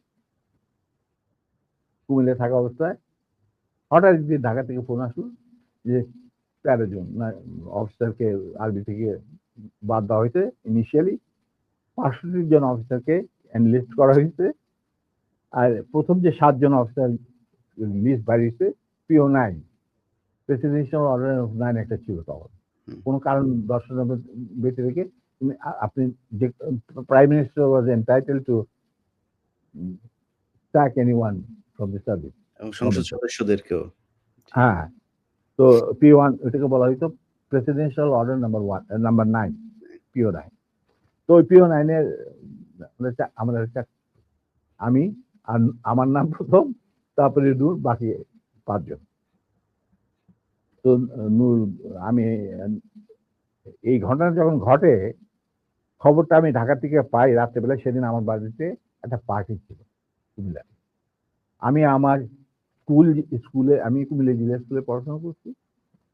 কুমিল্লায় থাকা অবস্থায় হঠাৎ একদিন ঢাকা থেকে ফোন আসলো যে 13 জন না অফিসারকে আর্মি থেকে বাদ দেওয়া হয়েছে। ইনিশিয়ালি 65 জন অফিসারকে এনলিস্ট করা হয়েছে। আর প্রথম যে 7 জন অফিসার লিস্ট বাড়িয়েছে পিও 9 প্রেসিডেন্সিয়াল অর্ডার 9 একটা ছিল তখন, কোনো কারণ দর্শনের বেঁচে রেখে আপনি যে prime minister was entitle to sack anyone from the service এবং সংসদ সদস্যদেরকেও। হ্যাঁ, তো P1 এটাকে বলা হয়তো প্রেসিডেন্সিয়াল অর্ডার নাম্বার 9 পিও 9। তো ওই পিও 9 এর আমাদের আমি আর আমার নাম প্রথম, তারপরে নূর, বাকি 5 জন। তো নূর আমি এই ঘটনা যখন ঘটে খবরটা আমি ঢাকা থেকে পাই রাত্রেবেলা। সেদিন আমার বাড়িতে একটা পার্টি ছিল কুমিল্লা। আমি আমার স্কুলে আমি কুমিল্লা জিলা স্কুলে পড়াশোনা করছি।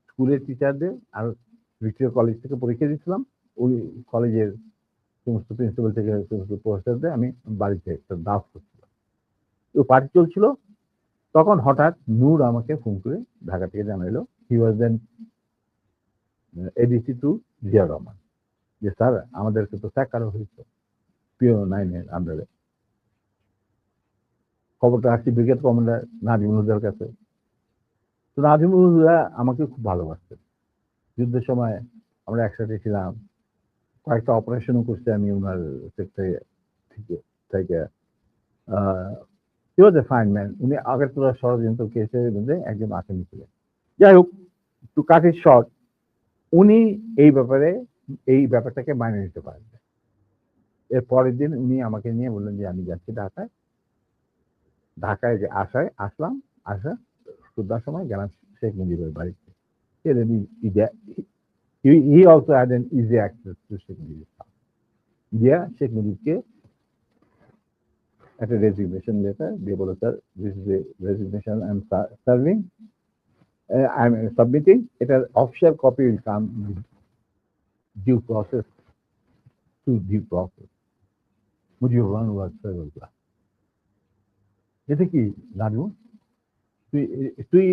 স্কুলের টিচারদের আর ভিক্টোরিয়া কলেজ থেকে পরীক্ষা দিয়েছিলাম। ওই কলেজের সমস্ত প্রিন্সিপাল থেকে সমস্ত প্রফেসরদের আমি বাড়িতে একটা দাস করছিলাম। তো পার্টি চলছিল, তখন হঠাৎ নূর আমাকে ফোন করে ঢাকা থেকে জানাইলো, হি ওয়াজ দেন এডিসি টু জিয়া রহমান, যে স্যার আমাদেরকে তো স্যাক করা হয়েছে পিও 9 এর আন্ডারে। খবরটা আসছি ব্রিগেড কমান্ডার নাজিমুল হুদার কাছে। তো নাজিমুল হুদা আমাকে খুব ভালোবাসতেন। যুদ্ধের সময় আমরা একসাথে ছিলাম, কয়েকটা অপারেশনও করছি আমি ওনার সেক্টরে থেকে। হি ওয়াজ এ ফাইন ম্যান। উনি আগরতলা ষড়যন্ত্র কেসের মধ্যে একজন আসামি ছিলেন। যাই হোক, টু কাট ইট শর্ট, উনি এই ব্যাপারটাকে মানিয়ে নিতে পারেন। এর পরের দিন উনি আমাকে নিয়ে বললেন যে আমি যাচ্ছি ঢাকায়। ঢাকায় যে আসলাম, সন্ধ্যার সময় গেলাম শেখ মুজিবের বাড়িতে। He also had an easy access to Sheikh Mujib's house. গিয়া শেখ মুজিবকে একটা রেজিগনেশন লেটার দিয়ে বলো, sir this is a resignation I am serving, I am submitting, এটার official copy will come due process to due process. Mujibur Rahman was favourable. এটা কি নাজমু, তুই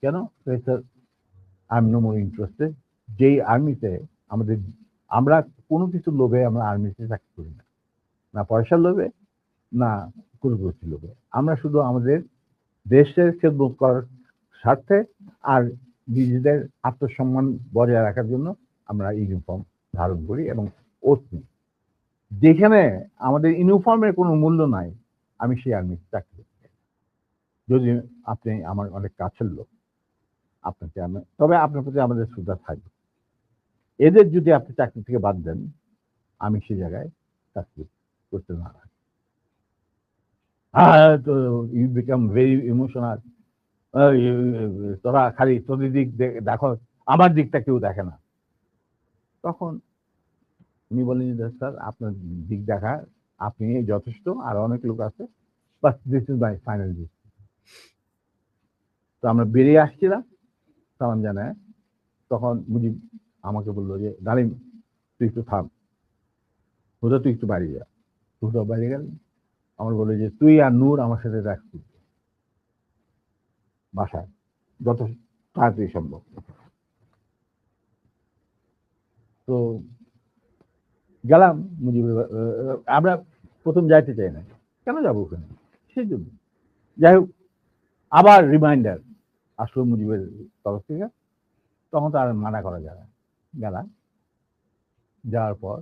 কেন? Sir I am no more interested. যেই আর্মিতে আমরা কোনো কিছু লোভে আমরা আর্মিতে চাকরি করি না, না পয়সার লোভে না কোনো কিছু লোভে। আমরা শুধু আমাদের দেশের খেদমত করার স্বার্থে আর নিজেদের আত্মসম্মান বজায় রাখার জন্য আমরা ইউনিফর্ম ধারণ করি এবং ওথ নিই। যেখানে আমাদের ইউনিফর্মের কোনো মূল্য নাই, আমি সেই আর্মিতে চাকরি করি। যদি আপনি আমার অনেক কাছের লোক, তবে আপনার প্রতি আমাদের শ্রদ্ধা থাকবে। এদের যদি আপনি চাকরি থেকে বাদ দেন, আমি সে জায়গায় চাকরি করতে না। তো ইউ বিকাম ভেরি ইমোশনাল, তোরা খালি তোদের দিক দেখো, আমার দিকটা কেউ দেখে না। তখন উনি বললেন যে স্যার আপনার দিক দেখা আপনি যথেষ্ট, আর অনেক লোক আছে, বাস this is my final decision. তো আমরা বেরিয়ে আসছিলাম সালাম জানায়, তখন মুজিব আমাকে বললো যে ডালিম তুই একটু থাম, হুদা তুই একটু বাড়ি যা। হুদা বাড়ি গেল, আমার বললো যে তুই আর নূর আমার সাথে রাখছি বাসায় যত তাড়াতাড়ি সম্ভব। তো গেলাম মুজিবের আমরা প্রথম যাইতে চাই না, কেন যাবো ওখানে, সেই জন্য। যাই হোক, আবার রিমাইন্ডার আসলো মুজিবের তরফ থেকে, তখন তো আর মানা করা যায় না। গেলাম, যাওয়ার পর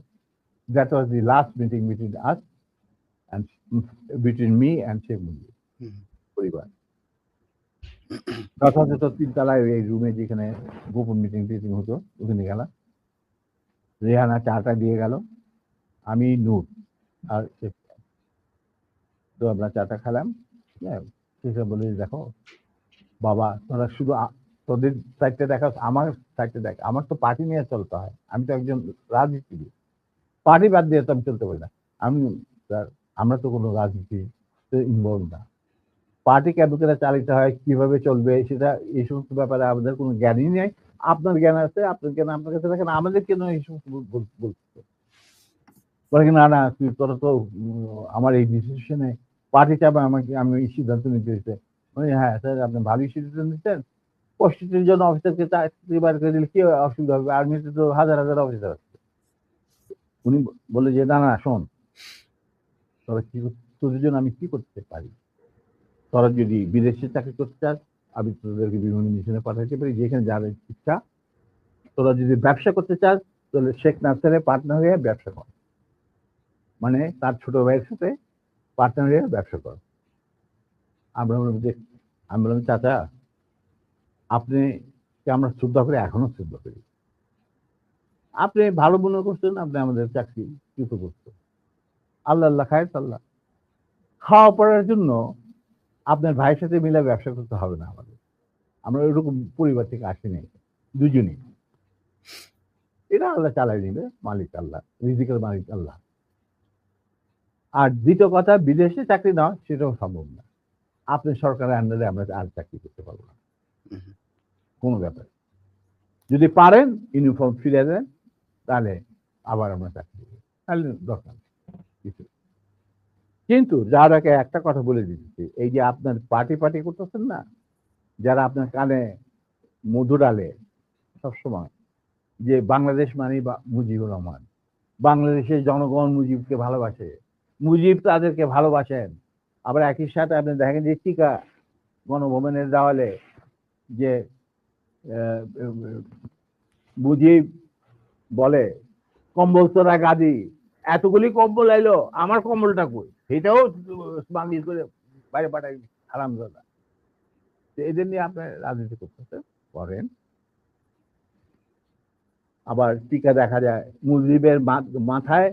that was the last meeting between us and between me and Sheikh Mujib পরিবার। যথাযথ তিনতলায় এই রুমে যেখানে গোপন মিটিং টিটিং হতো ওখানে গেলাম। রেহানা চাটা দিয়ে গেল, আমি নূর আর শেখ, তো আমরা চাটা খেলাম। শেখে বলে দেখো বাবা, তোরা শুধু তোদের সাইডটা দেখা, আমার সাইডটা দেখ, আমার তো পার্টি নিয়ে চলতে হয়, আমি তো একজন রাজনীতিবিদ, পার্টি বাদ দিয়ে তো আমি চলতে পারি না। আমি আমরা তো কোনো রাজনীতি ইনভলভ না, পার্টি কেন করে চালিত হয়, কিভাবে চলবে, সেটা এই সমস্ত ব্যাপারে আমাদের কোনো জ্ঞানই নেই। আপনার জ্ঞান আছে, আপনার জ্ঞান আপনার কাছে দেখেন, আমাদের কেন এই সমস্ত বলতে বলে কি না না তুই তোরা তো আমার এই ডিসিশনে পার্টি চাপে আমাকে, আমি এই সিদ্ধান্ত নিতে হয়েছে। হ্যাঁ স্যার আপনি ভালোই সিদ্ধান্ত নিচ্ছেন, 65 জন অফিসারকে চাকরি বার করে দিলে কি অসুবিধা হবে, আর্মিতে তো হাজার হাজার অফিসার আছে। উনি বলে যে না না শোন, তোরা কি, তোদের জন্য আমি কি করতে পারি, তোরা যদি বিদেশে চাকরি করতে চাস আমি তোদেরকে বিভিন্ন মিশনে পাঠাতে পারি, যেখানে যাদের ইচ্ছা। তোরা যদি ব্যবসা করতে চাস তাহলে শেখ নাসেরের পার্টনার হয়ে ব্যবসা কর, মানে তার ছোট ভাইয়ের সাথে পার্টনার হয়ে ব্যবসা কর। আমরা আমি বললাম চাচা আপনি আমরা শ্রদ্ধা করি, এখনো শ্রদ্ধা করি, আপনি ভালো মনে করছেন, আপনি আমাদের চাকরি কৃত করছেন, আল্লাহ আল্লাহ খায় আল্লাহ, খাওয়া পড়ার জন্য আপনার ভাইয়ের সাথে মিলে ব্যবসা করতে হবে না আমাদের, আমরা ওইরকম পরিবার থেকে আসি নাই দুজনেই, এটা আল্লাহ চালাই নিবে, মালিক আল্লাহ, রিজিকের মালিক আল্লাহ। আর দ্বিতীয় কথা, বিদেশে চাকরি নেওয়া সেটাও সম্ভব না, আপনি সরকারের আন্ডারে আমরা আর চাকরি করতে পারবো না কোনো ব্যাপারে, যদি পারেন ইউনিফর্ম ফিরে দেন তাহলে আবার আমরা চাকরি দেবো, তাহলে দরকার কিছু। কিন্তু যারাকে একটা কথা বলে দিচ্ছি, এই যে আপনার পার্টি পার্টি করতেছেন না, যারা আপনার কানে মধু ডালে সবসময় যে বাংলাদেশ মানে মুজিবুর রহমান, বাংলাদেশের জনগণ মুজিবকে ভালোবাসে, মুজিব তাদেরকে ভালোবাসেন, আবার একই সাথে আপনি দেখেন যে টিকা গণভবনের দেওয়ালে যে মুজিব বলে কম্বল তোরা গাদি, এতগুলি কম্বল এলো আমার কম্বলটা কই, সেটাও বাঙালি করে বাইরে পাঠাই হারামজাদা। এদের নিয়ে আপনার রাজনীতি করতেছে করেন। আবার টিকা দেখা যায় মুজিবের মাথায়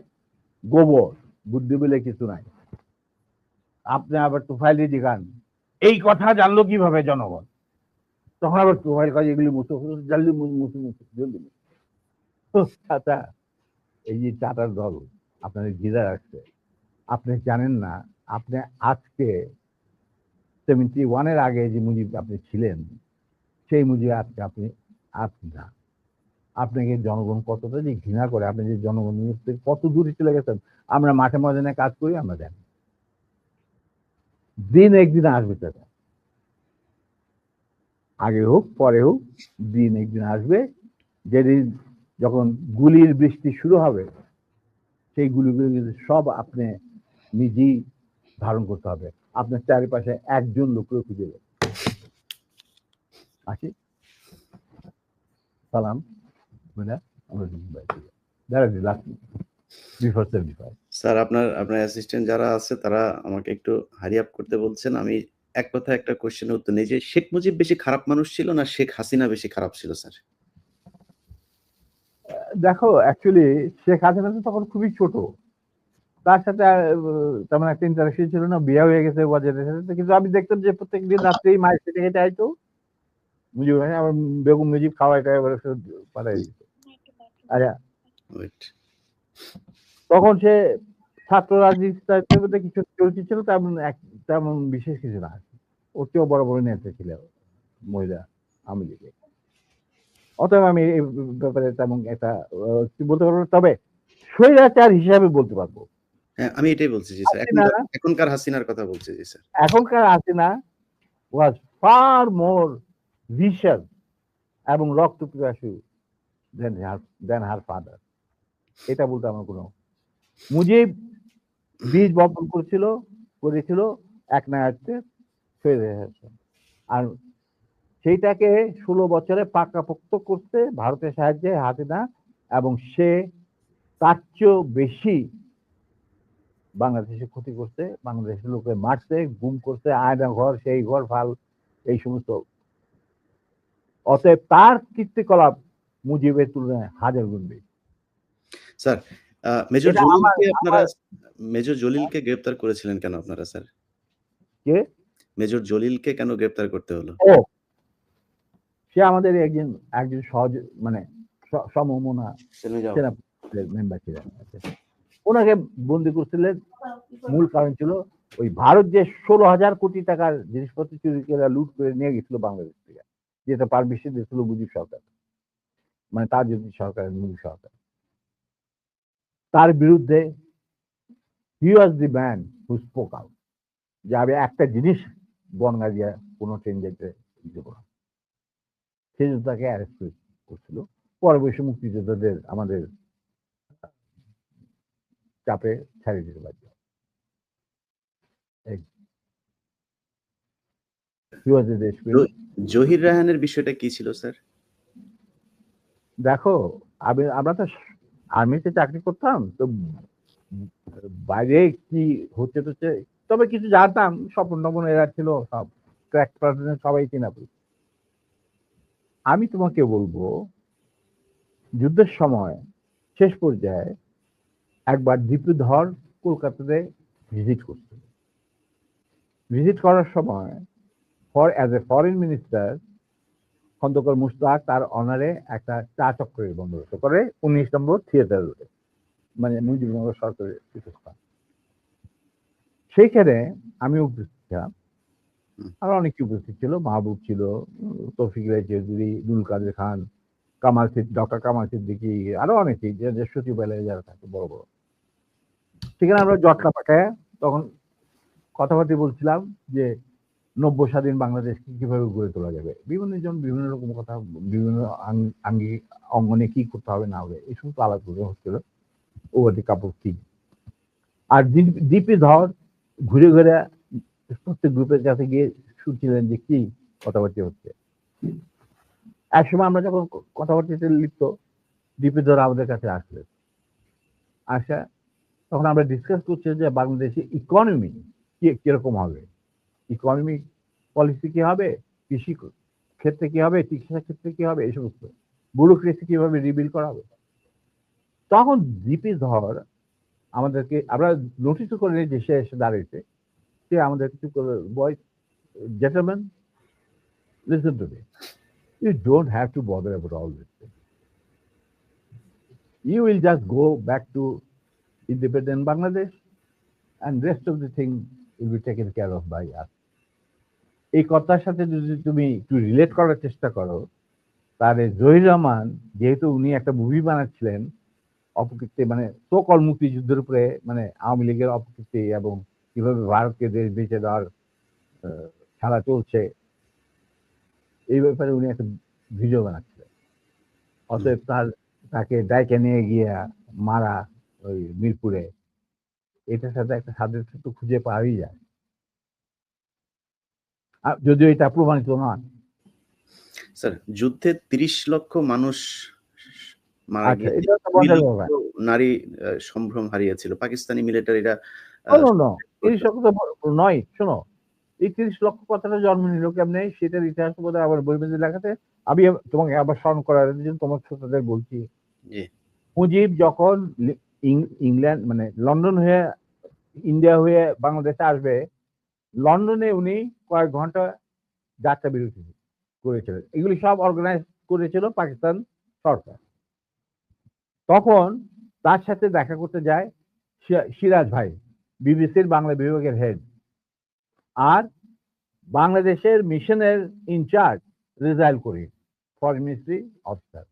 গোবর, বুদ্ধি বলে কিছু নাই। আপনি আবার তোফাইলি জিগান এই কথা জানলো কিভাবে জনগণ, তখন আবার তোফাইল কাজ এগুলি মুছে জলদি মুছে মুছে জলদি। চাচা এই যে চাটার দল আপনার ঘিরে রাখছে, আপনি জানেন না, আপনি আজকে 71-এর আগে যে মুজিব আপনি ছিলেন সেই মুজিব আজকে আপনি না, আপনাকে জনগণ কতটা যে ঘৃণা করে, আপনি যে জনগণ কত দূরে চলে গেছেন। আমরা মাঠে ময়দানে কাজ করি, আমরা জানি দিন একদিন আসবে, চাচা আগে হোক পরে হোক দিন একদিন আসবে, যেদিন যখন গুলির বৃষ্টি শুরু হবে সেই গুলিগুলো সব আপনি নিজেই ধারণ করতে হবে, আপনার চারিপাশে একজন লোককে খুঁজে দেবে। আসি সালাম স্যার আপনার অ্যাসিস্ট্যান্ট যারা আছে তারা আমাকে একটু হারি আপ করতে বলছেন। আমি এক কথায় একটা কোশ্চেনের উত্তর নেই যে শেখ মুজিব বেশি খারাপ মানুষ ছিল না শেখ হাসিনা বেশি খারাপ ছিল স্যার? দেখো অ্যাকচুয়ালি শেখ হাসিনা তখন খুবই ছোট, তার সাথে তেমন একটা ইন্টারাকশন ছিল না, বিয়ে হয়ে গেছে ওয়াজেদের সাথে। কিন্তু আমি দেখতাম যে প্রত্যেকদিন রাত্রেই মায়ের সাথে হেঁটে আইতো মুজিব ভাই, আমার বেগম মুজিব খাওয়াই টাওয়াই পাঠাই দিত। আচ্ছা, ওয়েট। তখন সে ছাত্র রাজনীতির মধ্যে কিছু চলতি ছিল, তেমন বিশেষ কিছু না। ওর চেয়েও বড় বড় নেতা ছিল মহিলা আওয়ামী লীগে। অতএব আমি এই ব্যাপারে তেমন একটা কি বলতে পারবো না। তবে স্বৈরাচার হিসাবে বলতে পারবো। হ্যাঁ, আমি এটাই বলছি জি স্যার। হাসিনা, এখনকার হাসিনার কথা বলছি জি স্যার। এখনকার Hasina was far more vicious এবং রক্ত পিপাসু than her father. এটা বলতে আমার কোনো মুজিব বীজ বপন করেছিল এক নায়ককে স্বৈরাচার। আর সেইটাকে 16 বছরে পাকাপোক্ত করতে ভারতের সাহায্যে হাসিনা, এবং সে তার চেয়েও বেশি বাংলাদেশে ক্ষতি করছে, বাংলাদেশের লোকে মারছে, গুম করছে, আয়না ঘর, সেই ঘর ফাল, এই সমস্ত। অতএব তার কীর্তিকলাপ মুজিবের তুলনায় হাজার গুণ বেশি। স্যার, মেজর এটা মেজর জলিলকে গ্রেপ্তার করেছিলেন কেন আপনারা স্যার? কে? মেজর জলিলকে কেন গ্রেপ্তার করতে হলো? ও, সে আমাদের একজন সহজ মানে সমমনা সেনা মেম্বার ছিলেন। ওনাকে বন্দি করছিলেন, মূল কারণ ছিল ওই ভারত যে 16,000 কোটি টাকার জিনিসপত্র চুরি করে লুট করে নিয়ে গেছিল বাংলাদেশ থেকে, যেটা পারমিশন দিয়েছিল মুজিব সরকার, মানে তার যদি সরকারের মুজিব সরকার। তার বিরুদ্ধে he was the man who spoke out, যে আমি একটা জিনিস বনগা দিয়ে কোনো ট্রেন যেতে দেবো না। সেই জন্য তাকে অ্যারেস্ট করছিল। পরে বসে মুক্তিযোদ্ধাদের আমাদের চাপে ছাড়িয়ে দিতে পারত। জহির রায়হানের বিষয়টা কি ছিল স্যার? দেখো, আমরা তো আর্মিতে চাকরি করতাম, তো বাইরে কি হচ্ছে, তবে কিছু জানতাম। স্বপন টপন এরা ছিল, সব ক্র্যাক পার্সন, সবাই চিনা। আমি তোমাকে বলবো, যুদ্ধের সময় শেষ পর্যায়ে একবার দীপুধর কলকাতাতে ভিজিট করছিল। ভিজিট করার সময় as a foreign minister Khandakar Mushtaq তার অনারে একটা চা চক্রের বন্দোবস্ত করে 19 নম্বর থিয়েটার রোডে, মানে মুজিবনগর সরকারের পীঠস্থান। সেইখানে আমি উপস্থিত ছিলাম, আরো অনেকে উপস্থিত ছিল। মাহবুব ছিল, তৌফিক রায় চৌধুরী, দুল কাদের খান, ডক্টর কামাল সিদ্দিকী, আরো অনেকেই, যে সচিবালয়ে যারা থাকে বড় বড়। সেখানে আমরা জটলা পাঠায় তখন কথাবার্তা বলছিলাম যে 90 স্বাধীন বাংলাদেশকে কিভাবে গড়ে তোলা যাবে। বিভিন্ন জন বিভিন্ন রকম কথা, বিভিন্ন অঙ্গনে কি করতে হবে না হবে, এই সমস্ত আলাপ হচ্ছিল। Over the cup of tea. আর ডিপি ধর ঘুরে ঘুরে প্রত্যেক গ্রুপের কাছে গিয়ে শুনছিলেন যে কি কথাবার্তা হচ্ছে। একসময় আমরা যখন কথাবার্তাতে লিপ্ত, ডিপি ধর আমাদের কাছে আসলেন। তখন আমরা ডিসকাস করছি যে বাংলাদেশে ইকোনমি কিরকম হবে, ইকোনমিক পলিসি কি হবে, কৃষি ক্ষেত্রে কি হবে, চিকিৎসা ক্ষেত্রে কি হবে, এই সমস্ত ব্যুরোক্রেসি কিভাবে রিবিল করা হবে। তখন ডিপি ধর আমাদেরকে, আমরা নোটিস করে যে সে এসে দাঁড়িয়েছে, সে আমাদের কিছু boys, gentleman, listen to me, you don't have to bother about all this thing. You will just go back to independent Bangladesh and rest of the thing will be taken care of by us. এই কথার সাথে যদি তুমি একটু relate করার চেষ্টা করো, তাহলে জহির রহমান, যেহেতু উনি একটা মুভি বানাচ্ছিলেন অপকীর্তি, মানে সকল মুক্তিযুদ্ধের উপরে, মানে আওয়ামী লীগের অপকীর্তি এবং কিভাবে ভারতকে দেশ বেঁচে দেওয়ার খেলা চলছে, এই ব্যাপারে উনি একটা ভিডিও বানাচ্ছিলেন। অতএব তাকে ডাইকে নিয়ে গিয়ে মারা ওই মিরপুরে, এটার সাথে একটা সাদৃশ্য তো খুঁজে পাওয়াই যায়, যদিও এটা প্রমাণিত নয়। স্যার, যুদ্ধে 30 লক্ষ মানুষ মারা আচ্ছা, গিয়েছে, এটা তো মজার ব্যাপার। নারী সম্ভ্রম হারিয়েছিল। পাকিস্তানি মিলিটারিরা 30 লক্ষ তো নয়। শোনো, এই 30 লক্ষ কথাটা জন্ম নিল কেমনে, সেটার ইতিহাস বোধ হয় আবার বইমেজে লেখাতে। আমি তোমাকে আবার স্মরণ করার জন্য তোমার শ্রোতাদের বলছি, মুজিব যখন ইংল্যান্ড মানে লন্ডন হয়ে ইন্ডিয়া হয়ে বাংলাদেশে আসবে, লন্ডনে উনি কয়েক ঘন্টা যাত্রা বিরতি করেছিলেন। এগুলি সব অর্গানাইজ করেছিল পাকিস্তান সরকার। তখন তার সাথে দেখা করতে যায় সিরাজ ভাই, বিবিসির বাংলা বিভাগের হেড, আর বাংলাদেশের মিশনের ইনচার্জ রেজাইল করি, ফরেন মিনিস্ট্রি অফিসার,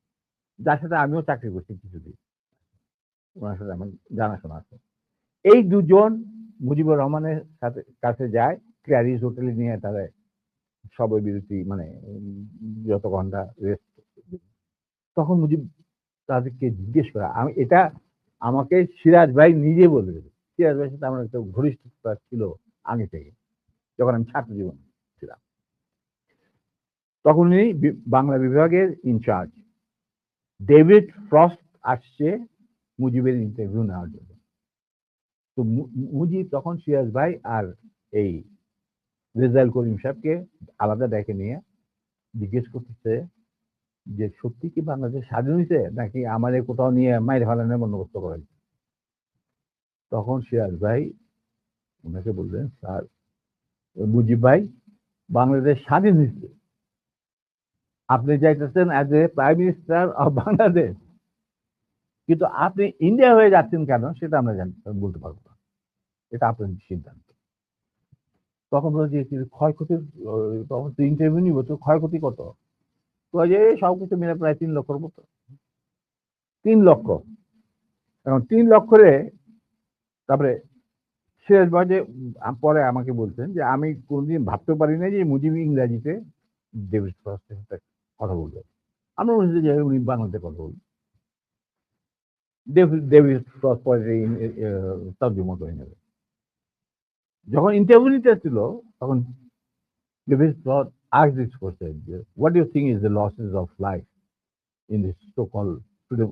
যার সাথে আমিও চাকরি করছি কিছুদিন, ওনার সাথে আমার জানাশোনা আছে। এই দুজন মুজিবুর রহমানের সাথে কাছে যায়, ক্যারিজ হোটেলে নিয়ে তারা সবাই বিরতি মানে যত ঘন্টা রেস্ট। তখন মুজিব তাদেরকে জিজ্ঞেস করা, আমি এটা আমাকে সিরাজ ভাই নিজে বলে, সিরাজ ভাইয়ের সাথে আমার একটা ঘনিষ্ঠতা ছিল আগে থেকে, যখন আমি ছাত্র জীবন ছিলাম। তখন উনি বাংলা বিভাগের ইনচার্জ, ডেভিড ফ্রস্ট আসছে মুজিবের ইন্টারভিউ নেওয়ার জন্য। তো মুজিব তখন সিরাজ ভাই আর এই রেজাইল করিম সাহেবকে আলাদা ডেকে নিয়ে জিজ্ঞেস করতেছে যে সত্যি কি বাংলাদেশ স্বাধীন হয়েছে নাকি আমাদের কোথাও নিয়ে মাইর ফেলানোর বন্দোবস্ত করেন। তখন সিরাজ ভাই ওনাকে বললেন, স্যার মুজিব ভাই, বাংলাদেশ স্বাধীন হয়েছে, আপনি যাইতেছেন as a prime minister of Bangladesh, কিন্তু আপনি ইন্ডিয়া হয়ে যাচ্ছেন কেন সেটা আমরা বলতে পারবো না, এটা আপনার সিদ্ধান্ত। তখন বলে যে ক্ষয়ক্ষতির, তখন তো ইন্টারভিউ নিব, তো ক্ষয়ক্ষতি কত? তো যে সবকিছু মিলে প্রায় 3 লক্ষর মতো। 3 লক্ষ। এখন 3 লক্ষরে তারপরে সিরাজ ভাই যে পরে আমাকে বলছেন যে আমি কোনদিন ভাবতে পারি না যে মুজিব ইংরাজিতে ডেভিড ফ্রস্টের সাথে কথা বলবে। আমরা বলছি যে উনি বাংলাতে কথা বলবেন। ডেভিড ফ্রস্ট পরে তর্জমা করে নেবে। যখন ইন্টারভিউ নিতে ছিল তখন David frost asked this question, what do you think is the losses of life in this so-called freedom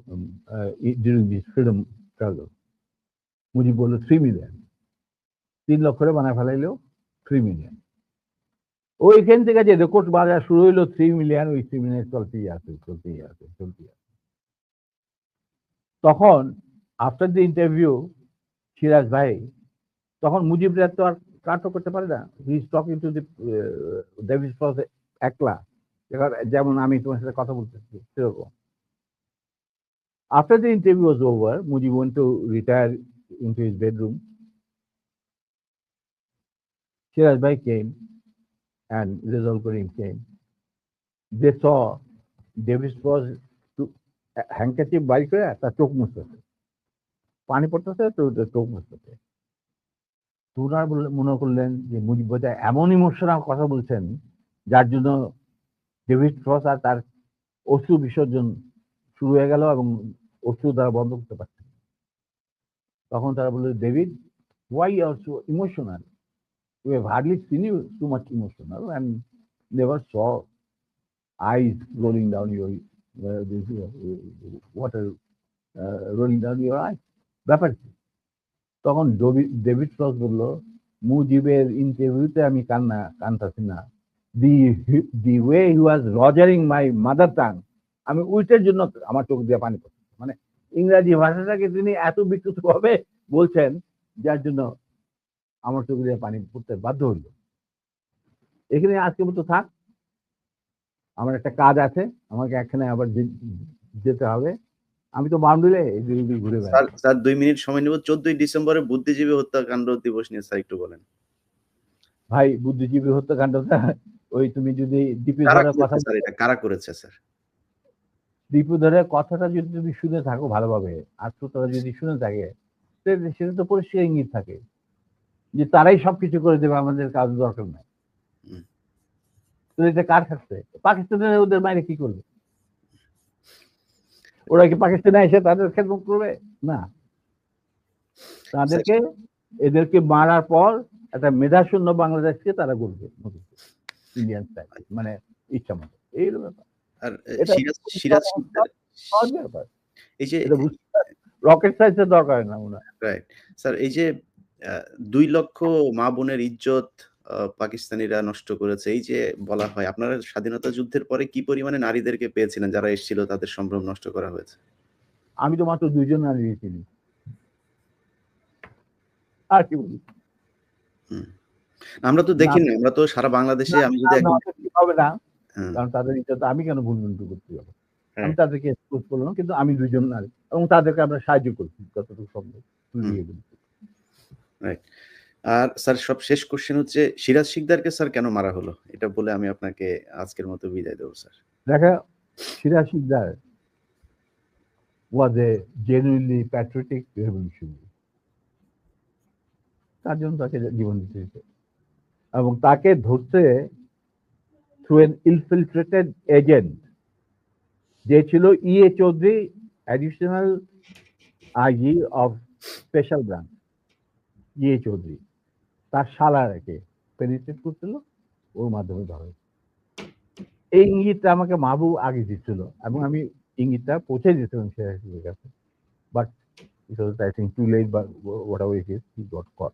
during this freedom struggle? Mujib বলল 3 মিলিয়ন। 3 লক্ষরে বানায় ফেলাইলেও 3 মিলিয়ন। ওইখান থেকে যে রেকর্ড বাজার শুরু হইলো 3 মিলিয়ন, ওই 3 মিলিয়ন চলতেই আছে। তখন আফটার দ্য ইন্টারভিউ সিরাজ ভাই, তখন মুজিবরা তো আর কাটও করতে পারে না, he is talking to the David frost একলা, যেমন আমি তোমার সাথে কথা বলতেছি সেরকম। After the interview was over, Mujib went to retire into his bedroom. Siraj ভাই কেম and Rizal Karim came. They saw Davis was handkerchief বাইর করে তার চোখ মুছতেছে, পানি পড়তেছে তো চোখ মুছতেছে। তোরা মনে করলেন যে মুজিব বোধহয় এমন ইমোশনাল কথা বলছেন যার জন্য ডেভিড ফ্রস্ট আর তার অশ্রু বিসর্জন শুরু হয়ে গেল এবং অশ্রু দ্বারা বন্ধ করতে পারছে। তখন তারা বলল, David, why you are so emotional? We have hardly seen you too much emotional and never saw eyes rolling down your water rolling down your eyes. ব্যাপার কি? তখন ডেভিড ফ্রস্ট বলল, মুজিবের ইন্টারভিউতে আমি কানতাছি না, the way he was rogering my mother tongue, আমি ওইটার জন্য আমার চোখ দিয়ে পানি পড়ছে। মানে ইংরাজি ভাষাটাকে তিনি এত বিকৃত ভাবে বলছেন যার জন্য আমার চোখ দিয়ে পানি পড়তে বাধ্য হইল। এখানে আজকে মতো থাক, আমার একটা কাজ আছে, আমাকে এখানে আবার যেতে হবে। আমি তো বাউন্ডুলে ঘুরে বেড়াই। স্যার 2 মিনিট সময় নেব। 14ই ডিসেম্বরে বুদ্ধিজীবী হত্যাকাণ্ড দিবস নিয়ে স্যার একটু বলেন। ভাই, বুদ্ধিজীবী হত্যাকাণ্ডটা ওই তুমি যদি দীপিধরের কথা, স্যার এটা কারা করেছে স্যার? দীপিধরের কথাটা যদি তুমি শুনে থাকো ভালোভাবে, আর শ্রোতারা যদি শুনে থাকে, সেটা তো পরিষ্কার ইঙ্গিত থাকে যে তারাই সবকিছু করে দেবে, আমাদের কাজ দরকার নাই। তো এটা কার থাকছে? পাকিস্তানের ওদের বাইরে কি করবে? ওরা কি পাকিস্তানে এসে তাদের খেদমত করবে? না, তাদেরকে এদেরকে মারার পর একটা মেধাশূন্য বাংলাদেশকে তারা করবে ইন্ডিয়ান স্টাইল, মানে ইচ্ছা মতো। এই ব্যাপার। আর সিরাজ এই যে রকেট সাইন্সের দরকার না ওনার। রাইট স্যার, এই যে 2 লক্ষ মা বোনের ইজ্জত পাকিস্তানিরা নষ্ট করেছে, এই যে বলা হয়, আপনারা স্বাধীনতা যুদ্ধের পরে কি পরিমাণে নারীদেরকে পেয়েছিলেন যারা এসেছিল, তাদের সম্ভ্রম নষ্ট করা হয়েছে? আমি তো মাত্র 2 জন নারী চিনি। আর কি বলি? হুম। আমরা তো না, দেখি না। আমরা তো সারা বাংলাদেশে আমি যদি একদম ঠিক হবে না। হ্যাঁ, কারণ তাদের ইজ্জত আমি কেন ভুল-ভ্রান্তি করতে যাব? আমি রাইট, তাদেরকে এক্সপোজ করলাম কিন্তু আমি ২ জন নারী এবং তাদেরকে আমরা সাহায্য করছি যতটুকু সম্ভব। হুম, ফুলিয়ে বলি। রাইট। আর স্যার সব শেষ কোয়েশ্চেন হচ্ছে সিরাজ শিকদারকে স্যার কেন মারা হলো? এটা বলে আমি আপনাকে আজকের মতো বিদায় দেব স্যার। দেখা Siraj Sikdar was a genuinely patriotic revolutionary. তার জন্য তাকে জীবন দিতে হয়েছে। এবং তাকে ধরতে থ্রু এন ইনফিলট্রেটেড এজেন্ট যে ছিল E A. Chowdhury, additional IG of special branch E A. Chowdhury. তার শালাকে পেনিট্রেট করছিল, ওর মাধ্যমে ধরা হয়েছে। এই ইঙ্গিতটা আমাকে মাহবুব আগে দিচ্ছিল এবং আমি ইঙ্গিতটা পৌঁছে দিয়েছিলাম সিরাজের কাছে। But it was I think too late বা whatever it is he got cut.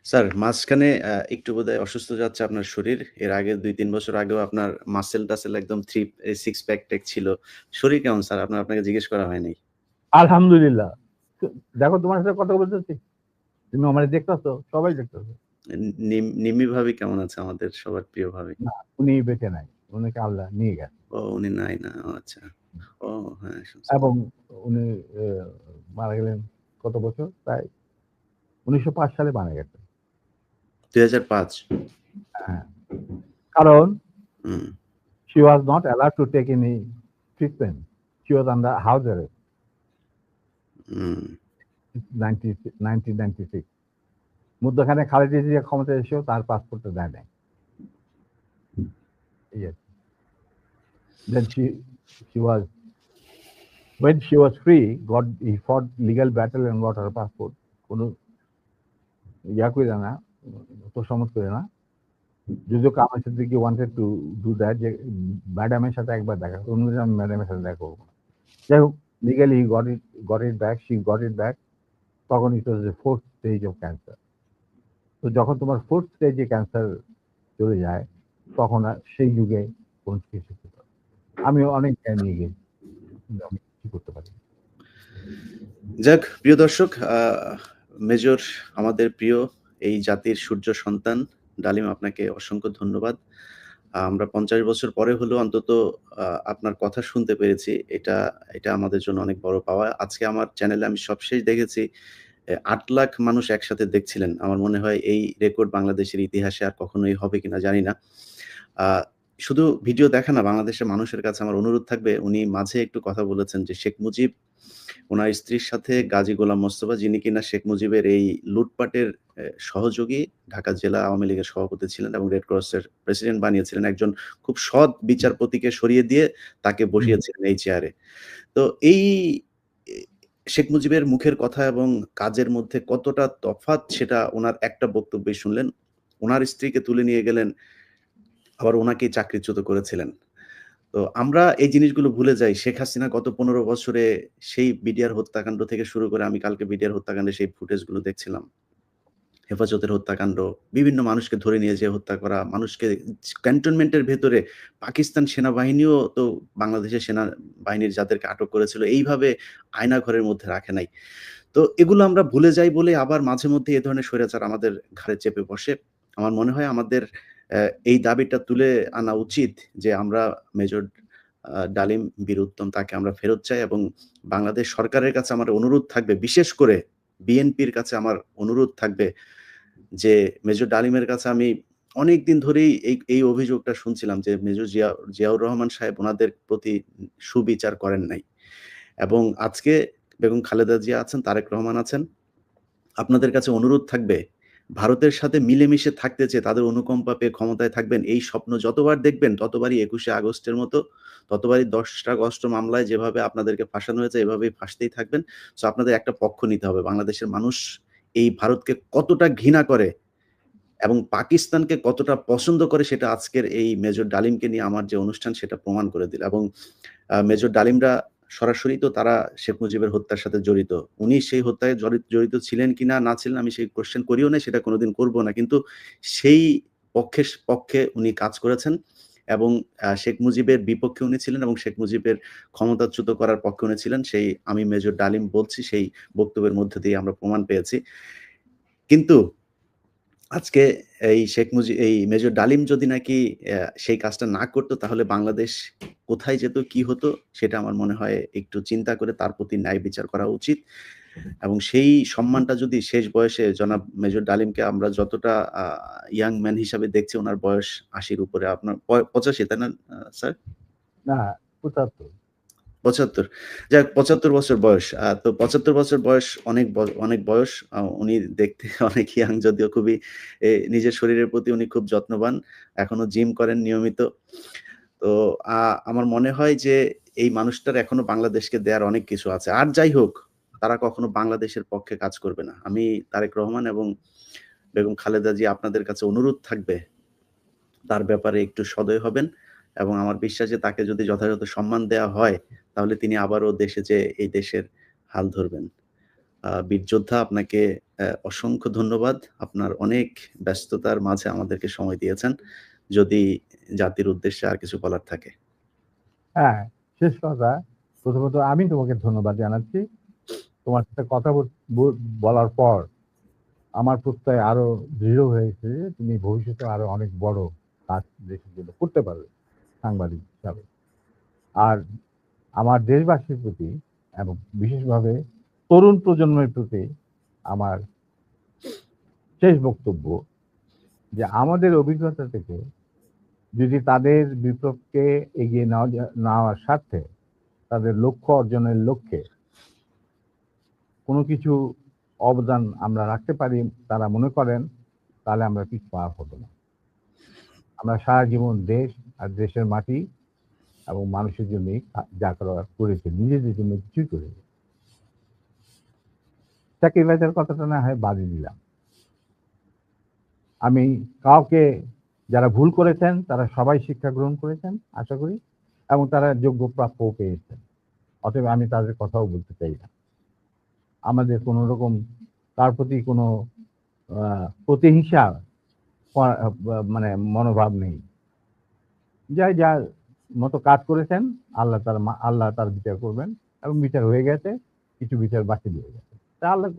Sir মাঝখানে একটু বোধহয় অসুস্থ যাচ্ছে আপনার শরীর। এর আগে ২-৩ বছর আগেও আপনার মাসল-টাসল একদম সিক্স প্যাক ট্যাক ছিল। শরীর কেমন স্যার? আপনাকে জিজ্ঞেস করা হয় নাই। আলহামদুলিল্লাহ। দেখো তোমার সাথে কথা বলতেছি। তুমি আমারে দেখতেছো, সবাই দেখতেছে। নিম্মি ভাবি কেমন আছে আমাদের সবার প্রিয় ভাবি? না, উনি বেঁচে নাই। উনাকে আল্লাহ নিয়ে গেছে। ও উনি নাই না। ও আচ্ছা। ও হ্যাঁ শুনছি। এবং উনি মারা গেলেন কত বছর? প্রায় ১৯০৫ সালে মারা গেছেন। ২০০৫ হ্যাঁ। কারণ হুম, she was not allowed to take any treatment. She was under house arrest হুম। 1996. মধ্যখানে খালেদা জিয়া ক্ষমতায় এসেও তার পাসপোর্টটা দেয় নাই। Yes. Then she was when she was free, he fought legal battle and got her passport. কোনো ইয়া কইরা না, তোষামোদ করে না। যদিও Kamal Siddiqui wanted to do that যে ম্যাডামের সাথে একবার দেখা অন্য আমি ম্যাডামের সাথে দেখা করবো না। যাই হোক legally he got it back, she got it back. তখন it was the 4th stage of cancer. তো যখন তোমার 4th stage এ ক্যান্সার চলে যায় তখন আর সেই যুগে কোন চিকিৎসা করতে পারে। আমি অনেক জ্ঞান নিয়ে গেছি। কিন্তু আমি কিছু করতে পারি। যাক প্রিয় দর্শক মেজর আমাদের প্রিয় এই জাতির সূর্য সন্তান ডালিম আপনাকে অসংখ্য ধন্যবাদ। আমরা ৫০ বছর পরে হলেও অন্তত আপনার কথা শুনতে পেরেছি। এটা আমাদের জন্য অনেক বড় পাওয়া। আজকে আমার চ্যানেলে আমি সবশেষ দেখেছি ৮ লাখ মানুষ একসাথে দেখছিলেন। আমার মনে হয় এই রেকর্ড বাংলাদেশের ইতিহাসে আর কখনোই হবে কিনা জানি না। আ শুধু ভিডিও দেখা না, বাংলাদেশের মানুষের কাছে আমার অনুরোধ থাকবে, উনি মাঝে একটু কথা বলেছেন যে শেখ মুজিব উনার স্ত্রীর সাথে গাজী গোলাম মোস্তফা যিনি কিনা শেখ মুজিবের এই লুটপাটের সহযোগী ঢাকা জেলা আওয়ামী লীগের সভাপতি ছিলেন এবং রেড ক্রসের প্রেসিডেন্ট বানিয়েছিলেন। একজন খুব সৎ বিচারপতিকে সরিয়ে দিয়ে তাকে বসিয়েছিলেন এই চেয়ারে। তো এই এ শেখ মুজিবের মুখের কথা এবং কাজের মধ্যে কতটা তফাৎ সেটা উনার একটা বক্তব্যেই শুনলেন। উনার স্ত্রীকে তুলে নিয়ে গেলেন, আবার উনাকেই চাকরিচ্যুত করেছিলেন। তো আমরা এই জিনিসগুলো ভুলে যাই। শেখ হাসিনা গত ১৫ বছরে সেই বিডিআর হত্যাকাণ্ড থেকে শুরু করে আমি কালকে বিডিআর হত্যাকাণ্ডের সেই ফুটেজগুলো দেখছিলাম। হেফাজতের হত্যাকাণ্ড, বিভিন্ন মানুষকে ধরে নিয়ে যেয়ে হত্যা করা, মানুষকে ক্যান্টনমেন্টের ভেতরে পাকিস্তান সেনাবাহিনীও তো বাংলাদেশের সেনাবাহিনীর যাদেরকে আটক করেছিল এইভাবে আয়নাঘরের মধ্যে রাখে নাই। তো এগুলো আমরা ভুলে যাই বলে আবার মাঝে মধ্যে এ ধরনের স্বৈরাচার আমাদের ঘাড়ে চেপে বসে। আমার মনে হয় আমাদের এই দাবিটা তুলে আনা উচিত যে আমরা মেজর ডালিম বীর উত্তম তাকে আমরা ফেরত চাই এবং বাংলাদেশ সরকারের কাছে আমার অনুরোধ থাকবে, বিশেষ করে বিএনপির কাছে আমার অনুরোধ থাকবে যে মেজর ডালিমের কাছে আমি অনেকদিন ধরেই এই অভিযোগটা শুনছিলাম যে মেজর জিয়াউর রহমান সাহেব উনাদের প্রতি সুবিচার করেন নাই। এবং আজকে বেগম খালেদা জিয়া আছেন, তারেক রহমান আছেন। আপনাদের কাছে অনুরোধ থাকবে, ভারতের সাথে মিলেমিশে থাকতে চেয়ে তাদের অনুকম্পা পেয়ে ক্ষমতায় থাকবেন। এই স্বপ্ন যতবার দেখবেন ততবারই ২১শে আগস্টের মতো, ততবারই ১০টা অস্ত্র মামলায় যেভাবে আপনাদেরকে ফাঁসানো হয়েছে এভাবেই ফাঁসতেই থাকবেন। সো আপনাদের একটা পক্ষ নিতে হবে। বাংলাদেশের মানুষ এই ভারতকে কতটা ঘৃণা করে এবং পাকিস্তানকে কতটা পছন্দ করে সেটা আজকের এই মেজর ডালিমকে নিয়ে আমার যে অনুষ্ঠান সেটা প্রমাণ করে দিল এবং মেজর ডালিমরা সরাসরি তো তারা শেখ মুজিবের হত্যার সাথে জড়িত। উনি সেই হত্যায় জড়িত ছিলেন কিনা না ছিলেন আমি সেই কোয়েশ্চেন করিও নাই, সেটা কোনদিন করব না। কিন্তু সেই পক্ষে উনি কাজ করেছেন এবং শেখ মুজিবের বিপক্ষে উনি ছিলেন এবং শেখ মুজিবের ক্ষমতাচ্যুত করার পক্ষে উনি ছিলেন। সেই আমি মেজর ডালিম বলছি সেই বক্তব্যের মধ্য দিয়ে আমরা প্রমাণ পেয়েছি। কিন্তু আজকে এই মেজর ডালিম যদি নাকি সেই কাজটা না করত তাহলে বাংলাদেশ কোথায় যেত, কি হতো সেটা আমার মনে হয় একটু চিন্তা করে তার প্রতি ন্যায় বিচার করা উচিত। এবং সেই সম্মানটা যদি শেষ বয়সে জনাব মেজর ডালিমকে আমরা যতটা আ ইয়াং ম্যান হিসাবে দেখছি উনার বয়স ৮০ র উপরে আপনার ৮৫ তাই না স্যার? না ৭৫। ৭৫ যাই হোক ৭৫ বছর বয়স। তো ৭৫ বছর বয়স অনেক বয়স। উনি দেখতে অনেক ইয়াং যদিও খুবই নিজের শরীরের প্রতি উনি খুব যত্নবান। এখনো জিম করেন নিয়মিত। তো আ আমার মনে হয় যে এই মানুষটার এখনো বাংলাদেশকে দেয়ার অনেক কিছু আছে। আর যাই হোক, তারা কখনো বাংলাদেশের পক্ষে কাজ করবে না। আমি তারেক রহমান এবং বেগম খালেদা জিয়া আপনাদের কাছে অনুরোধ থাকবে তার ব্যাপারে একটু সদয় হবেন এবং আমার বিশ্বাস যে তাকে যদি যথাযথ সম্মান দেওয়া হয়, তাহলে তিনি আবারও দেশে যেয়ে এই দেশের হাল ধরবেন। বীর যোদ্ধা আপনাকে অসংখ্য ধন্যবাদ। আপনার অনেক ব্যস্ততার মাঝে আমাদেরকে সময় দিয়েছেন। যদি জাতির উদ্দেশ্যে আর কিছু বলার থাকে। হ্যাঁ, শেষ কথা, প্রথমত আমি তোমাকে ধন্যবাদ জানাচ্ছি। তোমার সাথে কথা বলার পর আমার প্রত্যয় আরো দৃঢ় হয়েছে যে তুমি ভবিষ্যতে আরো অনেক বড় কাজ দেশের জন্য করতে পারবে সাংবাদিক হিসাবে। আর আমার দেশবাসীর প্রতি এবং বিশেষভাবে তরুণ প্রজন্মের প্রতি আমার শেষ বক্তব্য যে আমাদের অভিজ্ঞতা থেকে যদি তাদের বিপ্লবকে এগিয়ে নেওয়ার স্বার্থে তাদের লক্ষ্য অর্জনের লক্ষ্যে কোনো কিছু অবদান আমরা রাখতে পারি তারা মনে করেন, তাহলে আমরা পিছপা হব না। আমরা সারা জীবন দেশ আর দেশের মাটি এবং মানুষের জন্যই যা করার করেছি, নিজেদের জন্য কিছুই করিনি। স্যাক্রিফাইসের কথাটা না হয় বাদই দিলাম। আমি কাউকে যারা ভুল করেছেন তারা সবাই শিক্ষা গ্রহণ করেছেন আশা করি এবং তারা যোগ্য প্রাপ্যও পেয়েছেন। অতএব আমি তাদের কথাও বলতে চাই না। আমাদের কোনো রকম তার প্রতি কোনো প্রতিহিংসা মানে মনোভাব নেই। যার মতো কাজ করেছেন আল্লাহ তার বিচার করবেন এবং বিচার হয়ে গেছে, কিছু বিচার বাকি দিয়ে গেছে। তা আল্লাহ